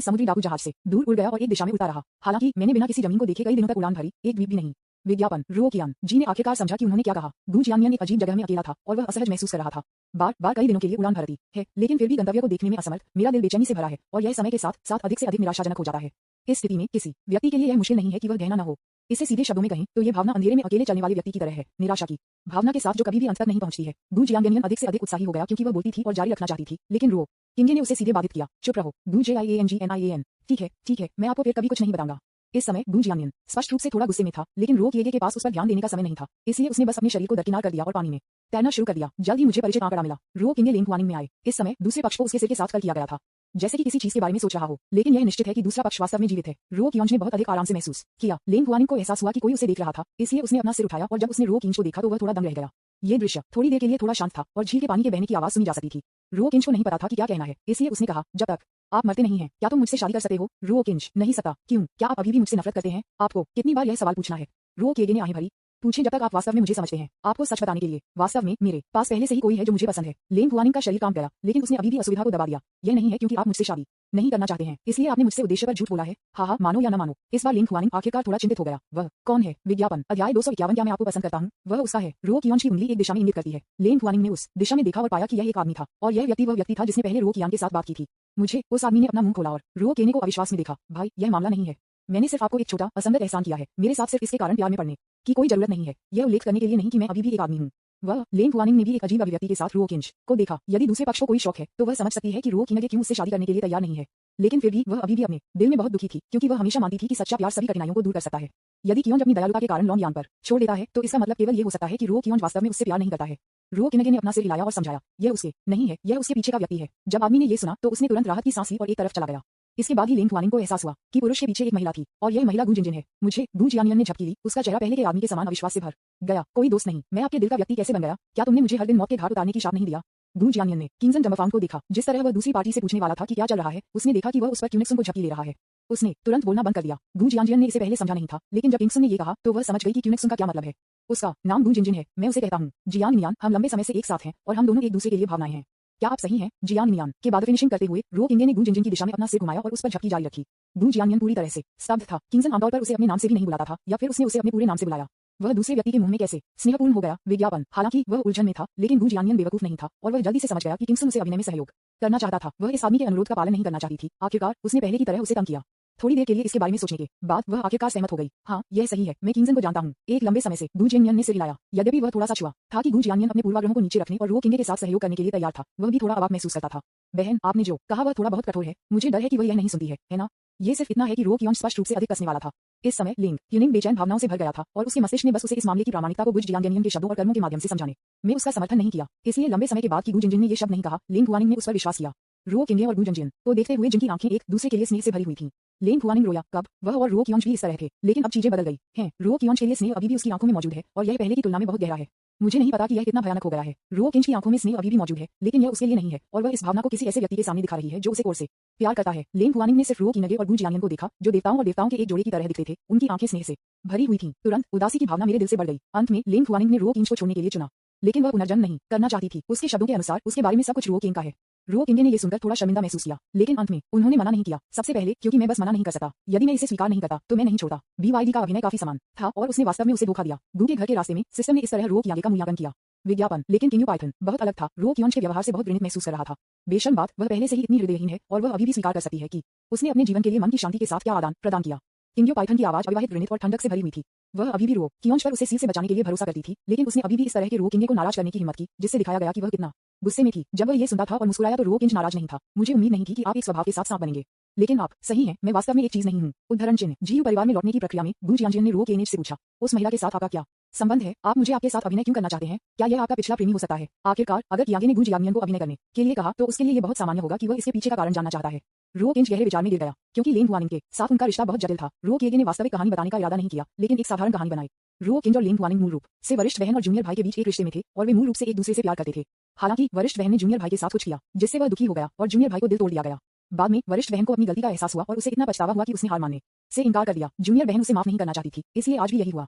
समुद्री डाकू जहाज से दूर उड़ गया और एक दिशा में उड़ता रहा। हालांकि मैंने बिना किसी जमीन को देखे कई दिनों तक उड़ान भरी, एक द्वीप भी नहीं। विज्ञापन। रो कियान जी ने आखिरकार समझा कि उन्होंने क्या कहा। गू जियानियन एक अजीब जगह में अकेला था और वह असहज महसूस कर रहा था। बार बार कई दिनों के लिए उड़ान भरती है, लेकिन फिर भी गंतव्य को देखने में असमर्थ। मेरा दिल बेचैनी से भरा है, और यह समय के साथ साथ अधिक से अधिक निराशाजनक हो जाता है। इस स्थिति में किसी व्यक्ति के लिए यह मुश्किल नहीं है कि वह गहना न हो। इसे सीधे शब्दों में कहें तो ये भावना अंधेरे में अकेले चलने वाले व्यक्ति की तरह है, निराशा की भावना के साथ जो कभी भी अंत तक नहीं पहुंचती है। गू जियांग अधिक से अधिक उत्साही हो गया क्योंकि वह बोलती थी और जारी रखना चाहती थी, लेकिन रो किंगे ने उसे सीधे बाधित किया। चुप रहो गू JIANGNIAN। ठीक है, मैं आपको फिर कभी कुछ नहीं बताऊंगा। इस समय गू जियांग स्पष्ट रूप से थोड़ा गुस्से में था, लेकिन रो किएगे के पास उस पर ध्यान देने का समय नहीं था, इसलिए उसने बस अपने शरीर को दरकिनार कर दिया और पानी में तैरना शुरू कर दिया। जल्द ही मुझे परिचित आंकड़ा मिला। रो किंगे लेंगकुआनिंग में आए। इस समय दूसरे पक्ष को उसके सिर के साथ कर किया गया था, जैसे कि किसी चीज के बारे में सोच रहा हो, लेकिन यह निश्चित है कि दूसरा पक्ष वास्तव में जीवित है। रो कियोंज ने बहुत अधिक आराम से महसूस किया। लेंगकुआनिंग को एहसास हुआ कि कोई उसे देख रहा था, इसलिए उसने अपना सिर उठाया, और जब उसने रो किंच को देखा तो वह थोड़ा दंग रह गया। ये दृश्य थोड़ी देर के लिए थोड़ा शांत था, और झील के पानी के बहने की आवाज सुनी जा सकती थी। रो किंच को नहीं पता था कि क्या कहना है, इसलिए उसने कहा, जब तक आप मरते नहीं हैं, क्या तुम मुझसे शादी कर सकते हो? रो किंच, नहीं सकता। क्यों? क्या आप अभी भी मुझसे नफरत करते हैं? आपको कितनी बार यह सवाल पूछना है? रो केगे ने आहें भरी। पूछें जब तक आप वास्तव में मुझे समझते हैं। आपको सच बताने के लिए, वास्तव में मेरे पास पहले से ही कोई है जो मुझे पसंद है। लेंगकुआनिंग का शरीर कांप गया, लेकिन उसने अभी भी असुविधा को दबा दिया। यह नहीं है क्योंकि आप मुझसे शादी नहीं करना चाहते हैं, इसलिए आपने मुझसे उद्देश्य पर झूठ बोला है। हाँ, मानो या न मानो। इस बार लेंगकुआनिंग आखिरकार थोड़ा चिंतित हो गया। वह कौन है? विज्ञापन। अध्याय 251। क्या मैं आपको पसंद करता हूँ? वह उसका है। रो कियोंज की उंगली एक दिशा में इंगित करती है। लेंगकुआनिंग ने उस दिशा में देखा और पाया कि यह एक आदमी था, और यह व्यक्ति वह व्यक्ति था जिसने पहले रो कियान के साथ बात की थी। मुझे उस आदमी ने अपना मुंह खोला और रो केने को अविश्वास में देखा। भाई, यह मामला नहीं है। मैंने सिर्फ आपको एक छोटा असंगत एहसान किया है। मेरे साथ सिर्फ इसके कारण प्यार में पड़ने की कोई जरूरत नहीं है। यह उल्लेख करने के लिए नहीं कि मैं अभी भी एक आदमी हूँ। वह लेंगकुआनिंग ने भी एक अजीब अभिव्यक्ति के साथ रो किंच को देखा। यदि दूसरे पक्ष को कोई शौक है तो वह समझ सकती है कि रो किंगे क्यों उससे शादी करने के लिए तैयार नहीं है, लेकिन फिर भी वह अभी भी अपने दिल में बहुत दुखी थी, क्योंकि वह हमेशा मानती थी कि सच्चा प्यार सभी कठिनाइयों को दूर कर सकता है। यदि कियोंज अपनी दयालुता के कारण लॉन्ग यान पर छोड़ देता है, तो इसका मतलब केवल ये हो सकता है कि रो कियोंज वास्तव में उससे प्यार नहीं करता है। रो किंगे ने अपना सिर हिलाया और समझाया, यह उसके नहीं है, यह उसके पीछे का व्यक्ति है। जब आदमी ने यह सुना तो उसने तुरंत राहत की सांस ली और एक तरफ चला गया। इसके बाद ही लेंगकुआनिंग को एहसास हुआ कि पुरुष के पीछे एक महिला थी, और यह महिला गू जिनजिन है। मुझे गू जियानियन ने झपकी ली। उसका चेहरा पहले के आदमी के समान अविश्वास से भर गया। कोई दोस्त नहीं, मैं आपके दिल का व्यक्ति कैसे बन गया? क्या तुमने मुझे हर दिन मौत के घाट उतारने की शाप नहीं दिया? गू जियानियन ने किंगजन डमफाउंग को देखा। जिस तरह वह दूसरी पार्टी से पूछने वाला था कि क्या चल रहा है, उसने देखा कि वह उस पर क्यूनिक्सन को झपकी ले रहा है। उसने तुरंत बोलना बंद कर दिया। गू जियानियन ने इसे पहले समझा नहीं था, लेकिन जब किंगसन ने ये कहा तो वह समझ गई कि क्यूनिक्सन का क्या मतलब है। उसका नाम गू जिनजिन है। मैं उसे कहता हूँ जियांग मियान। हम लंबे समय से एक साथ हैं, और हम दोनों एक दूसरे के लिए भावनाएं हैं। क्या आप सही हैं? जियांग मियान के बाद फिनिशिंग करते हुए रो किंगे ने गू जिनजिन की दिशा में अपना सिर घुमाया और उस पर झपकी जारी रखी। गू जियांग पूरी तरह से स्तब्ध था। किंगजन आमतौर पर उसे अपने नाम से भी नहीं बुलाता था, या फिर उसने उसे अपने पूरे नाम से बुलाया। वह दूसरे व्यक्ति के मुंह में कैसे स्नेहपूर्ण हो गया। विज्ञापन। हालांकि वह उलझन में था, लेकिन गू जियांग बेवकूफ नहीं था, और वह जल्दी से समझ गया कि किंगसन उसे अभिनय में सहयोग करना चाहता था। वह इस आदमी के अनुरोध का पालन नहीं करना चाहती थी। आखिरकार उसने पहले की तरह उसे तंग किया। थोड़ी देर के लिए इसके बारे में सोचने के बाद वह आखिरकार सहमत हो गई। हाँ, यह सही है, मैं किंगजन को जानता हूँ। एक लंबे समय से गू जियांग ने सिर हिलाया। यद्यपि वह थोड़ा सा छुआ था कि गू जियांग अपने पूर्वाग्रहों को नीचे रखने और रो किंगे के साथ सहयोग करने के लिए तैयार था, वह भी थोड़ा अवाक महसूस करता था। बहन, आपने जो कहा वह थोड़ा बहुत कठोर है। मुझे डर है कि वह यह नहीं सुनती है ना? ये सिर्फ इतना है कि रो कियोंज स्पष्ट रूप से अधिक कसने वाला था। इस समय लिंग यूनिंग बेचैन भावनाओं से भर गया था, और उसके मस्तिष्क ने बस उसे इस मामले की प्रामाणिकता को गू जियांग के शब्दों और कर्मों के माध्यम से समझाने में उसका समर्थन नहीं किया। इसलिए लंबे समय के बाद कि गू जिनजिन ने ये शब्द नहीं कहा, लेंगकुआनिंग ने उस पर विश्वास किया। रो किंगे और गू जिनजिन को देखते हुए जिनकी आंखें एक दूसरे के लिए स्नेह से भरी हुई थीं। लेंगकुआनिंग रोया कब? वह और रो कियोंज भी इस तरह थे, लेकिन अब चीजें बदल गई हैं। रो कियोंज के लिए स्नेह अभी भी उसकी आंखों में मौजूद है, और यह पहले की तुलना में बहुत गहरा है। मुझे नहीं पता कि यह कितना भयानक हो गया है। रो किंच की आंखों में स्नेह अभी भी मौजूद है, लेकिन यह उसके लिए नहीं है, और वह इस भावना को किसी ऐसे व्यक्ति के सामने दिखा रही है जो उसे कोर से प्यार करता है। लेंगकुआनिंग ने सिर्फ रो किंगे और गू जियांग को देखा, जो देवताओं और देवताओं के एक जोड़े की तरह दिखते थे। उनकी आंखें स्नेह से भरी हुई थीं। तुरंत उदासी की भावना मेरे दिल से बढ़ गई। अंत में लेंगकुआनिंग ने रो किंच को छोड़ने के लिए चुना, लेकिन वह पुनर्जन्म नहीं करना चाहती थी। उसके शब्दों के अनुसार उसके बारे में सब कुछ रो किंग का है। रो किंगे ने ये सुनकर थोड़ा शर्मिंदा महसूस किया, लेकिन अंत में उन्होंने मना नहीं किया। सबसे पहले क्योंकि मैं बस मना नहीं कर सकता। यदि मैं इसे स्वीकार नहीं करता तो मैं नहीं छोड़ता। BYD का अभिनय काफी समान था और उसने वास्तव में उसे धोखा दिया। गू के घर के रास्ते में सिस्टम ने इस तरह रो कियांगे का मूल्यांकन किया। विज्ञापन लेकिन किंग पाइथन बहुत अलग था। रो कियोंज के व्यवहार से बहुत घृणित महसूस कर रहा था। बेशर्म बात, वह पहले से ही इतनी हृदयहीन है और वह अभी भी स्वीकार कर सकती है कि उसने अपने जीवन के लिए मन की शांति के साथ क्या आदान प्रदान किया। किंग पाइथन की आवाज अविवाहित, घृणित और ठंडक से भरी हुई थी। वह अभी भी रो कियोंज पर उसे सील से बचाने के लिए भरोसा करती थी, लेकिन उसने अभी भी इस तरह के रो किंगे को नाराज करने की हिम्मत की, जिससे दिखाया गया कि वह कितना गुस्से में थी। जब वह ये सुनता था और मुस्कुराया तो रो किंज नाराज नहीं था। मुझे उम्मीद नहीं थी कि आप एक स्वभाव के साथ सांप बनेंगे, लेकिन आप सही हैं, मैं वास्तव में एक चीज नहीं हूँ। उदाहरण चिन्ह जीयू परिवार में लौटने की प्रक्रिया में गू जियांजियन ने रो केनेज से पूछा, उस महिला के साथ आपका क्या संबंध है? आप मुझे आपके साथ अभिनय क्यों करना चाहते हैं? क्या यह आपका पिछला प्रेमी हो सकता है? आखिरकार अगर कियांगे ने गू जियांगियन को अभिनय करने के लिए कहा तो उसके लिए यह बहुत सामान्य होगा कि वह इसके पीछे का कारण जानना चाहता है। रो किंज गहरे विचार में गिर गया, क्योंकि लेन हुआनिंग के साथ उनका रिश्ता बहुत जटिल था। रो किएगे ने वास्तविक कहानी बताने का इरादा नहीं किया, लेकिन एक साधारण कहानी बनाई। रो किंज और लेन हुआनिंग मूल रूप से वरिष्ठ बहन और जूनियर भाई के बीच एक रिश्ते में थे और वे मूल रूप से एक दूसरे से प्यार करते थे। हालांकि वरिष्ठ बहन ने जूनियर भाई के साथ कुछ किया जिससे वह दुखी हो गया और जूनियर भाई को दिल तोड़ दिया गया। बाद में वरिष्ठ बहन को अपनी गलती का एहसास हुआ और उसे इतना पछतावा हुआ कि उसने हार मानने से इनकार कर दिया। जूनियर बहन उसे माफ नहीं करना चाहती थी, इसलिए आज भी यही हुआ।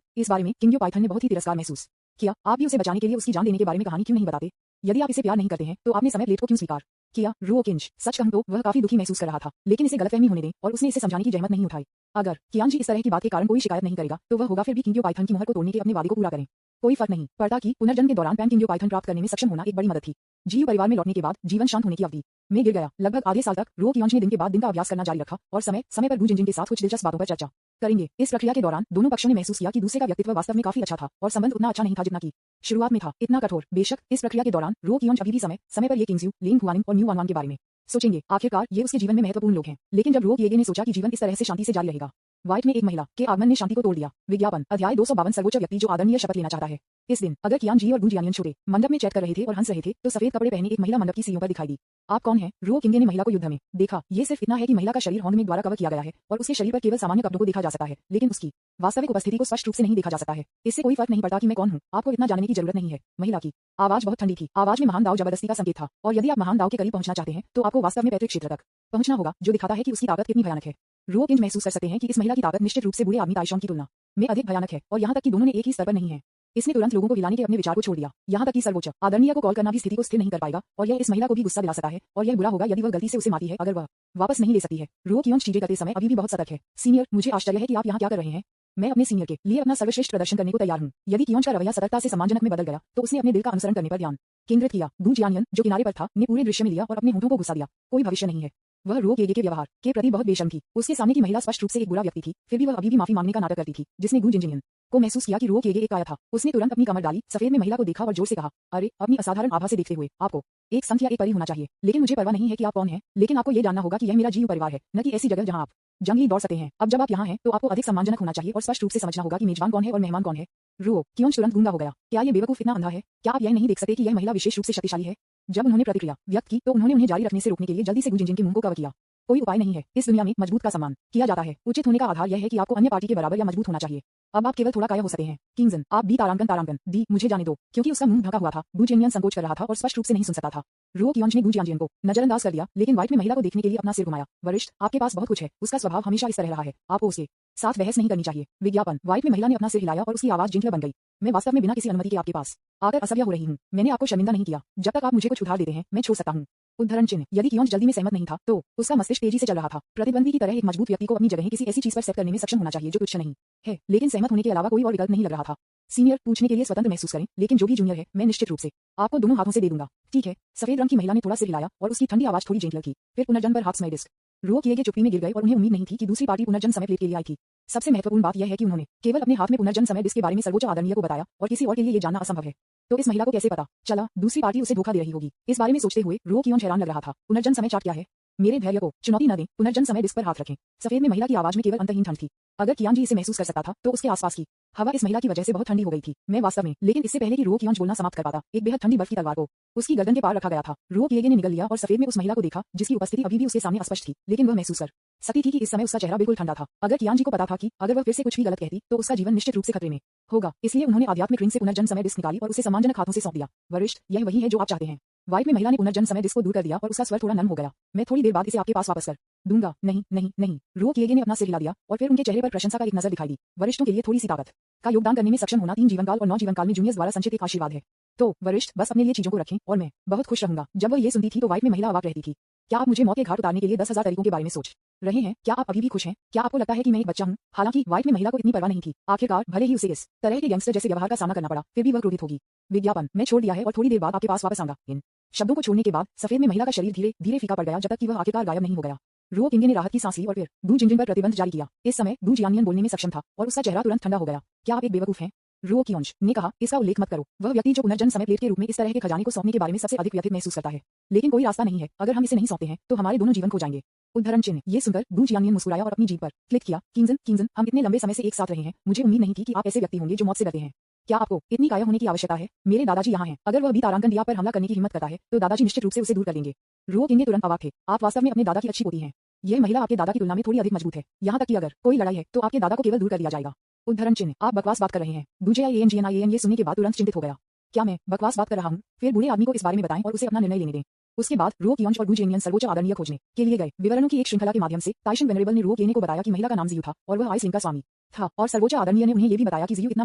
इस बारे में किंग पाइथन ने बहुत ही तिरस्कार महसूस किया। आप भी उसे बचाने के लिए उसकी जान देने के बारे में कहानी क्यों नहीं बताते? यदि आप इसे प्यार नहीं करते हैं तो आपने समय प्लेट को क्यों स्वीकार किया? रो किंज सच कहूं तो वह काफी दुखी महसूस कर रहा था, लेकिन इसे गलतफहमी होने दें और उसने इसे समझाने की जहमत नहीं उठाई। अगर कियांजी इस तरह की बात के कारण कोई शिकायत नहीं करेगा तो वह होगा, फिर भी किंग पाइथन की मुहर को तोड़ने के अपने वादे को पूरा करें। कोई फर्क नहीं पड़ता कि पुनर्जन्म के दौरान पैम किंग पाइथन प्राप्त करने में सक्षम होना एक बड़ी मदद थी। जीयू परिवार में लौटने के बाद जीवन शांत होने की अवधि में गिर गया। लगभग आधे साल तक रो कियोंज ने दिन के बाद दिन का अभ्यास करना जारी रखा और समय समय पर गू जिंजिन के साथ कुछ दिलचस्प बातों पर चर्चा करेंगे। इस प्रक्रिया के दौरान दोनों पक्षों ने महसूस किया कि दूसरे का व्यक्तित्व वास्तव में काफी अच्छा था और संबंध उतना अच्छा नहीं था जितना कि शुरुआत में था। इतना कठोर बेशक, इस प्रक्रिया के दौरान रो कियोंज अभी भी समय समय पर ये किंगजू, लेंग हुआनिंग और न्यू वानवान के बारे में सोचेंगे। आखिरकार ये उसके जीवन में महत्वपूर्ण लोग हैं। लेकिन जब रो किएगे ने सोचा कि जीवन इस तरह से शांति से जारी रहेगा, व्हाइट में एक महिला के आगमन ने शांति को तोड़ दिया। विज्ञापन अध्याय 252 सर्वोच्च व्यक्ति जो आदरणीय शपथ लेना चाहता है। इस दिन अगर कियान जी और गू जियांगियन छोटे मंडप में चैट कर रहे थे और हंस रहे थे तो सफेद कपड़े पहने एक महिला मंडप की सीढ़ियों पर दिखाई दी। आप कौन हैं? रो किंगे ने महिला को युद्ध में देखा। ये सिर्फ इतना है कि महिला का शरीर हॉर्न में द्वारा कवर किया गया है और उसके शरीर पर केवल सामान्य कपड़ों को देखा जा सकता है, लेकिन उसकी वास्तविक उपस्थिति को स्पष्ट रूप से नहीं देखा जा सकता है। इससे कोई फर्क नहीं पड़ता कि मैं कौन हूँ, आपको इतना जानने की जरूरत नहीं है। महिला की आवाज बहुत ठंडी थी। आवाज में महान दाव जबरदस्ती का संकेत था और यदि आप महान दाव के करीब पहुंचना चाहते हैं तो आपको वास्तव में पैतृक क्षेत्र तक पहुंचना होगा, जो दिखाता है कि उसकी ताकत कितनी भयानक है। रो किंज महसूस कर सकते हैं कि इस महिला की ताकत निश्चित रूप से बुरे आदमी ताइशोंग की तुलना में अधिक भयानक है और यहाँ तक कि दोनों ने एक ही स्तर पर नहीं है। इसने तुरंत लोगों को हिलाने के अपने विचार को छोड़ दिया। यहाँ तक कि सर्वोच्च आदरणीय को कॉल करना भी स्थिति को स्थिर नहीं कर पाएगा और यह इस महिला को भी गुस्सा दिला सकता है और यह बुरा होगा यदि वह गलती से उसे मारती है अगर वह वापस नहीं ले सकती है। रो कियोंज चीजें करते समय अभी भी बहुत सतर्क है। सीनियर, मुझे आश्चर्य है कि आप यहाँ क्या कर रहे हैं। मैं अपने सीनियर के लिए अपना सर्वश्रेष्ठ प्रदर्शन करने को तैयार हूँ। यदि कियोंज का रवैया सतर्कता से सम्मानजनक में बदल गया तो उसने अपने दिल का अनुसरण करने पर ध्यान केंद्रित किया। गू जियांगियन जो किनारे पर था ने पूरे दृश्य में लिया और अपने होठों को घुसा दिया। कोई भविष्य नहीं है। वह रो केगे के व्यवहार के प्रति बहुत बेशर्म थी। उसके सामने की महिला स्पष्ट रूप से एक बुरा व्यक्ति थी, फिर भी वह अभी भी माफी मांगने का नाटक करती थी, जिसने गू जिंजियन को महसूस किया कि रो केगे एक आया था। उसने तुरंत अपनी कमर डाली, सफेद में महिला को देखा और जोर से कहा, अरे, अपनी असाधारण आभा से देखते हुए आपको एक संत या एक परी होना चाहिए, लेकिन मुझे परवाह नहीं है कि आप कौन हैं, लेकिन आपको ये जानना होगा कि यह मेरा जीव परिवार है, न कि ऐसी जगह जहां आप जंगली दौड़ सकते हैं। अब जब आप यहाँ हैं तो आपको अधिक सम्मानजनक होना चाहिए और स्पष्ट रूप से समझना होगा कि मेजबान कौन है और मेहमान कौन है। रो कियोंज तुरंत गूंगा हो गया। क्या ये बेवकूफ इतना अंधा है? क्या आप यह नहीं देख सकते कि यह महिला विशेष रूप से शक्तिशाली है? जब उन्होंने प्रतिक्रिया व्यक्त की तो उन्होंने उन्हें जारी रखने से रोकने के लिए जल्दी से गू जिंजियन के मुंह को कवर किया। कोई उपाय नहीं है। इस दुनिया में मजबूत का सम्मान किया जाता है। उचित होने का आधार यह है कि आपको अन्य पार्टी के बराबर या मजबूत होना चाहिए। अब आप केवल थोड़ा काया हो सकते हैं। किंगजन, आप बी तारांकन दी, मुझे जाने दो, क्योंकि उसका मुंह ढका हुआ था। गू जियांगियन संकोच कर रहा था और स्पष्ट रूप से नहीं सुन सकता था। रो कियोंज ने गू जियांगियन को नजरअंदाज कर दिया, लेकिन व्हाइट में महिला को देखने के लिए अपना सिर घुमाया। वरिष्ठ, आपके पास बहुत कुछ है। उसका स्वभाव हमेशा इस तरह रहा है। आपको उसके साथ बहस नहीं करनी चाहिए। विज्ञापन व्हाइट में महिला ने अपना सिर हिलाया और उसकी आवाज जिंटल बन गई। मैं वास्तव में बिना किसी अनुमति के आपके पास आकर असभ्य हो रही हूँ। मैंने आपको शर्मिंदा नहीं किया। जब तक आप मुझे कुछ उधार देते हैं मैं छोड़ सकता हूँ। उदाहरण चिन्ह यदि कियोंज जल्दी में सहमत नहीं था तो उसका मस्तिष्क तेजी से चल रहा था। प्रतिद्वंदी की तरह एक मजबूत व्यक्ति को अपनी जगह किसी ऐसी चीज पर सेट करने में सक्षम होना चाहिए जो तुच्छ नहीं है, लेकिन सहमत होने के अलावा कोई और विकल्प नहीं लग रहा था। सीनियर, पूछने के लिए स्वतंत्र महसूस करें, लेकिन जो भी जूनियर है मैं निश्चित रूप से आपको दोनों हाथों से दे दूंगा। ठीक है। सफेद रंग की महिला ने थोड़ा सिर हिलाया और उसकी ठंडी आवाज थोड़ी जेंटल की। फिर पुनर्जन्म पर हाथ समय डिस्क रो किएगे चुप्पी में गिर गए और उन्हें उम्मीद नहीं थी कि दूसरी पार्टी पुनर्जन्म समय प्लेट के लिए आई थी। सबसे महत्वपूर्ण बात यह है कि उन्होंने केवल अपने हाथ में पुनर्जन्म समय डिस्क के बारे में सर्वोच्च आदरणीय को बताया और किसी और के लिए ये जानना असंभव है। तो इस महिला को कैसे पता चला दूसरी पार्टी उसे धोखा दे रही होगी? इस बारे में सोचते हुए रो कियोंज हैरान लग रहा था। पुनर्जन्म समय चार्ट क्या है? मेरे धैर्य को चुनौती न दें। पुनर्जन्म समय डिस्क पर हाथ रखें। सफेद में महिला की आवाज में केवल अंतहीन ठंड थी। अगर कियान जी इसे महसूस कर सकता था तो उसके आसपास की हवा इस महिला की वजह से बहुत ठंडी हो गई थी। मैं वास्तव में, लेकिन इससे पहले कि रो कियोंज बोलना समाप्त कर पाता, एक बेहद ठंडी बर्फ की तलवार को उसकी गर्दन के पार रखा गया था। रो किएगे ने निगल लिया और सफेद में उस महिला को देखा जिसकी उपस्थिति अभी भी उसके सामने अस्पष्ट थी, लेकिन वह महसूस कर सकती थी कि इस समय उसका चेहरा बिल्कुल ठंडा था। अगर कियान जी को पता था कि अगर वह फिर से कुछ भी गलत कहती तो उसका जीवन निश्चित रूप से खतरे में होगा, इसलिए उन्होंने आध्यात्मिक रिंग से पुनर्जन्म समय डिस्क निकाली और उसे सम्मानजनक हाथों से सौंप दिया। वरिष्ठ, यह वही है जो आप चाहते हैं। व्हाइट में महिला ने पुनर्जन्म समय डिस्क को दूर कर दिया और उसका स्वर थोड़ा नर्म हो गया। मैं थोड़ी देर बाद इसे आपके पास वापस कर दूंगा। नहीं नहीं नहीं। रो किएगे ने अपना सिर हिला दिया और फिर उनके चेहरे पर प्रशंसा का एक नजर दिखाई दी। वरिष्ठों के लिए थोड़ी सी ताकत का योगदान करने में सक्षम होना 3 जीवनकाल और 9 जीवनकाल में जूनियर्स द्वारा संचित एक आशीर्वाद है। तो वरिष्ठ बस अपने लिए चीजों को रखें और मैं बहुत खुश रहूंगा। जब वह ये सुनती थी तो वाइफ में महिला अवाक रहती थी। क्या आप मुझे मौत के घाट उतारने के लिए 10,000 तरीकों के बारे में सोच रहे हैं? क्या आप अभी भी खुश हैं? क्या आपको लगता है कि मैं एक बच्चा हूँ? हालांकि वाइफ में महिला को इतनी परवाह नहीं थी। आखिरकार भले ही उसे इस तरह के गैंगस्टर जैसे व्यवहार का सामना करना पड़ा, फिर भी वह क्रोधित होगी। विज्ञापन मैं छोड़ दिया है और थोड़ी देर बाद आपके पास वापस आऊंगा। इन शब्दों को छोड़ने के बाद सफेद में महिला का शरीर धीरे धीरे फीका पड़ गया जब तक कि वह आखिरकार गायब नहीं हो गया। रो किंगे ने राहत की सांस ली और फिर दू जिंजिन पर प्रतिबंध जारी किया। इस समय दू जियानियन बोलने में सक्षम था और उसका चेहरा तुरंत ठंडा हो गया। क्या आप एक बेवकूफ हैं? रो कियोंज ने कहा, इसका उल्लेख मत करो। वह व्यक्ति जो पुनर्जन्म समय प्लेट के रूप में इस तरह के खजाने को सौंपने के बारे में सबसे अधिक व्यथित महसूस करता है। लेकिन कोई रास्ता नहीं है। अगर हम इसे नहीं सौंपते हैं तो हमारे दोनों जीवन खो जाएंगे। उद्धरण चिन्ह। ये सुनकर दू जियानियन मुस्कुराया और अपनी जीभ पर क्लिक किया। किंजन, हम इतने लंबे समय से एक साथ रहे हैं। मुझे उम्मीद नहीं थी कि आप ऐसे व्यक्ति होंगे जो मौत से डरते हैं। क्या आपको इतनी कायर होने की आवश्यकता है? मेरे दादाजी यहाँ हैं। अगर वह भी तारांकन दिया पर हमला करने की हिम्मत करता है तो दादाजी निश्चित रूप से उसे दूर कर लेंगे। रो किंगे तुरंत अवाक थे। आप वास्तव में अपने दादा की अच्छी पोती हैं। यह महिला आपके दादा की तुलना में थोड़ी अधिक मजबूत है। यहाँ तक कि अगर कोई लड़ाई है तो आपके दादा को केवल दूर कर दिया जाएगा। उद्धरण चिन्ह। आप बकवास बात कर रहे हैं। दूजे एएनजीएन ये सुनने के बाद तुरंत चिंतित हो गया। क्या मैं बकवास बात कर रहा हूँ? फिर बूढ़े आदमी को इस बारे में बताएं और उसे अपना निर्णय लेने दें। उसके बाद रो कियोंज और दू जियानियन सर्वोच्च आदरणीय खोजने के लिए गए। विवरणों की एक श्रृंखला के माध्यम से ताइशन वेनरेबल ने रो केने को बताया कि महिला का नाम जियू था और वह आइसलिंग का स्वामी था, और सर्वोच्च आदरणीय ने उन्हें यह भी बताया कि जियू इतना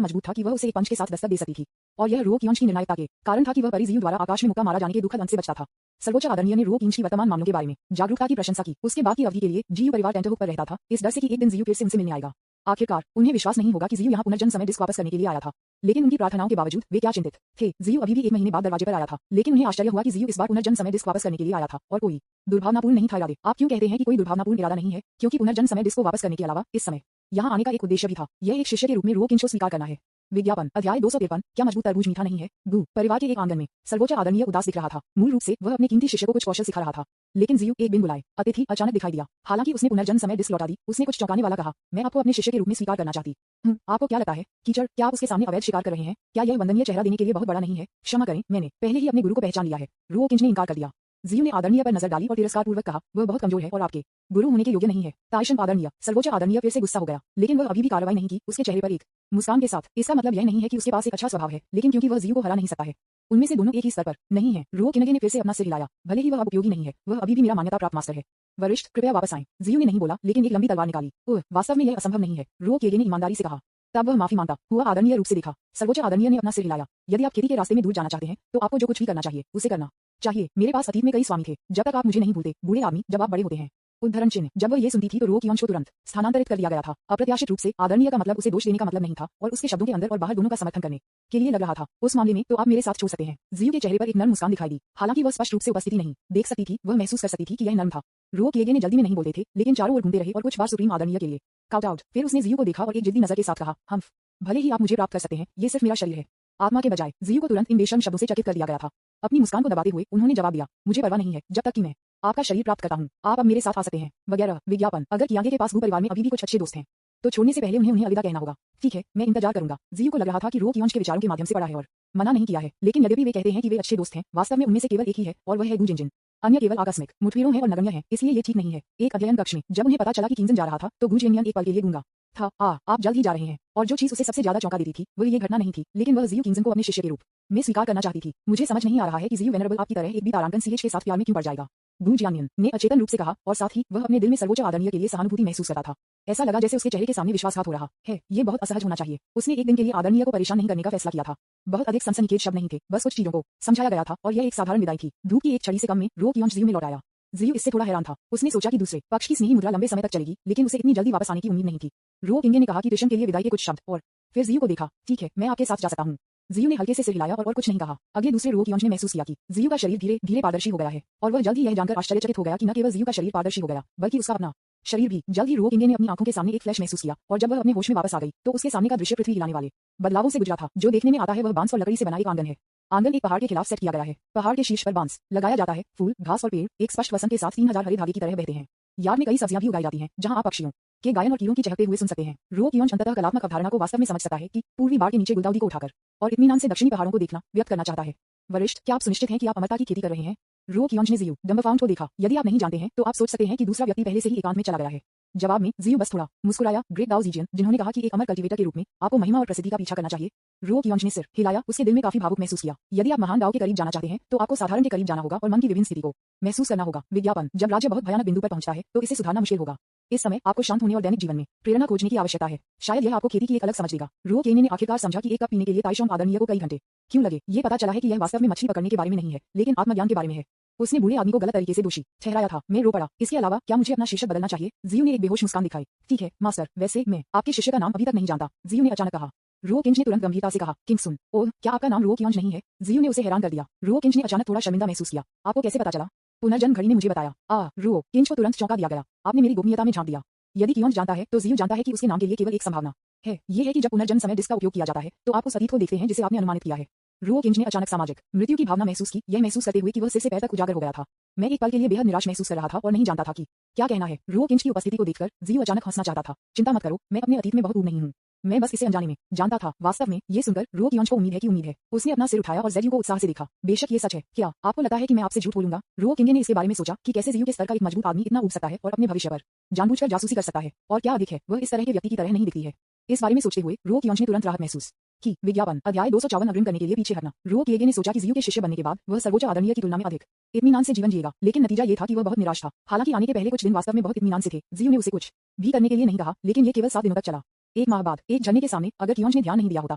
मजबूत था कि वह उसे एक पंच के साथ दस्तक दे सकती थी। और यह रो कियोंज की निर्णायकता के कारण था कि वह परी जियू द्वारा आकाश में मुक्का मारा जाने के दुखद अंत से बचता था। सर्वोच्च आदरणीय ने रो कियोंज की वर्तमान मामलों के बारे में जागरूकता की प्रशंसा की। उसके बाद की अवधि के लिए जियू परिवार टेंटरहुक पर रहता था, इस डर से कि एक दिन जियू फिर से उनसे मिलने आएगा। आखिरकार उन्हें विश्वास नहीं होगा कि जियू यहाँ पुनर्जन्म समय डिस्क वापस करने के लिए आया था। लेकिन उनकी प्रार्थनाओं के बावजूद वे क्या चिंतित थे। जियू अभी भी 1 महीने बाद दरवाजे पर आया था, लेकिन उन्हें आश्चर्य हुआ कि जियू इस बार पुनर्जन्म समय डिस्क वापस करने के लिए आया था और कोई दुर्भावनापूर्ण नहीं था इरादे। आप क्यों कहते हैं कि कोई दुर्भावनापूर्ण इरादा नहीं है? क्योंकि पुनर्जन्म समय डिस्क को वापस करने के अलावा इस समय यहाँ आने का एक उद्देश्य भी था। यह एक शिष्य के रूप में रो कियोंज को स्वीकार करना है। विज्ञापन अध्याय 253। क्या मजबूत तरबूज मीठा नहीं है? दू परिवार के एक आंगन में सर्वोच्च आदरणीय उदास दिख रहा था। मूल रूप से वह अपने कीमती शिष्य को कुछ कौशल सिखा रहा था। लेकिन जियू एक बिन बुलाए अतिथि अचानक दिखाई दिया। हालांकि उसने पुनर्जन्म समय डिस्क लौटा दी। उसने कुछ चौंकाने वाला कहा, मैं आपको अपने शिष्य के रूप में स्वीकार करना चाहती हूँ। आपको क्या लगता है कीचड़? क्या आप उसके सामने अवैध शिकार कर रहे हैं? क्या यह वंदनीय चेहरा देने के लिए बहुत बड़ा नहीं है? क्षमा करें, मैंने पहले ही अपने गुरु को पहचान लिया है। रो कियोंज ने इनकार कर दिया। जियू ने आदरणीय पर नजर डाली और तिरस्कार पूर्वक कहा, वह बहुत कमजोर है और आपके गुरु होने के योग्य नहीं है। ताइशन आदरणीय सर्वोच्च आदरणीय फिर से गुस्सा हो गया, लेकिन वह अभी भी कार्रवाई नहीं की। उसके चेहरे पर एक मुस्कान के साथ। इसका मतलब यह नहीं है कि उसके पास एक अच्छा स्वभाव है, लेकिन क्योंकि वह जियू को हरा नहीं सकता है। उनमें से दोनों एक ही स्तर पर नहीं है। रो किनगे ने फिर से अपना सिर हिलाया। भले ही वह अब उपयोगी नहीं है, वह अभी भी मेरा मान्यता प्राप्त मास्टर है। वरिष्ठ कृपया वापस आएं। जियू ने नहीं बोला, लेकिन एक लंबी तलवार निकाली। ओह, वास्तव में यह असंभव नहीं है, रो किनगे ने ईमानदारी से कहा। तब वह माफी मांगता हुआ आदरणीय रूप से देखा। सर्वोच्च आदरणीय ने अपना सिर हिलाया। यदि आप खेती के रास्ते में दूर जाना चाहते हैं तो आपको जो कुछ भी करना चाहिए उसे करना चाहिए। मेरे पास अतीत में कई स्वामी थे। जब तक आप मुझे नहीं भूलते बूढ़े आदमी, जब आप बड़े होते हैं। उद्धरण चिन्ह। जब वह ये सुनती थी तो रो कियोंज को तुरंत स्थानांतरित कर दिया गया था। अप्रत्याशित रूप से आदरणीय का मतलब उसे दोष देने का मतलब नहीं था और उसके शब्दों के अंदर और बाहर दोनों का समर्थन करने के लिए लग रहा था। उस मामले में तो आप मेरे साथ छोड़ सकते हैं। जियू के चेहरे पर एक नर्म मुस्कान दिखाई दी। हालांकि वह स्पष्ट रूप से उपस्थिति नहीं देख सकती थी, वह महसूस कर सकती थी कि यह नर्म था। रो किनगे ने जल्दी में नहीं बोलते थे, लेकिन चारों ओर घूमते रहे और कुछ बार सुप्रीम आदरणीय के लिए काउट आउट। फिर उसने जियू को देखा और एक जिद्दी नजर के साथ कहा, हम भले ही आप मुझे प्राप्त कर सकते हैं, ये सिर्फ मेरा शरीर है, आत्मा के बजाय। जियू को तुरंत इन बेशर्म शब्दों से चकित कर दिया गया था। अपनी मुस्कान को दबाते हुए उन्होंने जवाब दिया, मुझे परवाह नहीं है जब तक कि मैं आपका शरीर प्राप्त करता हूँ। आप अब मेरे साथ आ सकते हैं वगैरह। विज्ञापन अगर कियांगे के पास दू परिवार में अभी भी कुछ अच्छे दोस्त हैं तो छोड़ने से पहले उन्हें अलविदा कहना होगा। ठीक है, मैं इंतजार करूंगा। जियू को लग रहा था कि रो कियोंज के विचारों के माध्यम से पढ़ा है और मना नहीं किया है, लेकिन यद्यपि वे कहते हैं कि वे अच्छे दोस्त हैं, वास्तव में उनमें से केवल एक ही है और वह है दू जिंजिन। अन्य केवल आकस्मिक मुठभेड़ों हैं और नगण्य हैं, इसलिए ये ठीक नहीं है। एक अध्ययन कक्ष में जब उन्हें पता चला कि किंजन जा रहा था तो दू जियानियन एक पल के लिए गूंगा था। आप जल्द ही जा रहे हैं। और जो चीज उसे सबसे ज्यादा चौंका देती थी वह ये घटना नहीं थी, लेकिन वह जियू किंजन को अपने शिष्य के रूप में स्वीकार करना चाहती थी। मुझे समझ नहीं आ रहा है कि जियू वेनरेबल आपकी तरह एक भी तारांकन सीएच के साथ प्यार में क्यों पड़ जाएगा, दू जियानियन ने अचेतन रूप से कहा, और साथ ही वह अपने दिल में सर्वोच्च आदरणीय के लिए सहानुभूति महसूस करता था। ऐसा लगा जैसे उसके चेहरे के सामने विश्वासघात हो रहा है। ये बहुत असहज होना चाहिए। उसने एक दिन के लिए आदरणीय को परेशान नहीं करने का फैसला किया था। बहुत अधिक सनसनीखेज शब्द नहीं थे, बस कुछ चीजों को समझाया गया था और यह एक साधारण विदाई थी। धूप की एक छड़ी से कम में रो कियोंज जियू में लौट आया। जियू इससे थोड़ा हैरान था। उसने सोचा कि दूसरे पक्ष की स्नेही मुद्रा लंबे समय तक चलेगी, लेकिन उसे इतनी जल्दी वापस आने की उम्मीद नहीं थी। रो किंगे ने कहा कि ट्यूशन के लिए विदाई के कुछ शब्द और फिर जियू को देखा। ठीक है, मैं आपके साथ जा सकता हूँ। जियू ने हल्के से सिर हिलाया और कुछ नहीं कहा। अगले दूसरे रो कियोंज ने महसूस किया कि जियू का शरीर धीरे धीरे पारदर्शी हो गया है और वह जल्द ही यह जानकर आश्चर्यचकित हो गया कि न केवल जियू का शरीर पारदर्शी हो गया बल्कि उसका अपना शरीर भी। जल्द ही रो किंगे ने अपनी आंखों के सामने एक फ्लैश महसूस किया और जब वह अपने होश में वापस आ गई तो उसके सामने का दृश्य पृथ्वी हिलाने वाले बदलावों से गुजरा था। जो देखने में आता है वह बांस और लकड़ी से बना एक आंगन है। आंगन एक पहाड़ के खिलाफ सेट किया गया है। पहाड़ के शीर्ष पर बांस लगाया जाता है। फूल, घास और पेड़ एक स्पष्ट वसंत के साथ 3000 हरे धागे की तरह बहते हैं। यार्ड में कई सब्जियां भी उगाई जाती हैं, जहां आप पक्षियों के गायन और कीड़ों की चहकते हुए सुन सकते हैं। रो कियोंज अंततः कलात्मक अवधारणा को वास्तव में समझ सकता है कि पूर्वी बाड़ के नीचे गुलदाउदी को उठाकर और इत्मीनान से दक्षिणी पहाड़ों को देखना व्यक्त करना चाहता है। वरिष्ठ, क्या आप सुनिश्चित हैं कि आप अमरता की खेती कर रहे हैं? रो कियोंज ने जियू डम्बफाउंड को देखा। यदि आप नहीं जानते हैं तो आप सोच सकते हैं कि दूसरा व्यक्ति पहले से ही एकांत में चला गया है। जवाब में जियू बस थोड़ा मुस्कुराया। ग्रेट दाओ जीजियन, जिन्होंने कहा कि एक अमर कल्टीवेटर के रूप में आपको महिमा और प्रसिद्धि का पीछा करना चाहिए। रो कियोंज ने सिर हिलाया। उसके दिल में काफी भावुक महसूस किया। यदि आप महान दाओ के करीब जाना चाहते हैं तो आपको साधारण के करीब जाना होगा और मन की विभिन्न स्थिति को महसूस करना होगा। विज्ञापन जब राज्य बहुत भयानक बिंदु पर पहुंचता है तो इसे सुधारना मुश्किल होगा। इस समय आपको शांत होने और दैनिक जीवन में प्रेरणा खोजने की आवश्यकता है। शायद यह आपको खेती की एक अलग समझ देगा। रो केन्ये ने आखिरकार समझा कि एक कप पीने के लिए ताइशोंग आदरणीय को कई घंटे क्यों लगे। ये पता चला है कि यह वास्तव में मछली पकड़ने के बारे में नहीं है, लेकिन आत्मज्ञान के बारे में है। उसने बूढ़े आदमी को गलत तरीके से दोषी ठहराया था। मैं रो पड़ा। इसके अलावा क्या मुझे अपना शीर्षक बदलना चाहिए? जियू ने एक बेहोश मुस्कान दिखाई। ठीक है मास्टर, वैसे मैं आपके शिष्य का नाम अभी तक नहीं जानता, जियू ने अचानक कहा। रो किंज ने तुरंत गंभीरता से कहा, किंगसुन। ओह, क्या आपका नाम रो कियोंज नहीं है? जियू ने उसे हैरान कर दिया। रो किंज ने अचानक थोड़ा शर्मिंदा महसूस किया। आपको कैसे पता चला? पुनर्जन्म घड़ी ने मुझे बताया। रो किंज को तुरंत चौंका दिया गया। आपने मेरी गोपनीयता में झांक दिया। यदि कियोंज जानता है तो जियू जानता है कि उसके नाम के लिए केवल एक संभावना है। ये है कि जब पुनर्जन्म समय डिस्क का उपयोग किया जाता है तो आप उस अतीत को देखते हैं जिसे आपने अनुमानित किया है। रो किंज ने अचानक सामाजिक मृत्यु की भावना महसूस की, यह महसूस करते हुए कि वह सिर से पैर तक उजागर हो गया था। मैं एक पल के लिए बेहद निराश महसूस कर रहा था और नहीं जानता था कि क्या कहना है। रो किंज की उपस्थिति को देखकर जियू अचानक हंसना चाहता था। चिंता मत करो, मैं अपने अतीत में बहुत दूर नहीं हूँ। मैं बस इसे अनजाने में जानता था। वास्तव में ये सुनकर रो कियोंज को उम्मीद है। उसने अपना सिर उठाया और जियू को उत्साह से देखा। बेशक ये सच है। क्या आपको लगता है कि मैं आपसे झूठ बोलूंगा? रो किंगे ने इसके बारे में सोचा कि कैसे जियू के स्तर का एक मजबूत आदमी इतना उब सकता है और अपने भविष्य पर जानबूझकर जासूसी कर सकता है। और क्या अधिक है, वह इस तरह के व्यक्ति की तरह नहीं दिखती है। इस बारे में सोचते हुए रो कियोंज ने तुरंत राहत महसूस की। विज्ञापन अध्याय 254 अग्रिम करने के लिए पीछे हटना। रो किएगे ने सोचा कि जियू के शिष्य बनने के बाद वह सर्वोच्च आदरणीय की तुलना में अधिक इत्मीनान से जीवन जिएगा, लेकिन नतीजा ये था कि वह बहुत निराश था। हालांकि आने के पहले कुछ दिन वास्तव में बहुत इत्मीनान से थे। जियू ने उसे कुछ भी करने के लिए नहीं कहा, लेकिन ये केवल 7 दिनों तक चला। एक माह बाद एक झरने के सामने अगर कियोंज ने ध्यान नहीं दिया होता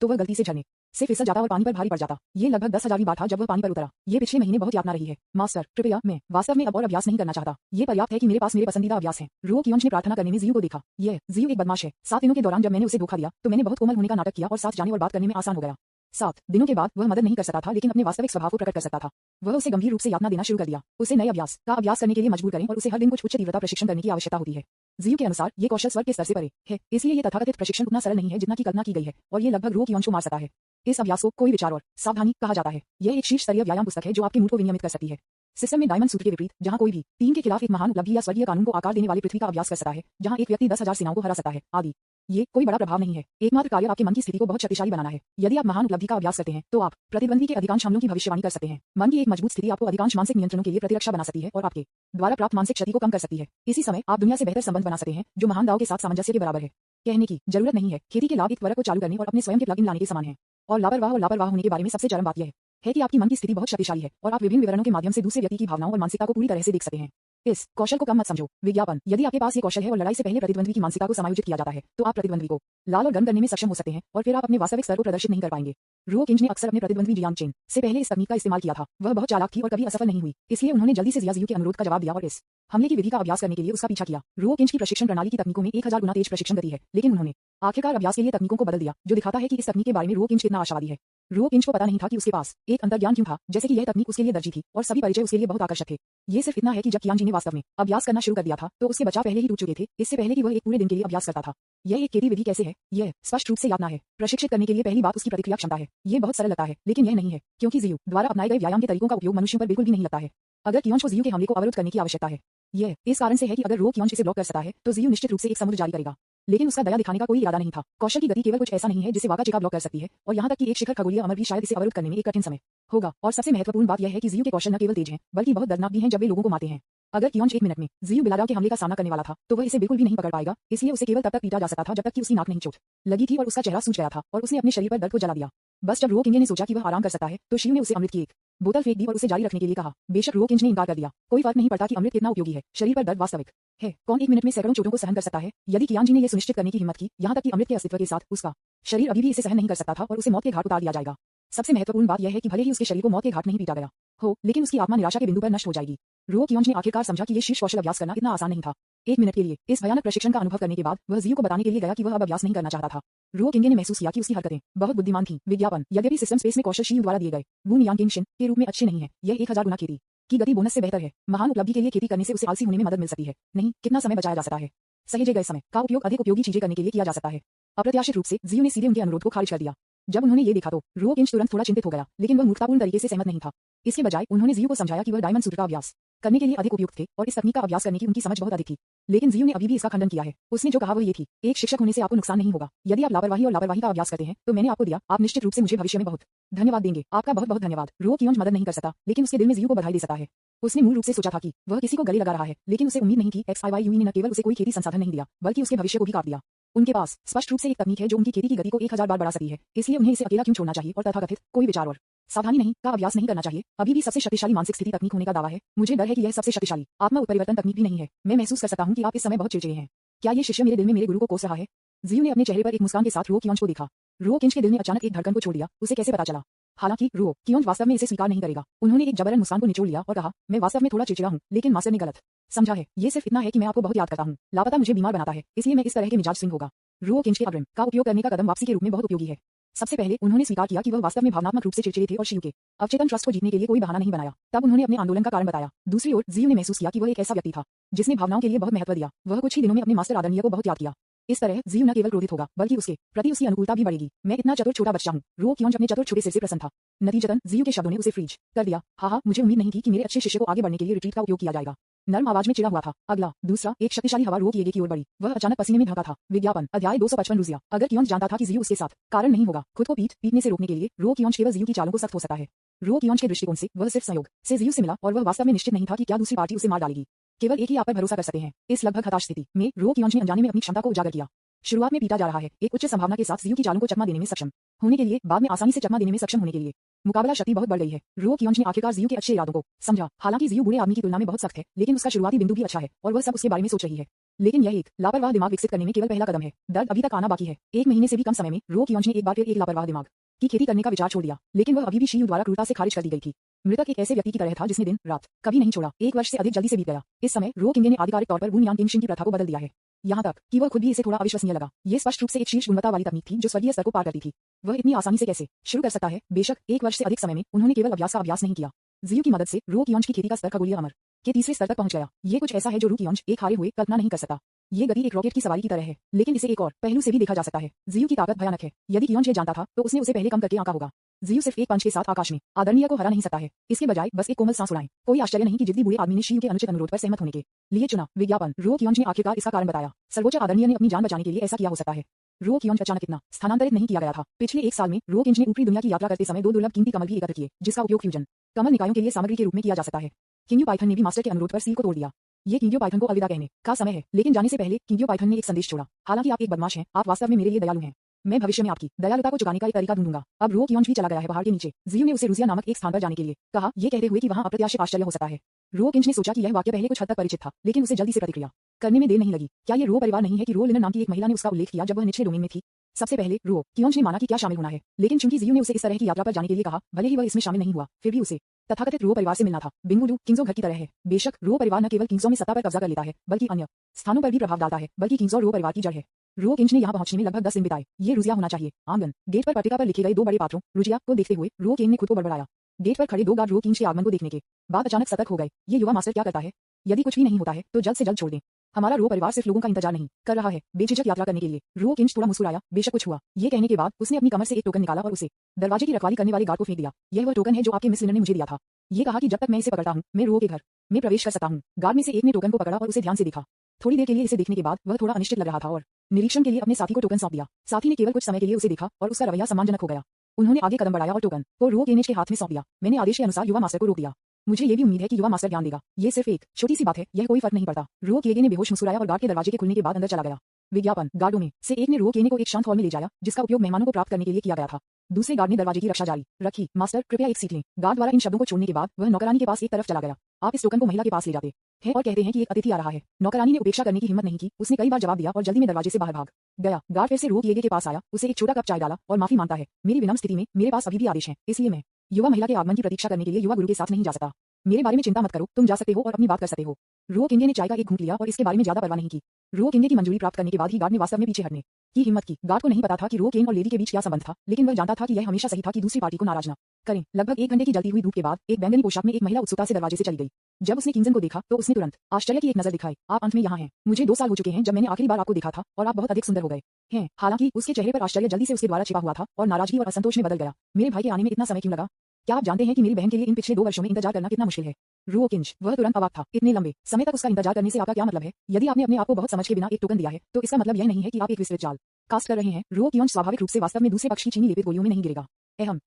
तो वह गलती से झरने से फिसल जाता और पानी पर भारी पड़ जाता। ये लगभग 10,000वीं बार था जब वह पानी पर उतरा। ये पिछले महीने बहुत यातना रही है मास्टर, कृपया मैं वास्तव में अब और अभ्यास नहीं करना चाहता। ये पर्याप्त है कि मेरे पास मेरे पसंदीदा अभ्यास हैं। रो कियोंज ने प्रार्थना करने में जियू को देखा। यह जियू एक बदमाश है। 7 दिनों के दौरान जब मैंने उसे धोखा दिया तो मैंने बहुत कोमल होने का नाटक किया और साथ जाने और बात करने में आसान हो गया। 7 दिनों के बाद वह मदद नहीं कर सकता था, लेकिन अपने वास्तविक स्वभाव को प्रकट कर सकता था। वह उसे गंभीर रूप से यातना देना शुरू कर दिया। उसे नए अभ्यास का अभ्यास करने के लिए मजबूर करें और उसे हर दिन कुछ उच्च तीव्रता प्रशिक्षण करने की आवश्यकता होती है। जियू के अनुसार ये कौशल स्वर्ग के स्तर से परे है, इसलिए ये तथाकथित प्रशिक्षण उतना सरल नहीं है जितना की कल्पना की गई है, और ये लगभग रो कियोंज को मार सकता है। इस अभ्यास को कोई विचार और सावधानी कहा जाता है। यह एक शीर्ष स्तरीय व्यायाम पुस्तक है जो आपके मूड को विनियमित कर सकती है। सिस्टम में डायमंड सूत्र के विपरीत, जहां कोई भी टीम के खिलाफ एक महान उपलब्धि या स्वर्गीय कानून को आकार देने वाली पृथ्वी का अभ्यास कर सकता है, जहां एक व्यक्ति 10,000 सेनाओं को हरा सकता है आदि। ये कोई बड़ा प्रभाव नहीं है। एकमात्र कार्य आपके मन की स्थिति को बहुत शक्तिशाली बनाना है। यदि आप महान उपलब्धि का अभ्यास करते हैं तो आप प्रतिद्वंदी के अधिकांश हमलों की भविष्यवाणी कर सकते हैं। मन की एक मजबूत स्थिति आपको अधिकांश मानसिक नियंत्रणों के लिए प्रतिरक्षा बना सकती है और आपके द्वारा प्राप्त मानसिक क्षति को कम कर सकती है। इसी समय आप दुनिया से बेहतर संबंध बना सकते हैं जो महान दाव के साथ सामंजस्य के बराबर है। कहने की जरूरत नहीं है, खेती के लाभ एक त्वरक को चालू करने और अपने स्वयं के प्लग इन लाने के समान है। और लापरवाह होने के बारे में सबसे चरम बात यह है कि आपकी मन की स्थिति बहुत शक्तिशाली है और आप विभिन्न विवरणों के माध्यम से दूसरे व्यक्ति की भावनाओं और मानसिकता को पूरी तरह से देख सकते हैं। इस कौशल को कम मत समझो। विज्ञापन यदि आपके पास ये कौशल है और लड़ाई से पहले प्रतिद्वंदी की मानसिकता को समायोजित किया जाता है तो आप प्रतिद्वंदी को लाल और गर्म करने में सक्षम हो सकते हैं और फिर आप अपने वास्तविक स्तर को प्रदर्शित नहीं कर पाएंगे। रो किंज ने अक्सर अपने प्रतिद्वंदी जियांग चेन से पहले इस तकनीक का इस्तेमाल किया था। वह बहुत चालाक थी और कभी असफल नहीं हुई, इसलिए उन्होंने जल्दी से जियाजियू के अनुरोध का जवाब दिया और इस हमले की विधि का अभ्यास करने के लिए उसका पीछा किया। रो किंज की प्रशिक्षण प्रणाली की तकनीकों में 1000 गुना तेज प्रशिक्षण गति है, लेकिन उन्होंने आखिरकार अभ्यास के लिए तकनीकों को बदल दिया, जो दिखाता है कि इस तकनीक के बारे में रो किंज कितना आशावादी है। रो किंज को पता नहीं था कि उसके पास एक अंतर्ज्ञान क्यों था, जैसे कि यह तकनीक उसके लिए दर्जी थी और सभी परिचय उसके लिए बहुत आकर्षक थे। ये सिर्फ इतना है कि जब कियांग जी ने वास्तव में अभ्यास करना शुरू कर दिया था तो उसके बचाव पहले ही टूट चुके थे, इससे पहले कि वह एक पूरे दिन के लिए अभ्यास करता था। यह एक खेती विधि कैसे है? यह स्पष्ट रूप से यातना है। प्रशिक्षित करने के लिए पहली बात उसकी प्रतिक्रिया क्षमता है। ये बहुत सरल लगता है, लेकिन यह नहीं है, क्योंकि जियू द्वारा अपनाए गए व्यायाम के तरीकों का उपयोग मनुष्यों पर बिल्कुल भी नहीं लगता है। अगर कियोंज को जियू के हमले को अवरुद्ध करने की आवश्यकता है, यह इस कारण से है कि अगर रो कियोंज इसे ब्लॉक कर सकता है तो जियू निश्चित रूप से एक समुद्र जारी करेगा। लेकिन उसका दया दिखाने का कोई इरादा नहीं था। कौशल की गति केवल कुछ ऐसा नहीं है जिसे वाका चिका ब्लॉक कर सकती है, और यहाँ तक कि एक शिखर खगोलीय अमर भी शायद इसे अवरुद्ध करने में एक कठिन समय होगा। और सबसे महत्वपूर्ण बात यह है कि जियू के कौशल न केवल तेज हैं बल्कि बहुत दर्दनाक भी हैं जब वे लोगों को मारते हैं। अगर कियोंज 1 मिनट में जियू बिलादाओ के हमले का सामना करने वाला था तो वह इसे बिल्कुल भी नहीं पकड़ पाएगा, इसलिए उसे केवल तब तक पीटा जा सकता था जब तक कि उसकी नाक नहीं चोट लगी थी और उसका चेहरा सूज गया था और उसने अपने शरीर पर दर्द को जला दिया। बस जब रो किंगे ने सोचा कि वह आराम कर सकता है तो शिव ने उसे अमृत की एक बोतल फेंक दी और उसे जारी रखने के लिए कहा। बेशक रो किंज ने इनकार कर दिया। कोई फर्क नहीं पड़ता कि अमृत कितना उपयोगी है, शरीर पर दर्द वास्तविक है। कौन 1 मिनट में सैकड़ों चोटों को सहन कर सकता है? यदि कियांग जी ने यह सुनिश्चित करने की हिम्मत की, यहाँ तक कि अमृत के अस्तित्व के साथ उसका शरीर अभी भी इसे सहन नहीं कर सकता था और उसे मौत के घाट उतार दिया जाएगा। सबसे महत्वपूर्ण बात यह है कि भले ही उसके शरीर को मौत के घाट नहीं पीटा गया हो, लेकिन उसकी आत्मा निराशा के बिंदु पर नष्ट हो जाएगी। रो कियोंज ने आखिरकार समझा कि यह शीर्ष कौशल अभ्यास करना इतना आसान नहीं था। 1 मिनट के लिए इस भयानक प्रशिक्षण का अनुभव करने के बाद वह जियू को बताने के लिए गया कि वह अब अभ्यास नहीं करना चाहता था। रो किंगे ने महसूस किया कि उसकी हरकतें बहुत बुद्धिमान थीं। विज्ञापन यद्यपि सिस्टम स्पेस में कौशल शियू द्वारा दिए गए वून यांग किंगशिन के रूप में अच्छे नहीं है, यह 1000 गुना खेती की गति बोनस से बेहतर है। महान उपलब्धि के लिए खेती करने से उसे आलसी होने में मदद मिल सकती है। नहीं, कितना समय बचाया जा सकता है। सहेजे गए समय का उपयोग अधिक उपयोगी चीजें करने के लिए किया जा सकता है। अप्रत्याशित रूप से जियू ने सीधे उनके अनुरोध को खारिज कर दिया। जब उन्होंने ये देखा तो रो किंज तुरंत थोड़ा चिंतित हो गया, लेकिन वह मूर्खतापूर्ण तरीके से सहमत नहीं था। इसके बजाय उन्होंने जियू को समझाया कि वह डायमंड सूत्र का अभ्यास करने के लिए अधिक उपयुक्त थे और इस तकनीक का अभ्यास करने की उनकी समझ बहुत अधिक थी। लेकिन जियू ने अभी भी इसका खंडन किया है। उसने जो कहा वह ये थी, एक शिक्षक होने से आपको नुकसान नहीं होगा। यदि आप लापरवाही का अभ्यास करते हैं तो मैंने आपको दिया, आप निश्चित रूप से मुझे भविष्य में बहुत धन्यवाद देंगे। आपका बहुत बहुत धन्यवाद। रो कियोंज मदद नहीं कर सकता, लेकिन उसके दिल में जियू को बधाई दे सकता है। उसने मूल रूप से सोचा था कि वह किसी को गले लगा रहा है, लेकिन उसे उम्मीद नहीं थी XIYU ने न केवल उसे कोई खेती संसाधन नहीं दिया बल्कि उसके भविष्य को भी काट दिया। उनके पास स्पष्ट रूप से एक तकनीक है जो उनकी खेती की गति को 1000 बार बढ़ा सकती है, इसलिए उन्हें इसे अकेला क्यों छोड़ना चाहिए और तथाकथित कोई विचार और सावधानी नहीं का अभ्यास नहीं करना चाहिए अभी भी सबसे शक्तिशाली मानसिक स्थिति तकनीक होने का दावा है। मुझे डर है कि यह सबसे शक्तिशाली आत्मा उत्परिवर्तन तकनीक भी नहीं है। मैं महसूस कर सकता हूँ कि आप इस समय बहुत चिड़चिड़े हैं। क्या ये शिष्य मेरे दिल में मेरे गुरु को कोस रहा है? जियू ने अपने चेहरे पर एक मुस्कान के साथ रो कियोंज को देखा। रो किंज के दिल ने अचानक एक धड़कन को छोड़ दिया। उसे कैसे पता चला? हालांकि रो कियोंज वास्तव में इसे स्वीकार नहीं करेगा। उन्होंने एक जबरन मुस्कान को निचोड़ लिया और कहा, मैं वास्तव में थोड़ा चिड़चिड़ा हूँ, लेकिन मास्टर ने गलत समझा है। ये सिर्फ इतना है कि मैं आपको बहुत याद करता हूँ। लापता मुझे बीमार बनाता है, इसलिए मैं इस तरह के मिजाज स्विंग होगा। रो किंज के अग्रिम का उपयोग करने का कदम वापसी के रूप में बहुत उपयोगी है। सबसे पहले उन्होंने स्वीकार किया कि वह वास्तव में भावनात्मक रूप से चिड़चिड़े थे और शिव के अवचेतन ट्रस्ट को जीतने के लिए कोई बहाना नहीं बनाया। तब उन्होंने अपने आंदोलन का कारण बताया। दूसरी ओर जियू ने महसूस किया कि वह एक ऐसा व्यक्ति था जिसने भावनाओं के लिए बहुत महत्व दिया। वह कुछ ही दिनों में अपने मास्टर आदरणीय को बहुत याद किया। इस तरह जियू न केवल क्रोधित होगा बल्कि उसके प्रति उसकी अनुकूलता भी बढ़ेगी। मैं इतना चतुर छोटा बच्चा हूँ। रो कियोंज अपने चतुर छोटे सिर से प्रसन्न था। नतीजतन जियू के शब्दों ने उसे फ्रीज कर दिया। हाँ, मुझे उम्मीद नहीं थी कि मेरे अच्छे शिष्य को आगे बढ़ने के लिए रिट्रीट का उपयोग किया जाएगा। नर्म आवाज में चिड़ा हुआ था। अगला दूसरा एक शक्तिशाली हवा रो किएगे की ओर बढ़ी। वह अचानक पसीने में ढका था। विज्ञापन अध्याय 255 रूसिया। अगर कियोंज जानता था कि जियू उसके साथ कारण नहीं होगा खुद को पीटने से रोकने के लिए रो कियोंज केवल जियू की चालों को सख्त हो सकता है। रो कियोंज के दृष्टिकोण से वह सिर्फ संयोग से जियू से मिला और वह वास्तव में निश्चित नहीं था कि क्या दूसरी पार्टी उसे मार डालेगी। केवल एक ही आप पर भरोसा कर सकते हैं। इस लगभग हताश स्थिति में रो कियोंज ने अनजाने में अपनी क्षमता को उजागर किया। शुरुआत में पीटा जा रहा है, एक उच्च संभावना के साथ जियू की चालों को चकमा देने में सक्षम होने के लिए, बाद में आसानी से चकमा देने में सक्षम होने के लिए मुकाबला शक्ति बहुत बढ़ गई है। रो कियोंज ने आखिरकार जियू के अच्छे इरादों को समझा। हालांकि जियू बुरे आदमी की तुलना में बहुत सख्त है, लेकिन उसका शुरुआती बिंदु भी अच्छा है और वह सब उसके बारे में सोच रही है। लेकिन यह एक लापरवाह दिमाग विकसित करने में केवल पहला कदम है। दर्द अभी तक आना बाकी है। 1 महीने से भी कम समय में रो कियोंज ने एक बार फिर एक लापरवाह दिमाग की खेती करने का विचार छोड़ दिया, लेकिन वह अभी भी शियू द्वारा क्रूरता से खारिज कर दी गई थी। मृतक एक ऐसे व्यक्ति की तरह था जिसने दिन रात कभी नहीं छोड़ा। 1 वर्ष से अधिक जल्दी से बीत गया। इस समय रो किंगे ने आधिकारिक तौर पर बुनियान किंगशिन की प्रथा को बदल दिया है। यहाँ तक कि वह खुद भी इसे थोड़ा अविश्वसनीय लगा। ये स्पष्ट रूप से एक शीर्ष गुणवत्ता वाली तकनीक थी जो स्वर्गीय स्तर को पार करती थी। वह इतनी आसानी से कैसे शुरू कर सकता है? बेशक 1 वर्ष से अधिक समय में उन्होंने केवल अभ्यास का अभ्यास नहीं किया। जियू की मदद से रो कियोंज की खेती का स्तर खगोलीय अमर के तीसरे स्तर तक पहुंच गया। ये कुछ ऐसा है जो रो कियोंज एक हारे हुए कल्पना नहीं कर सकता। ये गति एक रॉकेट की सवारी की तरह है, लेकिन इसे एक और पहलू से भी देखा जा सकता है। जियू की ताकत भयानक है। यदि कियोंज ये जानता था तो उसने उसे पहले कम करके आंका होगा। जियू सिर्फ एक पंच के साथ आकाश में आदरणीय को हरा नहीं सकता है। इसके बजाय बस एक कोमल सांस उड़ाएं। कोई आश्चर्य नहीं कि जिद्दी बुरे आदमी ने शियू के अनुचित अनुरोध पर सहमत होने के लिए चुना। विज्ञापन रो कियोंज ने आखिरकार इसका कारण बताया। सर्वोच्च आदरणीय ने अपनी जान बचाने के लिए ऐसा किया हो सकता है। रो कियोंज अचानक इतना स्थानांतरित नहीं किया गया था। पिछले 1 साल में रो किंज ने ऊपरी दुनिया की यात्रा करते समय 2 दुर्लभ कीमती कमल भी एकत्र किए, जिसका उपयोग फ्यूजन कमल निकायों के लिए सामग्री के रूप में किया जा सकता है। किंग्यू पाइथन ने भी मास्टर के अनुरोध पर सील को तोड़ दिया। ये किंग्यू पाइथन को अलविदा कहने का समय है, लेकिन जाने से पहले किंग्यू पाइथन ने एक संदेश छोड़ा। हालांकि आप एक बदमाश हैं, आप वास्तव में मेरे लिए दयालु हैं। मैं भविष्य में आपकी दयालुता को चुकाने का एक तरीका ढूंढूंगा। अब रो कियोंज भी चला गया है पहाड़ के नीचे। जियू ने उसे रूसिया नामक एक स्थान पर जाने के लिए कहा, ये कहते हुए कि वहां अप्रत्याशित आश्चर्य हो सकता है। रो किंज ने सोचा कि यह वाक्य पहले कुछ हद तक परिचित था, लेकिन उसे जल्दी से प्रतिक्रिया करने में देर नहीं लगी। क्या ये रो परिवार नहीं है कि रो लिनर नाम की एक महिला ने उसका उल्लेख किया जब वह निचले डोमेन में थी? सबसे पहले रो कियोंज ने माना कि क्या शामिल होना है, लेकिन चूंकि जियू ने उसे इस तरह की यात्रा पर जाने के लिए कहा, भले ही वह इसमें शामिल नहीं हुआ, फिर भी उसे तथाकथित रो परिवार से मिलना था। बिंगुलू किंग्सो घर की तरह है। बेशक रो परिवार न केवल किंग्सो में सत्ता पर कब्जा कर लेता है, बल्कि अन्य स्थानों पर भी प्रभाव डालता है, बल्कि किंग्सो रो परिवार की जड़ है। रो किंज ने यहाँ पहुंचने में लगभग 10 दिन बिताए। ये रुजिया होना चाहिए। आंगन गेट पर पट्टिका पर लिखे गए 2 बड़े पात्रों रुजिया को देखते हुए रो किंग ने खुद को बड़बड़ाया। गेट पर खड़े 2 गार्ड रो किंज के आगमन को देखने के बाद अचानक सतर्क हो गए। ये युवा मास्टर क्या करता है? यदि कुछ भी नहीं होता है तो जल्द से जल्द छोड़ दें। हमारा रो परिवार सिर्फ लोगों का इंतजार नहीं कर रहा है, बेझिझक यात्रा करने के लिए। रो किंज थोड़ा मुस्कुराया। बेशक कुछ हुआ। ये कहने के बाद उसने अपनी कमर से एक टोकन निकाला और उसे दरवाजे की रखवाली करने वाले गार्ड को फेंक दिया। यह वह टोकन है जो आपके मिस लिनर ने मुझे दिया था। ये कहा कि जब तक मैं इसे पकड़ता हूँ मैं रो के घर में प्रवेश कर सकता हूँ। गार्ड में से एक ने टोकन को पकड़ा और उसे ध्यान से देखा। थोड़ी देर के लिए इसे देखने के बाद वह थोड़ा अनिश्चित लग रहा था और निरीक्षण के लिए अपने साथी को टोकन सौंप दिया। साथी ने केवल कुछ समय के लिए उसे देखा और उसका रवैया सम्मानजनक हो गया। उन्होंने आगे कदम बढ़ाया और टोकन को रो केनेज के हाथ में सौंप दिया। मैंने आदेश के अनुसार युवा मास्टर को रोक दिया। मुझे ये भी उम्मीद है कि युवा मास्टर ज्ञान देगा। ये सिर्फ एक छोटी सी बात है, यह कोई फर्क नहीं पड़ता। रो केगे ने बेहोश मुस्कुराया और गार्ड के दरवाजे के खुलने के बाद अंदर चला गया। विज्ञापन गार्डों में से एक ने रो केने को एक शांत हॉल में ले जाया, जिसका उपयोग मेहमानों को प्राप्त करने के लिए किया गया था। दूसरे गार्ड ने दरवाजे की रक्षा जारी रखी। मास्टर कृपया एक सीट लें। गार्ड द्वारा इन शब्दों को छोड़ने के बाद वह नौकरानी के पास एक तरफ चला गया। आप इस टोकन को महिला के पास ले जाते हैं और कहते हैं कि एक अतिथि आ रहा है। नौकरानी ने उपेक्षा करने की हिम्मत नहीं की। उसने कई बार जवाब दिया और जल्दी में दरवाजे से बाहर भाग गया। गार्ड फिर से रो केगे के पास आया, उसे एक छोटा कप चाय डाला और माफी मांगता है। मेरी विनम्र स्थिति में मेरे पास अभी भी आदेश है, इसलिए मैं युवा महिला के आगमन की प्रतीक्षा करने के लिए युवा गुरु के साथ नहीं जा सकता। मेरे बारे में चिंता मत करो, तुम जा सकते हो और अपनी बात कर सकते हो। रो किंगे ने चाय का एक घूंट लिया और इसके बारे में ज्यादा परवाह नहीं की। रो किंगे की मंजूरी प्राप्त करने के बाद ही गार्ड ने वास्तव में पीछे हटने की हिम्मत की। गार्ड को नहीं पता था कि रो केन और लेडी के बीच क्या संबंध था, लेकिन वह जानता था कि यह हमेशा सही था कि दूसरी पार्टी को नाराज न करें। लगभग 1 घंटे की जलती हुई धूप के बाद एक बैंगनी पोशाक में एक महिला उत्सुकता से दरवाजे से चली गई। जब उसने किंजन को देखा तो उसने तुरंत आश्चर्य की एक नजर दिखाई। आप अंत में यहाँ हैं। मुझे 2 साल हो चुके हैं जब मैंने आखिरी बार आपको देखा था और आप बहुत अधिक सुंदर हो गए हैं। हालांकि उसके चेहरे पर आश्चर्य जल्दी से उसके द्वारा छिपा हुआ था और नाराजगी और असंतोष में बदल गया। मेरे भाई के आने में इतना समय क्यों लगा? क्या आप जानते हैं कि मेरी बहन के लिए इन पिछले 2 वर्षों में इंतजार करना कितना मुश्किल है? रो किंज वह तुरंत अवाक था। इतने लंबे समय तक उसका इंतजार करने से आपका क्या मतलब है? यदि आपने अपने आप को बहुत समझ के बिना एक टोकन दिया है तो इसका मतलब यह नहीं है कि आप एक विस्तृत चाल कास्ट कर रहे हैं। रो कियोंज स्वाभाविक रूप से वास्तव में दूसरे पक्ष की चीनी लेपित गोलियों में नहीं गिरेगा।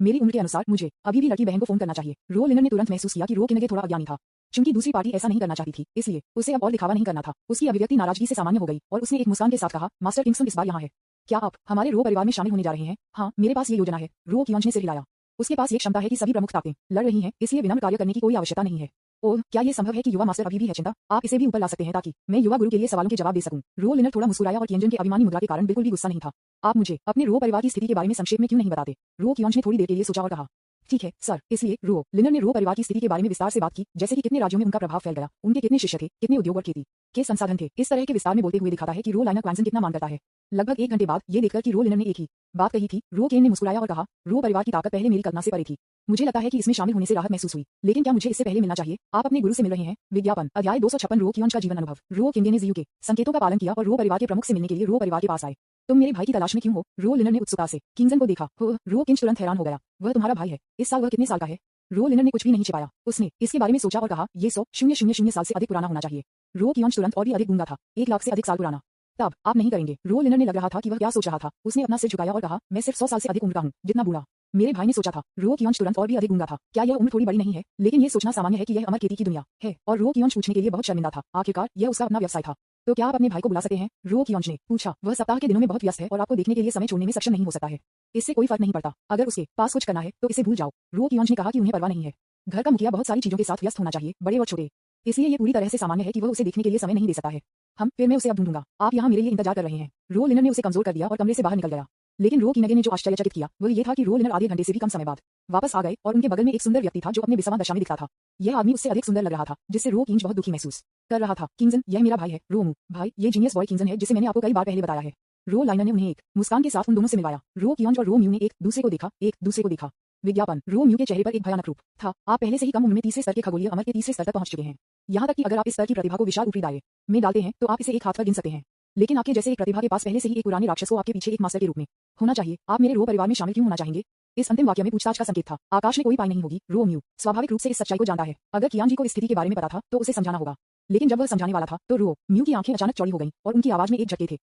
मेरी उम्र के अनुसार मुझे अभी भी लड़की बहन को फोन करना चाहिए। रो लिनर ने तुरंत महसूस किया कि रो किनगे थोड़ा अज्ञानी था। चूंकि दूसरी पार्टी ऐसा नहीं करना चाहती थी, इसलिए उसे अब और दिखावा नहीं करना था। उसकी अभिव्यक्ति नाराजगी से सामान्य हो गई और उसने एक मुस्कान के साथ कहा, मास्टर किंगसन इस बार यहाँ है। क्या आप हमारे रो परिवार में शामिल होने जा रहे हैं? हाँ, मेरे पास ये योजना है। रो कियोंज ने सिर हिलाया। उसके पास ये क्षमता है कि सभी प्रमुख ताकतें लड़ रही हैं, इसलिए विनम्र कार्य करने की कोई आवश्यकता नहीं है। ओह, क्या ये संभव है कि युवा मास्टर अभी भी है चिंता? आप इसे भी ऊपर ला सकते हैं ताकि मैं युवा गुरु के लिए सवालों के जवाब दे सकूं। रो लिनर थोड़ा मुस्कुराया और कियंजन के अभिमानी मुद्रा के कारण बिल्कुल भी गुस्सा नहीं था। आप मुझे अपने रो परिवार की स्थिति के बारे में संक्षेप में क्यों नहीं बताते? रो कियंज ने थोड़ी देर के लिए सोचा और कहा, ठीक है सर। इसलिए रो लिनर ने रो परिवार की स्थिति के बारे में विस्तार से बात की, जैसे कि कितने राज्यों में उनका प्रभाव फैल गया, उनके कितने शिष्य थे, कितने उद्योग और खेती के संसाधन थे। इस तरह के विस्तार में बोलते हुए दिखाता है कि रो लाइनर क्वांसन कितना मान करता है। लगभग 1 घंटे बाद ये देखकर कि रो लिनर ने एक ही बात कही थी, रो केन ने मुस्कुराया और कहा, रो परिवार की ताकत पहले मेरी कल्पना से परे थी। मुझे लगता है कि इसमें शामिल होने से राहत महसूस हुई, लेकिन क्या मुझे इससे पहले मिलना चाहिए? आप अपने गुरु से मिल रहे हैं। विज्ञापन अध्याय 256 रो कियंज का जीवन अनुभव। रो किंगे ने जीयू के संकेतों का पालन किया और रो परिवार के प्रमुख से मिलने के लिए रो परिवार के पास आए। तुम मेरे भाई की तलाश में क्यों हो? रो लिनर ने उत्सुकता से किंगजन को देखा। रो किंज तुरंत हैरान हो गया। वह तुम्हारा भाई है। इस साल वह कितने साल का है? रो लिनर ने कुछ भी नहीं छिपाया। उसने इसके बारे में सोचा और कहा, ये 100,000 साल से अधिक पुराना होना चाहिए। रो कियंज तुरंत और भी अधिक गूंगा था। 1 लाख से अधिक साल पुराना। तब आप नहीं करेंगे। रो लिनर ने लग रहा था कि वह क्या सोच रहा था। उसने अपना सिर झुकाया और कहा, मैं सिर्फ 100 साल से अधिक उम्र का हूँ, जितना बूढ़ा मेरे भाई ने सोचा था। रो कियंज तुरंत और भी अधिक गूंगा था। क्या यह उम्र थोड़ी बड़ी नहीं है? लेकिन ये सोचना सामान्य है कि यह अमर खेती की दुनिया है। और रो कियंज पूछने के लिए बहुत शर्मिंदा था। आखिरकार यह उसका अपना व्यवसाय था। तो क्या आप अपने भाई को बुला सकते हैं? रो कियंज ने पूछा। वह सप्ताह के दिनों में बहुत व्यस्त है और आपको देखने के लिए समय छोड़ने में सक्षम नहीं हो सकता है। इससे कोई फर्क नहीं पड़ता। अगर उसके पास कुछ करना है तो इसे भूल जाओ। रो कियंज ने कहा कि उन्हें परवाह नहीं है। घर का मुखिया बहुत सारी चीजों के साथ व्यस्त होना चाहिए, बड़े और छोटे। इसलिए ये पूरी तरह से सामान्य है कि वह उसे देखने के लिए समय नहीं दे सकता है। फिर मैं उसे अब ढूंढूंगा। आप यहाँ मेरे लिए इंतजार कर रहे हैं। रो लिनर ने उसे कमजोर कर दिया और कमरे से बाहर निकल गया। लेकिन रो किनगे ने जो आश्चर्यचकित किया वह ये था कि रो लिनर आधे घंटे से भी कम समय बाद वापस आ गए और उनके बगल में एक सुंदर व्यक्ति था जो अपने विषमा दशा में दिखता था। यह आदमी उससे अधिक सुंदर लग रहा था, जिससे रो किंज बहुत दुखी महसूस कर रहा था। किंगजन, यह मेरा भाई है। रोमू भाई, ये जीनियस बॉय किंगजन है जिसे मैंने आपको कई बार पहले बताया है। रो लाइनर ने उन्हें एक मुस्कान के साथ उन दोनों से मिलवाया। रो कियंज और रो म्यू ने एक दूसरे को देखा। विज्ञापन विज्ञापन रो म्यू के चेहरे पर एक भयानक रूप था। आप पहले से ही कम उम्र में तीसरे स्तर के खगोलीय अमर के तीसरे स्तर तक पहुंच चुके हैं। यहाँ तक कि अगर आप इस स्तर की प्रतिभा को विशाल ऊपरी दायरे में डालते हैं तो आप इसे एक हाथ पर गिन सकते हैं। लेकिन आपके जैसे एक प्रतिभा के पास पहले से ही एक पुराने राक्षस को आपके पीछे एक मास्टर के रूप में होना चाहिए। आप मेरे रो परिवार में शामिल क्यों होना चाहेंगे? इस अंतिम वाक्य में पूछताछ का संकेत था। आकाश में कोई पाई नहीं होगी। रो म्यू स्वाभाविक रूप से इस सच्चाई को जानता है। अगर कियान जी को इस स्थिति के बारे में पता था तो उसे समझाना होगा। लेकिन जब वह समझाने वाला था तो रो म्यू की आंखें अचानक चौड़ी हो गईं और उनकी आवाज में एक झटके थे।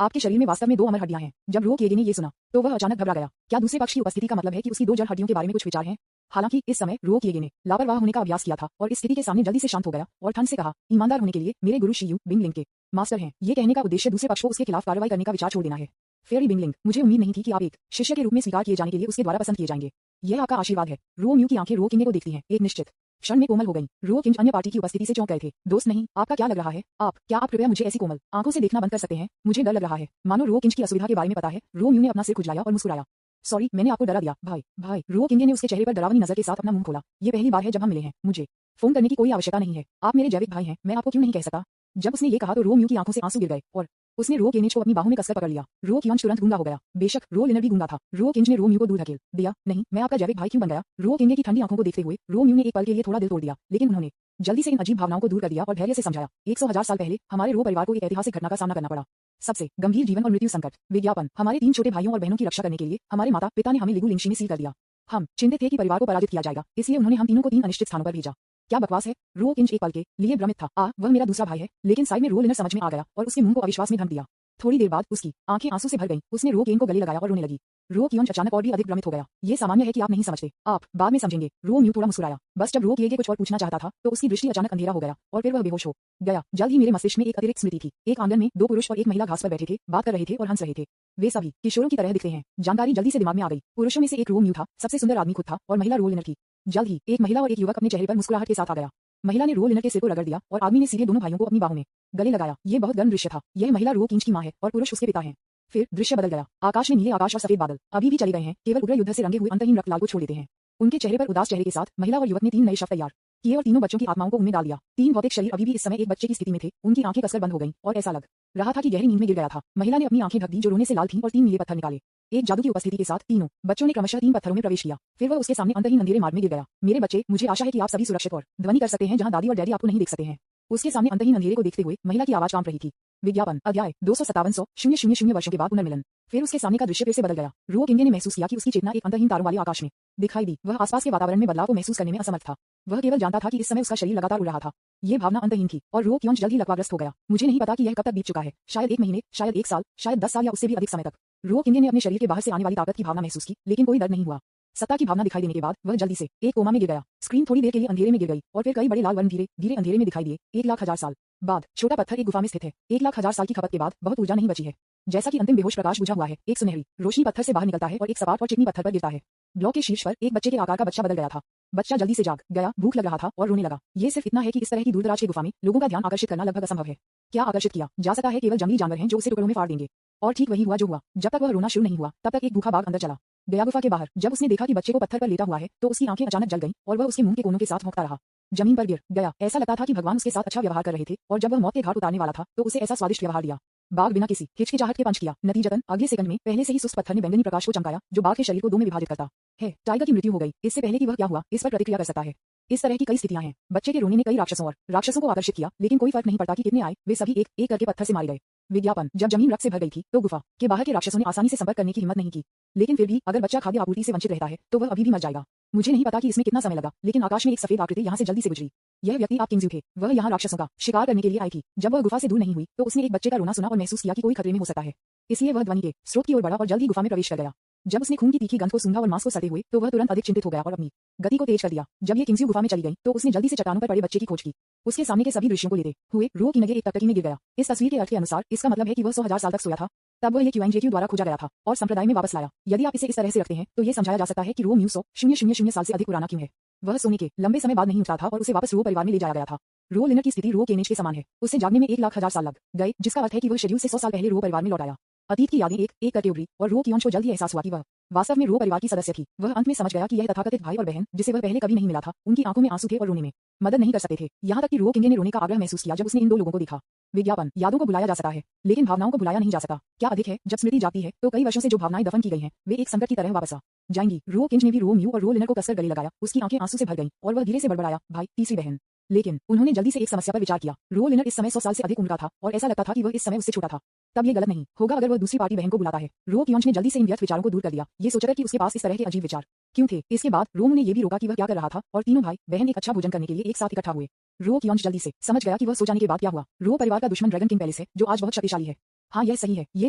आपके शरीर में वास्तव में 2 अमर हड्डियां हैं। जब रो किएगे ने ये सुना तो वह अचानक घबरा गया। क्या दूसरे पक्ष की उपस्थिति का मतलब है कि उसकी 2 जड़ हड्डियों के बारे में कुछ विचार हैं? हालांकि इस समय रो किएगे ने लापरवाह होने का अभ्यास किया था और इस स्थिति के सामने जल्दी से शांत हो गया और ठंड से कहा, ईमानदार होने के लिए मेरे गुरु शियू बिंगलिंग के मास्टर हैं। ये कहने का उद्देश्य दूसरे पक्ष को उसके खिलाफ कार्रवाई करने का विचार छोड़ देना है। फेयरी बिंगलिंग, मुझे उम्मीद नहीं थी कि आप एक शिष्य के रूप में स्वीकार किए जाने के लिए उसके द्वारा पसंद किए जाएंगे। यह आपका आशीर्वाद है। रो म्यू की आंखें रो किंगे को देखती हैं। एक निश्चित क्षण में कोमल हो गई। रो किंज अन्य पार्टी की उपस्थिति से चौंक गए थे। दोस्त नहीं, आपका क्या लग रहा है? क्या आप कृपया मुझे ऐसी कोमल आंखों से देखना बंद कर सकते हैं? मुझे डर लग रहा है। मानो रो किंज की असुविधा के बारे में पता है। रो म्यू ने अपना सिर खुजलाया और मुस्कुराया। सॉरी, मैंने आपको डरा दिया। भाई। रो किंगे ने उसके चेहरे पर डरावनी नजर के साथ अपना मुंह खोला। ये पहली बार है जब हम मिले हैं। मुझे फोन करने की कोई आवश्यकता नहीं है। आप मेरे जैविक भाई हैं। मैं आपको क्यों नहीं कह सकता? जब उसने ये कहा तो रो म्यू की आंखों से आंसू गिर गए और उसने रो किंज को अपनी बाहों में कसकर पकड़ लिया। रो कियंज तुरंत गूंगा हो गया। बेशक रो लिनर भी गूंगा था। रो किंज ने रो म्यू को दूर धकेल दिया। नहीं, मैं आपका जैविक भाई क्यों बन गया? रो किंगे की ठंडी आंखों को देखते हुए रो म्यू ने एक पल के लिए थोड़ा दिल तोड़ दिया, लेकिन उन्होंने जल्दी से इन अजीब भावनाओं को दूर कर दिया और धैर्य से समझाया। 100,000 साल पहले हमारे रो परिवार को एक ऐतिहासिक घटना का सामना करना पड़ा। सबसे गंभीर जीवन और मृत्यु संकट। विज्ञापन हमारे 3 छोटे भाइयों और बहनों की रक्षा करने के लिए हमारे माता पिता ने हमें लिगू लिंगशी में सील कर दिया। हम चिंतित थे कि परिवार को पराजित किया जाएगा, इसलिए उन्होंने हम तीनों को 3 अनिश्चित स्थानों पर भेजा। क्या बकवास है? रो किंज एक पल के लिए भ्रमित था। वह मेरा दूसरा भाई है। लेकिन साइड में रो लिनर समझ में आ गया और उसके मुंह को अविश्वास में ढक दिया। थोड़ी देर बाद उसकी आंखें आंसू से भर गईं। उसने रो केन को गले लगाया और रोने लगी। रो कियंज अचानक और भी अधिक भ्रमित हो गया। ये सामान्य है कि आप नहीं समझते, आप बाद में समझेंगे। रो म्यू थोड़ा मुस्कुराया। बस जब रो किएगे कुछ और पूछना चाहता था तो उसकी दृष्टि अचानक अंधेरा हो गया और फिर वह बेहोश हो गया। जल्द ही मेरे मस्तिष्क में एक अतिरिक्त स्मृति थी। एक आंगन में 2 पुरुष और एक महिला घास पर बैठे थे, बात कर रहे थे और हंस रहे थे। वे सभी किशोरों की तरह दिखते हैं। जानकारी जल्दी से दिमाग में आ गई। पुरुषों में से एक रो म्यू था, सबसे सुंदर आदमी खुद था और महिला रो लिनर थी। जल्द ही एक महिला और एक युवक अपने चेहरे पर मुस्कुराहट के साथ आ गया। महिला ने रो लिनर के सिर को रगड़ दिया और आदमी ने सीधे दोनों भाइयों को अपनी बाहों में गले लगाया। ये बहुत गर्म दृश्य था। यह महिला रो किंज की मां है और पुरुष उसके पिता हैं। फिर दृश्य बदल गया। आकाश में नीले आकाश और सफेद बादल अभी भी चले गए हैं, केवल उग्र युद्ध से रंगे हुए अंतहीन रक्तलाल को छोड़ देते हैं। उनके चेहरे पर उदास चेहरे के साथ महिला और युवक ने 3 नए शव तैयार किए और तीनों बच्चों की आत्माओं को उनमें डाल दिया। 3 भौतिक शरीर अभी भी इस समय एक बच्चे की स्थिति में थे। उनकी आंखें कसकर बंद हो गईं और ऐसा लग रहा था कि गहरी नींद में गिर गया था। महिला ने अपनी आंखें ढक दी जो रोने से लाल थीं और 3 नीले पत्थर निकाले। एक जादू की उपस्थिति के साथ तीनों बच्चों ने क्रमशः 3 पत्थरों में प्रवेश किया। फिर वह उसके सामने अंतहीन अंधेरे मार्ग में गिर गया। मेरे बच्चे, मुझे आशा है कि आप सभी सुरक्षित और ध्वनि कर सकते हैं जहां दादी और डैडी आपको नहीं देख सकते हैं। उसके सामने अंतहीन अंधेरे को देखते हुए महिला की आवाज कांप रही थी। विज्ञापन अध्याय 257 वर्षों के बाद पुनर्मिलन। फिर उसके सामने का दृश्य फिर से बदल गया। रो किंगे ने महसूस किया कि उसकी चेतना एक अंतहीन तारों वाले आकाश में दिखाई दी। वह आसपास के वातावरण में बदलाव को महसूस करने में असमर्थ था। वह केवल जानता था कि इस समय उसका शरीर लगातार उड़ रहा था। ये भावना अंतहीन थी और रो कियंज जल्द ही लकवाग्रस्त हो गया। मुझे नहीं पता कि यह कब तक बीत चुका है। शायद 1 महीने, शायद 1 साल, शायद 10 साल या उससे भी अधिक समय तक। रो किंगे ने अपने शरीर के बाहर से आने वाली ताकत की भावना महसूस की, लेकिन कोई दर्द नहीं हुआ। सत्ता की भावना दिखाई देने के बाद वह जल्दी से एक कोमा में गिर गया। स्क्रीन थोड़ी देर के लिए अंधेरे में गिर गई और फिर कई बड़े लाल वर्ण धीरे धीरे अंधेरे में दिखाई दिए। 1 लाख 1000 साल बाद छोटा पत्थर एक गुफा में स्थित है। 1 लाख 1000 साल की खपत के बाद बहुत ऊर्जा नहीं बची है। जैसा कि अंतिम बेहोश प्रकाश बुझा हुआ है, एक सुनहरी रोशनी पत्थर से बाहर निकलता है और एक सपाट और चिकनी पत्थर पर गिरता है। ब्लॉक के शीर्ष पर एक बच्चे के आकार का बच्चा बदल गया था। बच्चा जल्दी से जाग गया, भूख लग रहा था और रोने लगा। ये सिर्फ इतना है कि इस तरह की दूरदराज की गुफा में लोगों का ध्यान आकर्षित करना लगभग असंभव है। क्या आकर्षित किया जा सकता है केवल जंगली जानवर हैं जो उसे टुकड़ों में फाड़ देंगे। और ठीक वही हुआ जो हुआ। जब तक वह रोना शुरू नहीं हुआ तब तक एक भूखा बाघ अंदर चला गया गुफा के बाहर। जब उसने देखा कि बच्चे को पत्थर पर लेटा हुआ है तो उसकी आंखें अचानक जल गईं और वह उसके मुंह के कोनों के साथ भौंकता रहा। जमीन पर गिर गया। ऐसा लगता था कि भगवान उसके साथ अच्छा व्यवहार कर रहे थे और जब वह मौत के घाट उतारने वाला था तो उसे ऐसा स्वादिष्ट व्यवहार दिया। बाघ बिना किसी हिचकिचाहट के पंच किया। नतीजतन अगले सेकंड में पहले से ही सुस्त पत्थर ने बैंगनी प्रकाश को चमकाया जो बाघ के शरीर को दो में विभाजित करता है। टाइगर की मृत्यु हो गई। इससे पहले कि वह क्या हुआ इस पर प्रतिक्रिया कर सकता है। इस तरह की कई स्थितियां हैं। बच्चे के रोने ने कई राक्षसों को आकर्षित किया, लेकिन कोई फर्क नहीं पड़ता कि कितने आए, वे सभी एक एक करके पत्थर से मारे गए। विज्ञापन। जब जमीन रक्त से भर गई थी तो गुफा के बाहर के राक्षसों ने आसानी से संपर्क करने की हिम्मत नहीं की। लेकिन फिर भी अगर बच्चा खाद्य आपूर्ति से वंचित रहता है तो वह अभी भी मर जाएगा। मुझे नहीं पता कि इसमें कितना समय लगा, लेकिन आकाश में एक सफेद आकृति यहाँ से जल्दी से गुजरी। यह व्यक्ति आप किंगजू थे। वह यहाँ राक्षसों का शिकार करने के लिए आई थी। जब वह गुफा से दूर नहीं हुई तो उसने एक बच्चे का रोना सुना और महसूस किया कि कोई खतरे में हो सकता है। इसलिए वह ध्वनि के स्रोत की ओर बढ़ा और जल्दी गुफा में प्रवेश कर गया। जब उसने खून की तीखी गंध को सूंघा और मांस को सड़ते हुए तो वह तुरंत अधिक चिंतित हो गया और अपनी गति को तेज कर दिया। जब ये किंगजू गुफा में चली गई तो उसने जल्दी से चट्टानों पर पड़े बच्चे की खोज की। उसके सामने के सभी दृश्यों को लेते हुए रो की नगे एक टकटकी में गिर गया। इस तस्वीर के अर्थ के अनुसार इसका मतलब है कि वह 100,000 साल तक सोया था। तब वह ये क्यूएनजेक्यू द्वारा खोजा गया था और संप्रदाय में वापस लाया। यदि आप इसे इस तरह से रखते हैं तो ये समझाया जा सकता है कि रो म्यू 100,000 साल से अधिक पुराना क्यों है। वह सोने के लंबे समय बाद नहीं उठा था और उसे वापस रो परिवार में ले जाया गया था। रो लिनर की स्थिति रो केनेज के समान है। उसे जागने में 1,00,000 साल लग गए, जिसका अर्थ है कि वह शेड्यूल से 100 साल पहले रो परिवार में लौट आया। अतीत की यादें एक एक करके उभरी और रो कियोंश को जल्द ही एहसास हुआ कि वह वास्तव में रो परिवार की सदस्य थी। वह अंत में समझ गया कि यह तथाकथित भाई और बहन जिसे वह पहले कभी नहीं मिला था, उनकी आंखों में आंसू थे और रोने में मदद नहीं कर सकते थे। यहाँ तक कि रो किंगे ने रोने का आग्रह महसूस किया जब उसने इन दो लोगों को देखा। विज्ञापन। यादों को बुलाया जा सकता है लेकिन भावनाओं को बुलाया नहीं जा सकता। क्या अधिक है, जब स्मृति जाती है तो कई वर्षों से जो भावनाएं दफन की गई हैं वे एक संकट की तरह वापस आ जाएंगी। रो किंज ने भी रो म्यू और रो लिनर को कसकर गले लगाया। उसकी आंखें आंसू से भर गईं और वह धीरे से बड़बड़ाया, भाई, तीसरी बहन। लेकिन उन्होंने जल्दी से एक समस्या पर विचार किया। रो लिनर इस समय 100 साल से अधिक उम्र का था और ऐसा लगता था कि वह इस समय उससे छोटा था। तब ये गलत नहीं होगा अगर वह दूसरी पार्टी बहन को बुलाता है। रो कियोंश ने जल्दी से इन व्यर्थ विचारों को दूर कर दिया, ये सोचकर कि उसके पास इस तरह के अजीब विचार क्यों थे। इसके बाद रोम ने ये भी रोका कि वह क्या कर रहा था और तीनों भाई बहन एक अच्छा भोजन करने के लिए एक साथ इकट्ठा हुए। रो कियोंश जल्दी से समझ गया कि वह सो जाने के बाद क्या हुआ। रो परिवार का दुश्मन ड्रैगन किंग पैलेस है जो आज बहुत शक्तिशाली है। हाँ, यह सही है, ये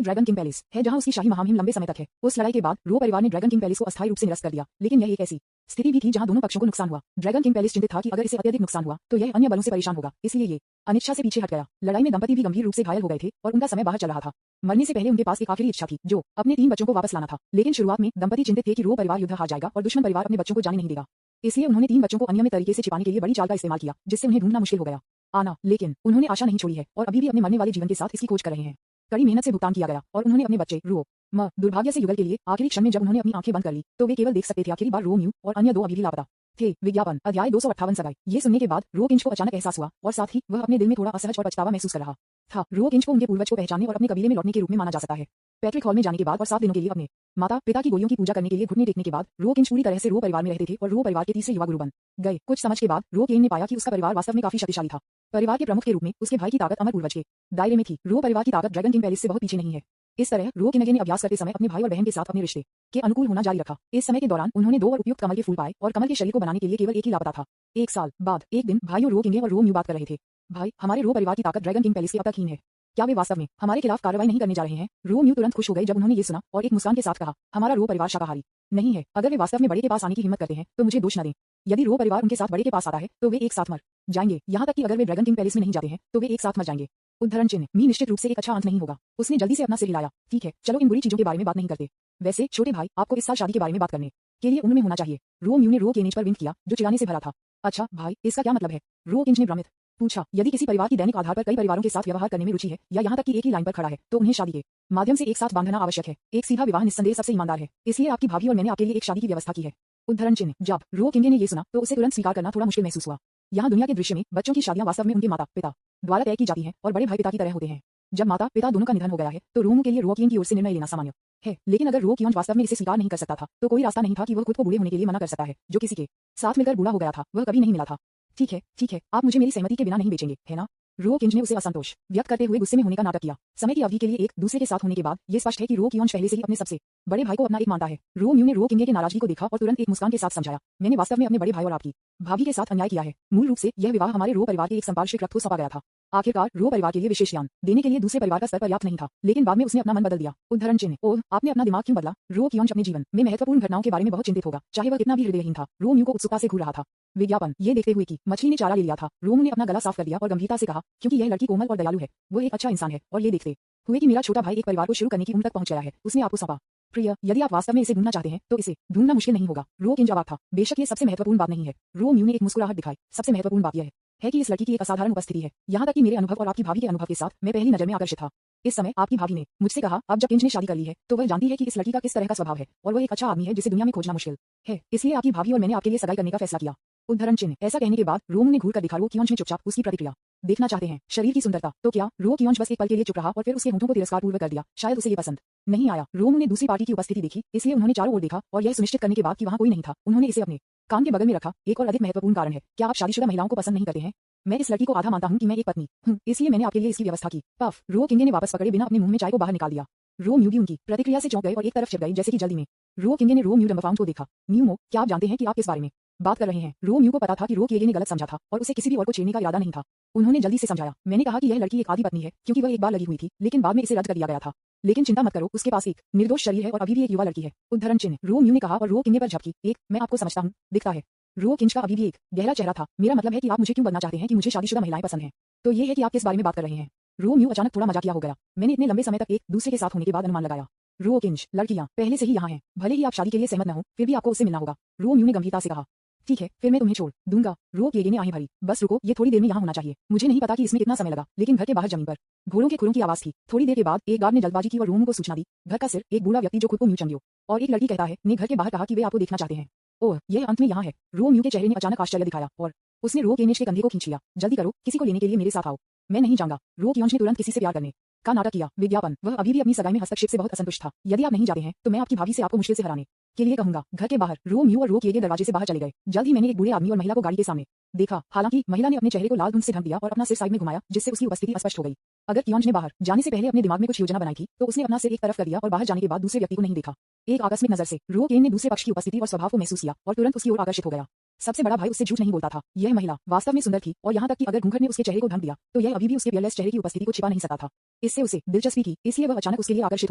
ड्रैगन किंग पैलेस है जहाँ उसकी शाही महामहिम लंबे समय तक है। उस लड़ाई के बाद रो परिवार ने ड्रैगन किंग पैलेस को अस्थायी रूप से निरस्त कर दिया, लेकिन यह एक ऐसी स्थिति भी थी जहाँ दोनों पक्षों को नुकसान हुआ। ड्रैगन किंग पैलेस चिंतित था कि अगर इसे अत्यधिक नुकसान हुआ तो यह अन्य बलों से परेशान होगा, इसलिए ये अनिच्छा से पीछे हट गया। लड़ाई में दंपति भी गंभीर रूप से घायल हो गए थे और उनका समय बाहर चल रहा था। मरने से पहले उनके पास एक आखिरी इच्छा थी जो अपने 3 बच्चों को वापस लाना था। लेकिन शुरुआत में दंपति चिंतित थे कि रो परिवार युद्ध हार जाएगा और दुश्मन परिवार अपने बच्चों को जाने नहीं देगा। इसलिए उन्होंने 3 बच्चों को अनियमित तरीके से छिपाने के लिए बड़ी चाल का इस्तेमाल किया, जिससे उन्हें ढूंढना मुश्किल हो गया आना। लेकिन उन्होंने आशा नहीं छोड़ी है और अभी भी अपने मरने वाले जीवन के साथ इसकी खोज कर रहे हैं। कड़ी मेहनत से भुगतान किया गया और उन्होंने अपने बच्चे रो म दुर्भाग्य से युगल के लिए आखिरी क्षण में जब उन्होंने अपनी आंखें बंद कर ली तो वे केवल देख सकते थे आखिरी बार रो म्यू और अन्य 2 अभी भी लापता थे। विज्ञापन। अध्याय 258 सगाई। ये सुनने के बाद रो किंज को अचानक एहसास हुआ और साथ ही वह अपने दिल में थोड़ा असहज और पछतावा महसूस कर रहा था। रो किंज को उनके पूर्वज को पहचानने और अपने कबीले में लौटने के रूप में माना जा सकता है। पैट्रिक हॉल में जाने के बाद और 7 दिनों के लिए अपने माता पिता की गोलियों की पूजा करने के लिए घुटने टेकने के बाद रो किंज पूरी तरह से रो परिवार में रहते थे और रो परिवार के तीसरे युवा गुरु बन गए। कुछ समझ के बाद रो केन ने पाया कि उसका परिवार वास्तव में काफी शक्तिशाली था। परिवार के प्रमुख के रूप में उसके भाई की ताकत अमर पूर्वज के दायरे में थी। रो परिवार की ताकत ड्रैगन किंग पैलेस से बहुत पीछे नहीं है। इस तरह रो किनगे ने अभ्यास करते समय अपने भाई और बहन के साथ अपने रिश्ते के अनुकूल होना जारी रखा। इस समय के दौरान उन्होंने 2 और उपयुक्त कमल के फूल पाए और कमल के शरीर को बनाने के लिए केवल एक ही लापता था। 1 साल बाद एक दिन भाइयों रो किंगे और रो म्यू बात कर रहे थे। भाई, हमारे रो परिवार की ताकत ड्रैगन किंग पैलेस के अब तक हीन है। क्या वे वास्तव में हमारे खिलाफ कार्रवाई नहीं करने जा रहे हैं? रो म्यू तुरंत खुश हो गए जब उन्होंने ये सुना और एक मुस्कान के साथ कहा, हमारा रो परिवार शाकाहारी नहीं है। अगर वे वास्तव में बड़े के पास आने की हिम्मत करते हैं तो मुझे दोष न दें। यदि रो परिवार उनके साथ बड़े के पास आता है तो वे एक साथ मर जाएंगे। यहाँ तक कि अगर वे ड्रैगन किंग पैलेस में नहीं जाते हैं तो वे एक साथ मर जाएंगे। उद्धरण चिन्ह। मी निश्चित रूप से एक अच्छा अंत नहीं होगा। उसने जल्दी से अपना सिर हिलाया। ठीक है, चलो इन बुरी चीजों के बारे में बात नहीं करते। वैसे छोटे भाई, आपको इस साल शादी के बारे में बात करने के लिए उम्र में होना चाहिए। रो म्यू ने रो केनेज पर विंक किया जो चिढ़ाने से भरा था। अच्छा भाई, इसका क्या मतलब है? रो किंज ने भ्रमित पूछा। यदि किसी परिवार की दैनिक आधार पर कई परिवारों के साथ व्यवहार करने में रुचि है या यहाँ तक कि एक ही लाइन पर खड़ा है तो उन्हें शादी के माध्यम से एक साथ बांधना आवश्यक है। एक सीधा विवाह निस्संदेह सबसे ईमानदार है। इसलिए आपकी भाभी और मैंने आपके लिए एक शादी की व्यवस्था की है। उद्धरण चिन्ह। जब रो किंगे ने ये सुना तो उसे तुरंत स्वीकार करना थोड़ा मुश्किल महसूस हुआ। यहाँ दुनिया के दृश्य में बच्चों की शादियां वास्तव में उनके माता पिता द्वारा तय की जाती हैं और बड़े भाई पिता की तरह होते हैं। जब माता पिता दोनों का निधन हो गया है तो रोम के लिए रोकियन की ओर से निर्णय लेना सामान्य है। लेकिन अगर रोकियन वास्तव में इसे स्वीकार नहीं कर सकता था तो कोई रास्ता नहीं था कि वह खुद को बूढ़े होने के लिए मना कर सकता है। जो किसी के साथ मिलकर बूढ़ा हो गया था वह कभी नहीं मिला था। ठीक है, आप मुझे मेरी सहमति के बिना नहीं बेचेंगे, है ना? रो किंज ने उसे असंतोष व्यक्त करते हुए गुस्से में होने का नाटक किया। समय की अवधि के लिए एक दूसरे के साथ होने के बाद ये स्पष्ट है कि रो कियोंश पहले से ही अपने सबसे बड़े भाई को अपना एक मानता है। रो म्यू ने रो किंगे के नाराजगी को देखा और तुरंत एक मुस्कान के साथ समझाया, मैंने वास्तव में अपने बड़े भाई और आपकी भाभी के साथ अन्याय किया है। मूल रूप से यह विवाह हमारे रो परिवार के एक संपार्श्विक रक्त को सौंपा गया था। आखिरकार रो परिवार के लिए विशेष ज्ञान देने के लिए दूसरे परिवार का स्तर पर्याप्त नहीं था, लेकिन बाद में उसने अपना मन बदल दिया। उद्धरण चिन्ह। ओह, आपने अपना दिमाग क्यों बदला? रो कियोंज अपने जीवन में महत्वपूर्ण घटनाओं के बारे में बहुत चिंतित होगा, चाहे वह कितना भी हृदयहीन था। रो म्यू को उत्सुकता से घूर रहा था। विज्ञापन ये देखते हुए कि मछली ने चारा ले लिया था, रोम ने अपना गला साफ कर दिया और गंभीरता से कहा, क्योंकि यह लड़की कोमल और दयालु है, वो एक अच्छा इंसान है, और ये देखते हुए कि मेरा छोटा भाई एक परिवार को शुरू करने की उम्र तक पहुंच गया है, उसने आपको सौंपा। प्रिय, यदि आप वास्तव में इसे ढूंढना चाहते हैं तो इसे ढूंढना मुश्किल नहीं होगा। रो किन जवाब था, बेशक ये सबसे महत्वपूर्ण बात नहीं है। रो म्यू ने एक मुस्कुराहट दिखाई। सबसे महत्वपूर्ण बात यह है कि इस लड़की की एक असाधारण उपस्थिति है, यहाँ तक कि मेरे अनुभव और आपकी भाभी के अनुभव के साथ मैं पहली नजर में आकर्षित था। इस समय आपकी भाभी ने मुझसे कहा, अब जब किंज ने शादी कर ली है तो वह जानती है कि इस लड़की का किस तरह का स्वभाव है, और वह एक अच्छा आदमी है जिसे दुनिया में खोजना मुश्किल है, इसलिए आपकी भाभी और मैंने आपके लिए सगाई करने का फैसला किया। उद्धरण चिन्ह। ऐसा कहने के बाद रोम ने घूर कर दिखा। रो कियोंज ने चुपचाप उसकी प्रतिक्रिया देखना चाहते हैं। शरीर की सुंदरता तो क्या? रो कियोंज बस एक पल के लिए चुप रहा और फिर उसके होठों को तिरस्कारपूर्वक कर दिया। शायद उसे ये पसंद नहीं आया। रोम ने दूसरी पार्टी की उपस्थिति देखी, इसलिए उन्होंने चारों ओर देखा और यह सुनिश्चित करने के बाद कि वहां कोई नहीं था, उन्होंने इसे अपने कान के बगल में रखा। एक और अधिक महत्वपूर्ण कारण है, क्या आप शादीशुदा महिलाओं को पसंद नहीं करते हैं? मैं इस लड़की को आधा मानता हूं कि मैं एक पत्नी हूं, इसलिए मैंने आपके लिए इसकी व्यवस्था की। पफ। रो किंगे ने वापस पकड़े बिना अपने मुंह में चाय को बाहर निकाल दिया। रो म्यू भी उनकी प्रतिक्रिया से चौंक गए और एक तरफ छिप गए, जैसे कि जल्दी में। रो किंगे ने रो म्यू डम्बफाउंड को देखा। म्यू मो, क्या आप जानते हैं कि आप किस बारे में बात कर रहे हैं? रो म्यू को पता था कि रो किंगे ने गलत समझा था और उसे किसी भी और को छेड़ने का इरादा नहीं था। उन्होंने जल्दी से समझाया, मैंने कहा कि यह लड़की एक आधी पत्नी है क्योंकि वह एक बार लगी हुई थी, लेकिन बाद में इसे रद्द कर दिया गया था। लेकिन चिंता मत करो, उसके पास एक निर्दोष शरीर है और अभी भी एक युवा लड़की है। उद्धरण चिन्ह। रो म्यू ने कहा और रो किंगे पर झपकी। एक, मैं आपको समझता हूं, दिखता है। रो किंज का अभी भी एक गहरा चेहरा था। मेरा मतलब है कि आप मुझे क्यों बनना चाहते हैं कि मुझे शादीशुदा महिलाएं पसंद हैं? तो ये है कि आप किस बारे में बात कर रहे हैं? रो म्यू अचानक थोड़ा मजाकिया हो गया। मैंने इतने लंबे समय तक एक दूसरे के साथ होने के बाद अनुमान लगाया। रो किंज, लड़कियां पहले से ही यहाँ हैं, भले ही आप शादी के लिए सहमत न हो, फिर भी आपको उससे मिलना होगा। रो म्यू ने गंभीरता से कहा, ठीक है, फिर मैं तुम्हें छोड़ दूंगा। रो किंगे ने आंखें भरी। बस रुको, ये थोड़ी देर में यहाँ होना चाहिए। मुझे नहीं पता कि इसमें कितना समय लगा, लेकिन घर के बाहर जमीन पर घोड़ों के खुरों की आवाज थी। थोड़ी देर के बाद एक गार्ड ने जल्दबाजी की और रोम को सूचना दी। घर का सिर, एक बूढ़ा व्यक्ति जो खुद को म्यू चंगियो और एक लड़की कहता है, ने घर के बाहर कहा कि वे आपको देखना चाहते हैं। ओह, यह अंत में यहाँ है। रो म्यू के चेहरे ने अचानक आश्चर्य दिखाया और उसने रो किंज के कंधे को खींच लिया। जल्दी करो, किसी को लेने के लिए मेरे साथ आओ। मैं नहीं जाऊंगा। रो कियोंज ने तुरंत किसी से प्यार करने का नाटक किया। विज्ञापन। वह अभी भी अपनी सगाई में हस्तक्षेप से बहुत असंतुष्ट था। यदि आप नहीं जाते हैं तो मैं आपकी भाभी से आपको मुश्किल से हराने के लिए कहूंगा। घर के बाहर रो म्यू और रो किंगे दरवाजे से बाहर चले गए। जल्द ही मैंने एक बूढ़े आदमी और महिला को गाड़ी के सामने देखा। हालांकि महिला ने अपने चेहरे को लाल धुंध से ढक दिया और अपना सिर साइड में घुमाया, जिससे उसकी उपस्थिति स्पष्ट हो गई। अगर कियोंज ने बाहर जाने से पहले अपने दिमाग में कुछ योजना बनाई थी तो उसने अपना सिर एक तरफ कर दिया और बाहर जाने के बाद दूसरे व्यक्ति को नहीं देखा। एक आकस्मिक नजर से रो किंग ने दूसरे पक्ष की उपस्थिति और स्वभाव को महसूस किया और तुरंत उसकी ओर आकर्षित हो गया। सबसे बड़ा भाई उससे झूठ नहीं बोलता था। यह महिला वास्तव में सुंदर थी और यहाँ तक कि अगर घूंघट ने उसके चेहरे को ढक दिया तो यह अभी भी उसके पियरलेस चेहरे की उपस्थिति को छिपा नहीं सकता था। इससे उसे दिलचस्पी की, इसलिए वह अचानक उसके लिए आकर्षित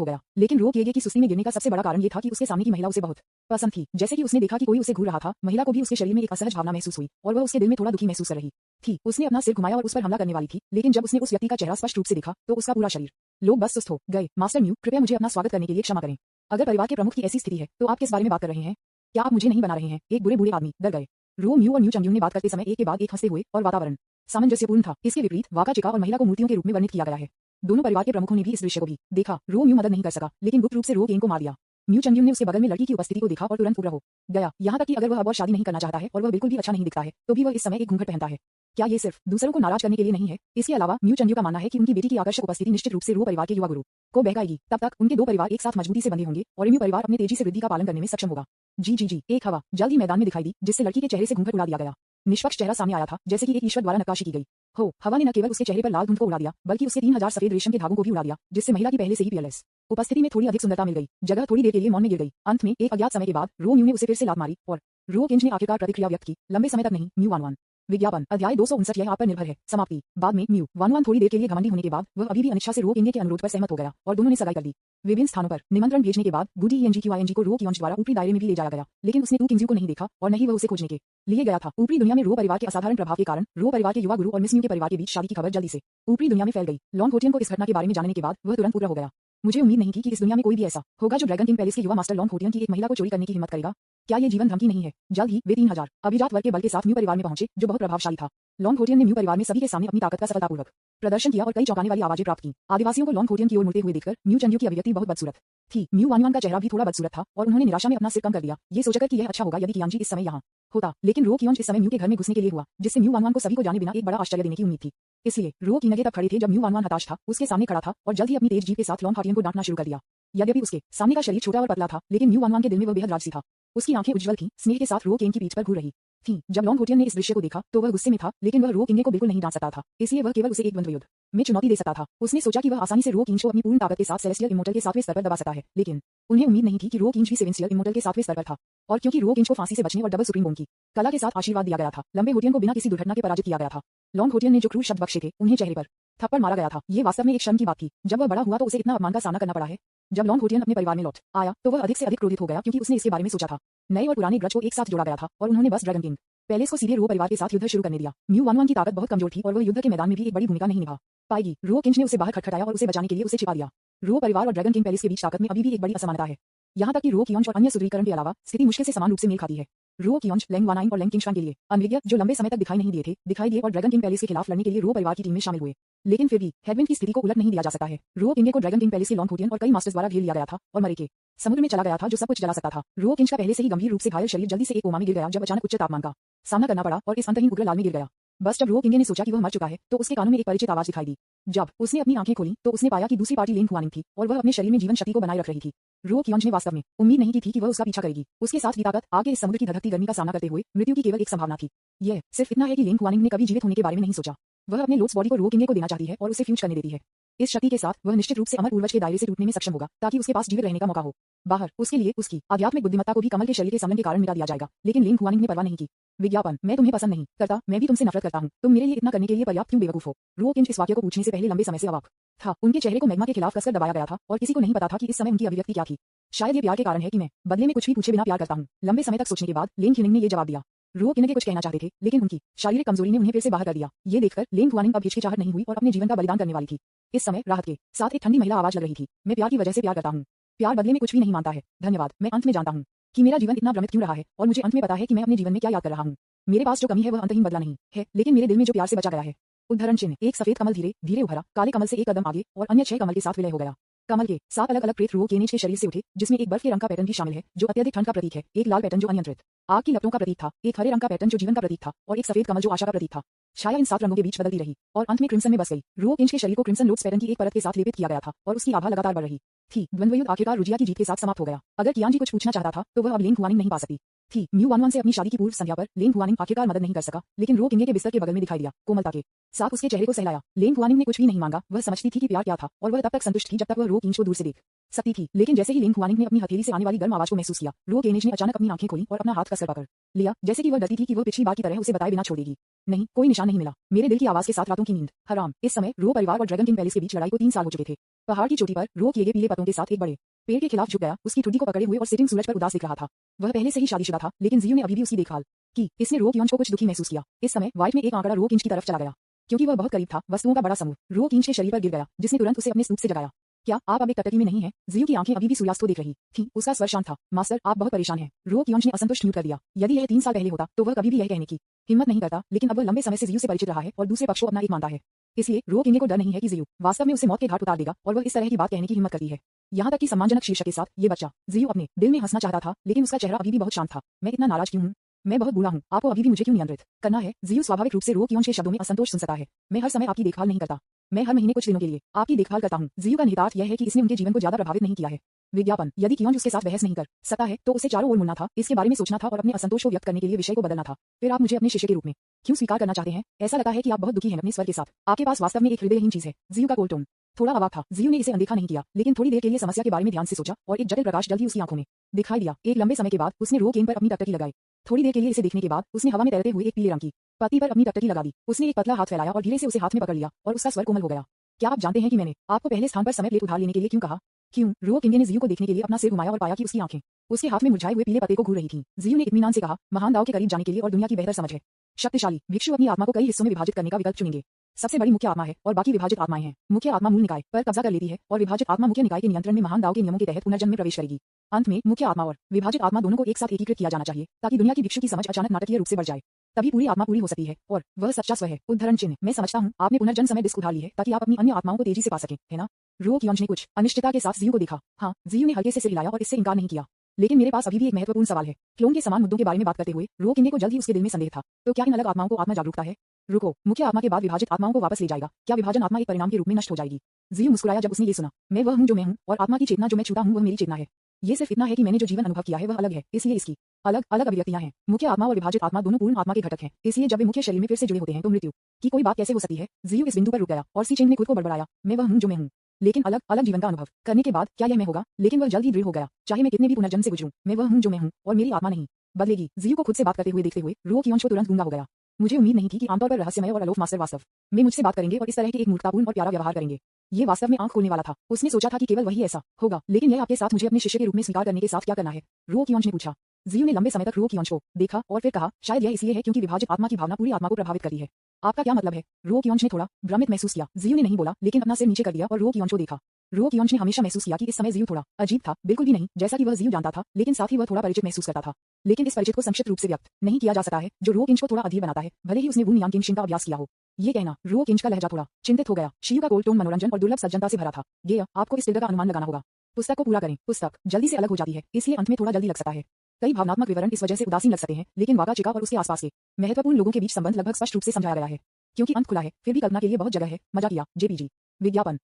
हो गया। लेकिन रो किंगे की सुस्ती में गिरने का सबसे बड़ा कारण ये था कि उसके सामने की महिला उसे बहुत पसंद थी। जैसे कि उसने देखा कि कोई उसे घूर रहा था, महिला को भी उसके शरीर में एक असहज भावना महसूस हुई और वह उसके दिल में थोड़ा दुखी महसूस कर रही थी। उसने अपना सिर घुमाया और उस पर हमला करने वाली थी, लेकिन जब उसने उस व्यक्ति का चेहरा स्पष्ट रूप से देखा तो उसका पूरा शरीर लोग बस सुस्त हो गए। मास्टर म्यू, कृपया मुझे अपना स्वागत करने के लिए क्षमा करें। अगर परिवार के प्रमुख की ऐसी स्थिति है तो आप किस बारे में बात कर रहे हैं? क्या आप मुझे नहीं बना रहे हैं? एक बुरे बूढ़े आदमी डर गए। रो म्यू और म्यू चंग्यू ने बात करते समय एक के बाद एक हंसते हुए और वातावरण सामंजस्यपूर्ण था। इसके विपरीत वाका चिका और महिला को मूर्तियों के रूप में वर्णित किया गया है। दोनों परिवार के प्रमुखों ने भी इस दृश्य को भी देखा। रो म्यू मदद नहीं कर सका, लेकिन गुप्त रूप से रो किंग को मार दिया। म्यू चंग्यू ने उसके बगल में लड़की की उपस्थिति को देखा और तुरंत पूरा हो गया। यहाँ तक कि अगर वह अब और शादी नहीं करना चाहता है और वह बिल्कुल भी अच्छा नहीं दिखता है तो भी वह इस समय एक घूंघट पहनता है। क्या ये सिर्फ दूसरों को नाराज करने के लिए नहीं है? इसके अलावा म्यू चंग्यू का मानना है कि उनकी बेटी की आकर्षक उपस्थिति निश्चित रूप से रो परिवार के युवा गुरु को बहकाएगी। तब तक उनके दो परिवार एक साथ मजबूती से बंधे होंगे और म्यू परिवार अपने तेजी से वृद्धि का पालन करने में सक्षम होगा। जी। एक हवा जल्द ही मैदान में दिखाई दी, जिससे लड़की के चेहरे से घूंघट उड़ा दिया गया। निष्पक्ष चेहरा सामने आया था, जैसे कि एक ईश्वर द्वारा नक्काशी की गई हो। हवा ने न केवल उसके चेहरे पर लाल धुंध को उड़ा दिया, बल्कि उसके 3000 सफेद रेशम के धागों को भी उड़ा दिया, जिससे महिला की पहले से ही पियरलेस उपस्थिति में थोड़ी अधिक सुंदरता मिल गई। जगह थोड़ी देर के लिए मौन में गिर गई। अंत में एक अज्ञात समय के बाद रो म्यू ने उसे फिर से लात मारी और रो किंज ने आखिरकार प्रतिक्रिया व्यक्त की। लंबे समय तक नहीं। Mu one. विज्ञापन। अध्याय 259 यह आप पर निर्भर है। समाप्ति। बाद में म्यू वन थोड़ी देर के लिए घमंडी होने के बाद वह अभी भी अनिच्छा से रो किंगे के अनुरोध पर सहमत हो गया और दोनों ने सगाई कर ली। विभिन्न स्थानों पर निमंत्रण भेजने के बाद गुडी एनजी को रो कियोंज द्वारा ऊपरी दायरे में भी ले जाया गया, लेकिन उसने टू किंग्स को नहीं देखा और न ही वह उसे खोजने के लिए गया था। ऊपरी दुनिया में रो परिवार के असाधारण प्रभाव के कारण रो परिवार के युवा गुरु और मिस म्यू के परिवार के बीच शादी की खबर जल्दी से ऊपरी दुनिया में फैल गई। लॉन्ग होटियन को इस घटना के बारे में जानने के बाद वह तुरंत पूरा हो गया। मुझे उम्मीद नहीं थी कि इस दुनिया में कोई भी ऐसा होगा जो ड्रैगन किंग पैलेस के युवा मास्टर लॉन्ग होटियन की एक महिला को चोरी करने की हिम्मत करेगा। क्या ये जीवन धमकी नहीं है? जल्द ही वे 3000 अभिजात वर्ग के बल के साथ म्यू परिवार में पहुंचे, जो बहुत प्रभावशाली था। लॉन्ग होटियन ने म्यू परिवार में सभी के सामने अपनी ताकत का सफलतापूर्वक प्रदर्शन किया और कई चौंकाने वाली आवाजें प्राप्त की। आदिवासियों को लॉन्ग होटियन की ओर मुड़ते हुए देखकर म्यू चंग्यू की अभिव्यक्ति बहुत बदसूरत थी। म्यू वानवान का चेहरा भी थोड़ा बदसूरत था और उन्होंने निराशा में अपना सिर कम कर दिया, ये सोचकर कि यह अच्छा होगा यदि कियांजी इस समय यहाँ होता। लेकिन रो कियोंज इस समय म्यू के घर में घुसने के लिए हुआ, जिससे म्यू वानवान को सभी को जाने बिना एक बड़ा आश्चर्य देने की उम्मीद थी। इसलिए रो किंगे तब खड़े थे जब म्यू वानवान हताश था, उसके सामने खड़ा था और जल्द ही अपनी तेज जीभ के साथ लॉन्ग होटियन को डांटना शुरू कर दिया। यद्यपि उसके सामने का शरीर छोटा और पतला था, लेकिन म्यू वानवान के दिल में वह बेहद राजसी था। उसकी आंखें उज्ज्वल थीं, स्नेह के साथ रो किंग की पीठ पर घूर रही थी। जब लॉन्ग होटियन ने इस दृश्य को देखा तो वह गुस्से में था, लेकिन वह रो किंगे को बिल्कुल नहीं डांट सकता था, इसलिए वह केवल उसे एक द्वंद्व युद्ध में चुनौती दे सकता था। उसने सोचा कि वह आसानी से रो किंग को अपनी पूर्ण ताकत के साथ सेलेस्टियल इमोर्टल के 7वें स्तर पर दबा सकता है, लेकिन उन्हें उम्मीद नहीं थी कि रो किंग भी सेलेस्टियल इमोर्टल के 7वें स्तर पर था। और क्योंकि रो किंग को फांसी से बचने और डबल सुप्रीम बोन की कला के साथ आशीर्वाद दिया गया था, लंबे होटियन को बिना किसी दुर्घटना के पराजित किया गया था। लॉन्ग होटियन ने जो क्रूर शब्द बख्शे थे, उन्हें चेहरे पर थप्पड़ मारा गया था। ये वास्तव में एक शर्म की बात थी। जब वह बड़ा हुआ तो उसे इतना अपमान का सामना करना पड़ा है। जब लॉन्ग होटियन अपने परिवार में लौट आया तो वह अधिक से अधिक क्रोधित हो गया, क्योंकि उसने इसके बारे में सोचा था। नए और पुराने ग्रज को एक साथ जोड़ा गया था और उन्होंने बस ड्रैगन किंग पैलेस को सीधे रो परिवार के साथ युद्ध शुरू करने दिया। म्यू 11 की ताकत बहुत कमजोर थी और वह युद्ध के मैदान में भी एक बड़ी भूमिका नहीं निभा पाएगी। रो किंग ने उसे बाहर खटखटाया और उसे बचाने के लिए उसे छिपा दिया। रो परिवार और ड्रैगन किंग पैलेस के बीच ताकत में अभी भी एक बड़ी असमानता है। यहाँ तक कि रो कियोंज और अन्य सुदृढ़ीकरण के अलावा स्थिति मुश्किल से समान रूप से मेल खाती है। रो कियोंज, लेंग वानाइन और लेंग किंगशान के लिए अनविज्ञ जो लंबे समय तक दिखाई नहीं दिए थे, दिखाई दिए और ड्रैगन किंग पैलेस के खिलाफ लड़ने के लिए रो परिवार की टीम में शामिल हुए। लेकिन फिर भी हेडविंड की स्थिति को उलट नहीं दिया जा सकता है। रो किंग को ड्रैगन किंग पैलेस के लॉन्ग होटियन और कई मास्टर्स द्वारा घेर लिया गया था और मरे के समुद्र में चला गया था, जो सब कुछ जला सकता था। रो किंग का पहले से ही गंभीर रूप से घायल शरीर जल्दी से एक कोमा में गिर गया, जब अचानक उच्च तापमान का सामना करना पड़ा और इस अंतहीन उग्र लाल में गिर गया। बस जब रो किंग ने सोचा कि वह मर चुका है तो उसके कानों में एक परिचित आवाज दिखाई दी। जब उसने अपनी आंखें खोली तो उसने पाया कि दूसरी पार्टी लेंग हुआनिंग थी और वह अपने शरीर में जीवन शक्ति को बनाए रख रही थी। रो कियोंज ने वास्तव में उम्मीद नहीं की थी कि वह उसका पीछा करेगी। उसके साथ की ताकत आगे इस समुद्र की धधकती गर्मी का सामना करते हुए मृत्यु की केवल एक संभावना थी। यह सिर्फ इतना है कि लेंग हुआनिंग ने कभी जीवित होने के बारे में नहीं सोचा। वह अपने लोट्स बॉडी को रो किंग को देना चाहती है और उसे फ्यूज करने देती है। इस शक्ति के साथ वह निश्चित रूप से अमर पूर्वज के दायरे से टूटने में सक्षम होगा, ताकि उसके पास जीवित रहने का मौका हो। बाहर उसके लिए उसकी आध्यात्मिक बुद्धिमत्ता को भी कमल के शरीर के समलन के कारण मिटा दिया जाएगा, लेकिन लेंग हुआनिंग ने परवाह नहीं की। विज्ञापन, मैं तुम्हें पसंद नहीं करता, मैं भी तुमसे नफरत करता हूँ, तुम मेरे लिए इतना करने के लिए पर्याप्त क्यों बेवकूफ हो। रो किंग इस वाक्य को पूछने से पहले लंबे समय से अवाक था। उनके चेहरे को मैग्मा के खिलाफ कसकर दबाया गया था और किसी को नहीं पता था कि इस समय उनकी अभिव्यक्ति क्या थी। शायद ये प्यार के कारण है कि मैं बदले में कुछ भी पूछे बिना प्यार करता हूँ। लंबे समय तक सोचने के बाद लेंग हुआनिंग ने ये जवाब दिया। रो किंग कुछ कहना चाहते थे, लेकिन उनकी शारीरिक कमजोरी ने उन्हें फिर से बाहर कर दिया। ये देखकर लेंग हुआनिंग अब हिचकिचाहट नहीं हुई और अपने जीवन का बलिदान करने वाली थी। इस समय राहत के साथ एक ठंडी महिला आवाज लग रही थी। मैं प्यार की वजह से प्यार करता हूँ। प्यार बदले में कुछ भी नहीं मानता है। धन्यवाद। मैं अंत में जानता हूँ कि मेरा जीवन इतना भ्रमित क्यों रहा है और मुझे अंत में पता है कि मैं अपने जीवन में क्या याद कर रहा हूँ। मेरे पास जो कमी है वह अंतहीन बदला नहीं है, लेकिन मेरे दिल में जो प्यार से बचा गया है। उदाहरण चिन्ह, एक सफेद कमल धीरे धीरे उभरा, काले कमल से एक कदम आगे और अन्य 6 कमल के साथ विलय हो गया। कमल के 7 अलग अलग प्रेत रो केनेज के शरीर से उठे, जिसमें एक बर्फ के रंग का पैटर्न भी शामिल है जो अत्यधिक ठंड का प्रतीक है, एक लाल पैटर्न जो अनियंत्रित आग की लपटों का प्रतीक था, एक हरे रंग का पैटर्न जो जीवन का प्रतीक था और एक सफेद कमल जो आशा का प्रतीक था। छाया इन 7 रंगों के बीच बदलती रही और अंत में क्रिम्सन में बस गई। रो किंग के शरीर को क्रिम्सन लोट्स पैटर्न की एक परत के साथ लेपित किया गया था और उसकी आभा लगातार बढ़ रही थी। द्वंद्व युद्ध आखिरकार रुजिया की जीत के साथ समाप्त हो गया। अगर कियानजी कुछ पूछना चाहता था तो वह अब लेंग हुआनिंग नहीं पा सकती थी। म्यू 11 से अपनी शादी की पूर्व संध्या पर लेंग हुआनिंग आखिरकार मदद नहीं कर सका, लेकिन रो किंग के बिस्तर के बगल में दिखाई दिया, कोमलता के साथ उसके चेहरे को सहलाया। लेंग हुआनिंग ने कुछ भी नहीं मांगा, वह समझती थी कि प्यार क्या था और वह तब तक संतुष्ट थी जब तक वह रो किंग को दूर से देख सकती थी। लेकिन जैसे ही लेंग हुआनिंग ने अपनी हथेली से आने वाली गर्म आवाज को महसूस किया, रो केनेज ने अचानक अपनी आंखें खोली और अपना हाथ कसकर पकड़ लिया, जैसे कि वह डरती थी कि वह पिछली बार की तरह उसे बताए बिना छोड़ देगी। नहीं, कोई निशान नहीं मिला। मेरे दिल की आवाज के साथ रातों की नींद हराम। इस समय रो परिवार और ड्रैगन किंग पैलेस के बीच लड़ाई को 3 साल हो चुके थे। पहाड़ की चोटी पर रो किए गए पीले पत्तों के साथ एक बड़े पेड़ के खिलाफ झुक गया, उसकी ठुड्डी को पकड़े हुए और सिटिंग सूरज पर उदास दिख रहा था। वह पहले से ही शादीशुदा था, लेकिन जियो ने अभी भी उसकी देखभाल की। इसने रो कियोंज को कुछ दुखी महसूस किया। इस समय वाइट में एक आंकड़ा रो किंग की तरफ चला गया, क्योंकि वह बहुत करीब था। वस्तुओं का बड़ा समूह रो किंग के शरीर पर गिर गया, जिसने तुरंत उसे अपने स्तूप से जगाया। क्या आप अब एक टकटकी में नहीं हैं? जियो की आंखें अभी भी सूर्यास्त को देख रही थीं। उसका स्वर शांत था। मास्टर, आप बहुत परेशान हैं। रो कियोंज ने असंतुष्ट म्यूट कर दिया। यदि यह 3 साल पहले होता तो वह कभी भी यह कहने की हिम्मत नहीं करता, लेकिन अब वह लंबे समय से जियो से परिचित रहा है और दूसरे पक्ष को अपना एक मानता है। इसलिए रो किंग को डर नहीं है कि जियो वास्तव में उसे मौत के घाट उतार देगा और वह इस तरह की बात कहने की हिम्मत करती है। यहाँ तक कि सम्मानजनक शीर्षक के साथ ये बच्चा जियो अपने दिल में हंसना चाहता था, लेकिन उसका चेहरा अभी भी बहुत शांत था। मैं इतना नाराज क्यों हूँ? मैं बहुत बुरा हूँ। आपको अभी भी मुझे क्यों नियंत्रित करना है? जियो स्वाभाविक रूप से रो कियोंज के शब्दों में असंतोष सुन सकता है। मैं हर समय आपकी देखभाल नहीं करता, मैं हर महीने कुछ दिनों के लिए आपकी देखभाल करता हूँ। जियो का निहितार्थ यह है कि इसने उनके जीवन को ज्यादा प्रभावित नहीं किया है। विज्ञापन, यदि कियोंज उसके साथ बहस नहीं कर सकता है तो उसे चारों ओर मुड़ना था, इसके बारे में सोचना था और अपने असंतोष को व्यक्त करने के लिए विषय को बदलना था। फिर आप मुझे अपने शिष्य के रूप में क्यों स्वीकार करना चाहते हैं? ऐसा लगता है कि आप बहुत दुखी हैं अपने स्वर के साथ। आपके पास वास्तव में एक हृदयहीन चीज है। जियो का कोल्ड टोन थोड़ा अवाक था। जियो ने इसे अनदेखा नहीं किया, लेकिन थोड़ी देर के लिए समस्या के बारे में ध्यान से सोचा और एक जटिल प्रकाश जल्दी उसकी आंखों में दिखाई दिया। एक लंबे समय के बाद उसने रो किंग पर अपनी टकटकी लगाई। थोड़ी देर के लिए इसे देखने के बाद उसने हवा में तैरते हुए एक पीले रंग की पत्ती पर अपनी टकटकी लगा दी। उसने एक पतला हाथ फैलाया और धीरे से उसे हाथ में पकड़ लिया और उसका स्वर कोमल हो गया। क्या आप जानते हैं कि मैंने आपको पहले स्थान पर समय प्लेट उधार लेने के लिए क्यों कहा? क्यों? रो किंग ने जियो को देखने के लिए अपना सिर घुमाया और पाया कि उसकी आंखें उसके हाथ में मुरझाए हुए पीले पत्ते को घूर रही थीं। जियो ने इत्मीनान से कहा, महान दाव के करीब जाने के लिए और दुनिया की बेहतर समझ है। शक्तिशाली भिक्षु अपनी आत्मा को कई हिस्सों में विभाजित करने का विकल्प चुनेंगे। सबसे बड़ी मुख्य आत्मा है और बाकी विभाजित आत्माएं हैं। मुख्य आत्मा मूल निकाय पर कब्जा कर लेती है और विभाजित आत्मा मुख्य निकाय के नियंत्रण में महान दाव के नियमों के तहत पुनर्जन्म में प्रवेश करेगी। अंत में मुख्य आत्मा और विभाजित आत्मा दोनों को एक साथ एकीकृत किया जाना चाहिए, ताकि दुनिया की भिक्षु की समझ अचानक नाटकीय रूप से बढ़ जाए। तभी पूरी आत्मा पूरी हो सकती है और वह सच्चा स्व है। उदाहरण चिन्ह, मैं समझता हूँ आपने पुनर्जन्म समय डिस्क उठा ली है ताकि आप अपनी अन्य आत्माओं को तेजी से पा सकें, है ना? रो कियोंज ने कुछ अनिश्चितता के साथ जियो को देखा। हाँ, जियो ने हल्के से सिर हिलाया और इससे इनकार नहीं किया। लेकिन मेरे पास अभी भी एक महत्वपूर्ण सवाल है। क्लोन के समान मुद्दों के बारे में बात करते हुए रो किंग को जल्द ही उसके दिल में संदेह था। तो क्या इन अलग आत्माओं को आत्मा जागरूकता है? रुको, मुख्य आत्मा के बाद विभाजित आत्माओं को वापस ले जाएगा? क्या विभाजन आत्मा एक परिणाम के रूप में नष्ट हो जाएगी? जियो मुस्कुराया जब उसने ये सुना। मैं वह हूँ जो मैं हूँ और आत्मा की चेतना जो मैं छूता हूँ वह मेरी चेतना है। ये सिर्फ इतना है कि मैंने जो जीवन अनुभव किया है वह अलग है, इसलिए इसकी अलग अलग अभिव्यक्तियां हैं। मुख्य आत्मा और विभाजित आत्मा दोनों पूर्ण आत्मा के घटक हैं, इसलिए जब वे मुख्य शरीर में फिर से जुड़े होते हैं तो मृत्यु की कोई बात कैसे हो सकती है। जीव इस बिंदु पर रुक गया और सी चेंज ने खुद को बड़बड़ाया, मैं वह हूँ जो मैं हूँ। लेकिन अलग अलग जीवन का अनुभव करने के बाद क्या यह मैं होगा? लेकिन वह जल्द ही दृढ़ हो गया, चाहे मैं कितने भी पुनर्जन्म से गुजरूं, मैं वह हूँ जो मैं हूँ और मेरी आत्मा नहीं बदलेगी। जीव को खुद से बात करते हुए देखते हुए रो कियोंशो तुरंत गूंगा हो गया। मुझे उम्मीद नहीं थी कि आमतौर पर रहस्यमय और अलोप मास्टर वास्तव में मुझसे बात करेंगे और इस तरह के एक मूर्खतापूर्ण और प्यारा व्यवहार करेंगे। ये वास्तव में आंख खोलने वाला था। उसने सोचा था कि केवल वही ऐसा होगा, लेकिन यह आपके साथ मुझे अपने शिष्य के रूप में स्वीकार करने के साथ क्या करना है? रो कियोंश ने पूछा। जीव ने लंबे समय तक रो कियोंश को देखा और फिर कहा, शायद यह इसलिए है क्योंकि विभाजित आत्मा की भावना पूरी आत्मा को प्रभावित करती है। आपका क्या मतलब है? रो कियोंश ने थोड़ा भ्रमित महसूस किया। जीव ने नहीं बोला, लेकिन अपना सिर नीचे कर दिया और रो कियोंश को देखा। रो कियोंश ने हमेशा महसूस किया कि इस समय जीव थोड़ा अजीब था, बिल्कुल भी नहीं जैसा कि वह जीव जानता था, लेकिन साथ ही वह थोड़ा परिचित महसूस करता था। लेकिन इस परिचित को संक्षिप्त रूप से व्यक्त नहीं किया जा सकता है, जो रो किंच को थोड़ा अधीर बनाता है, भले ही उसने वुन यांग किंग का अभ्यास किया हो। ये कहना, रो किंच का लहजा थोड़ा चिंतित हो गया। शिव का कोल्ड टोन मनोरंजन और दुर्लभ सज्जनता से भरा था। गेय, आपको इस तिल्गा का अनुमान लगाना होगा। पुस्तक को पूरा करें। पुस्तक जल्दी से अलग हो जाती है, इसलिए अंत में थोड़ा जल्दी लग सकता है। कई भावनात्मक विवरण इस वजह से उदासीन लग सकते हैं, लेकिन वाकाचिका और उसके आसपास के महत्वपूर्ण लोगों के बीच संबंध लगभग स्पष्ट रूप से समझाया गया है। क्योंकि अंत खुला है, फिर भी कल्पना के लिए बहुत जगह है। मजा किया, जेपीजी। विज्ञापन।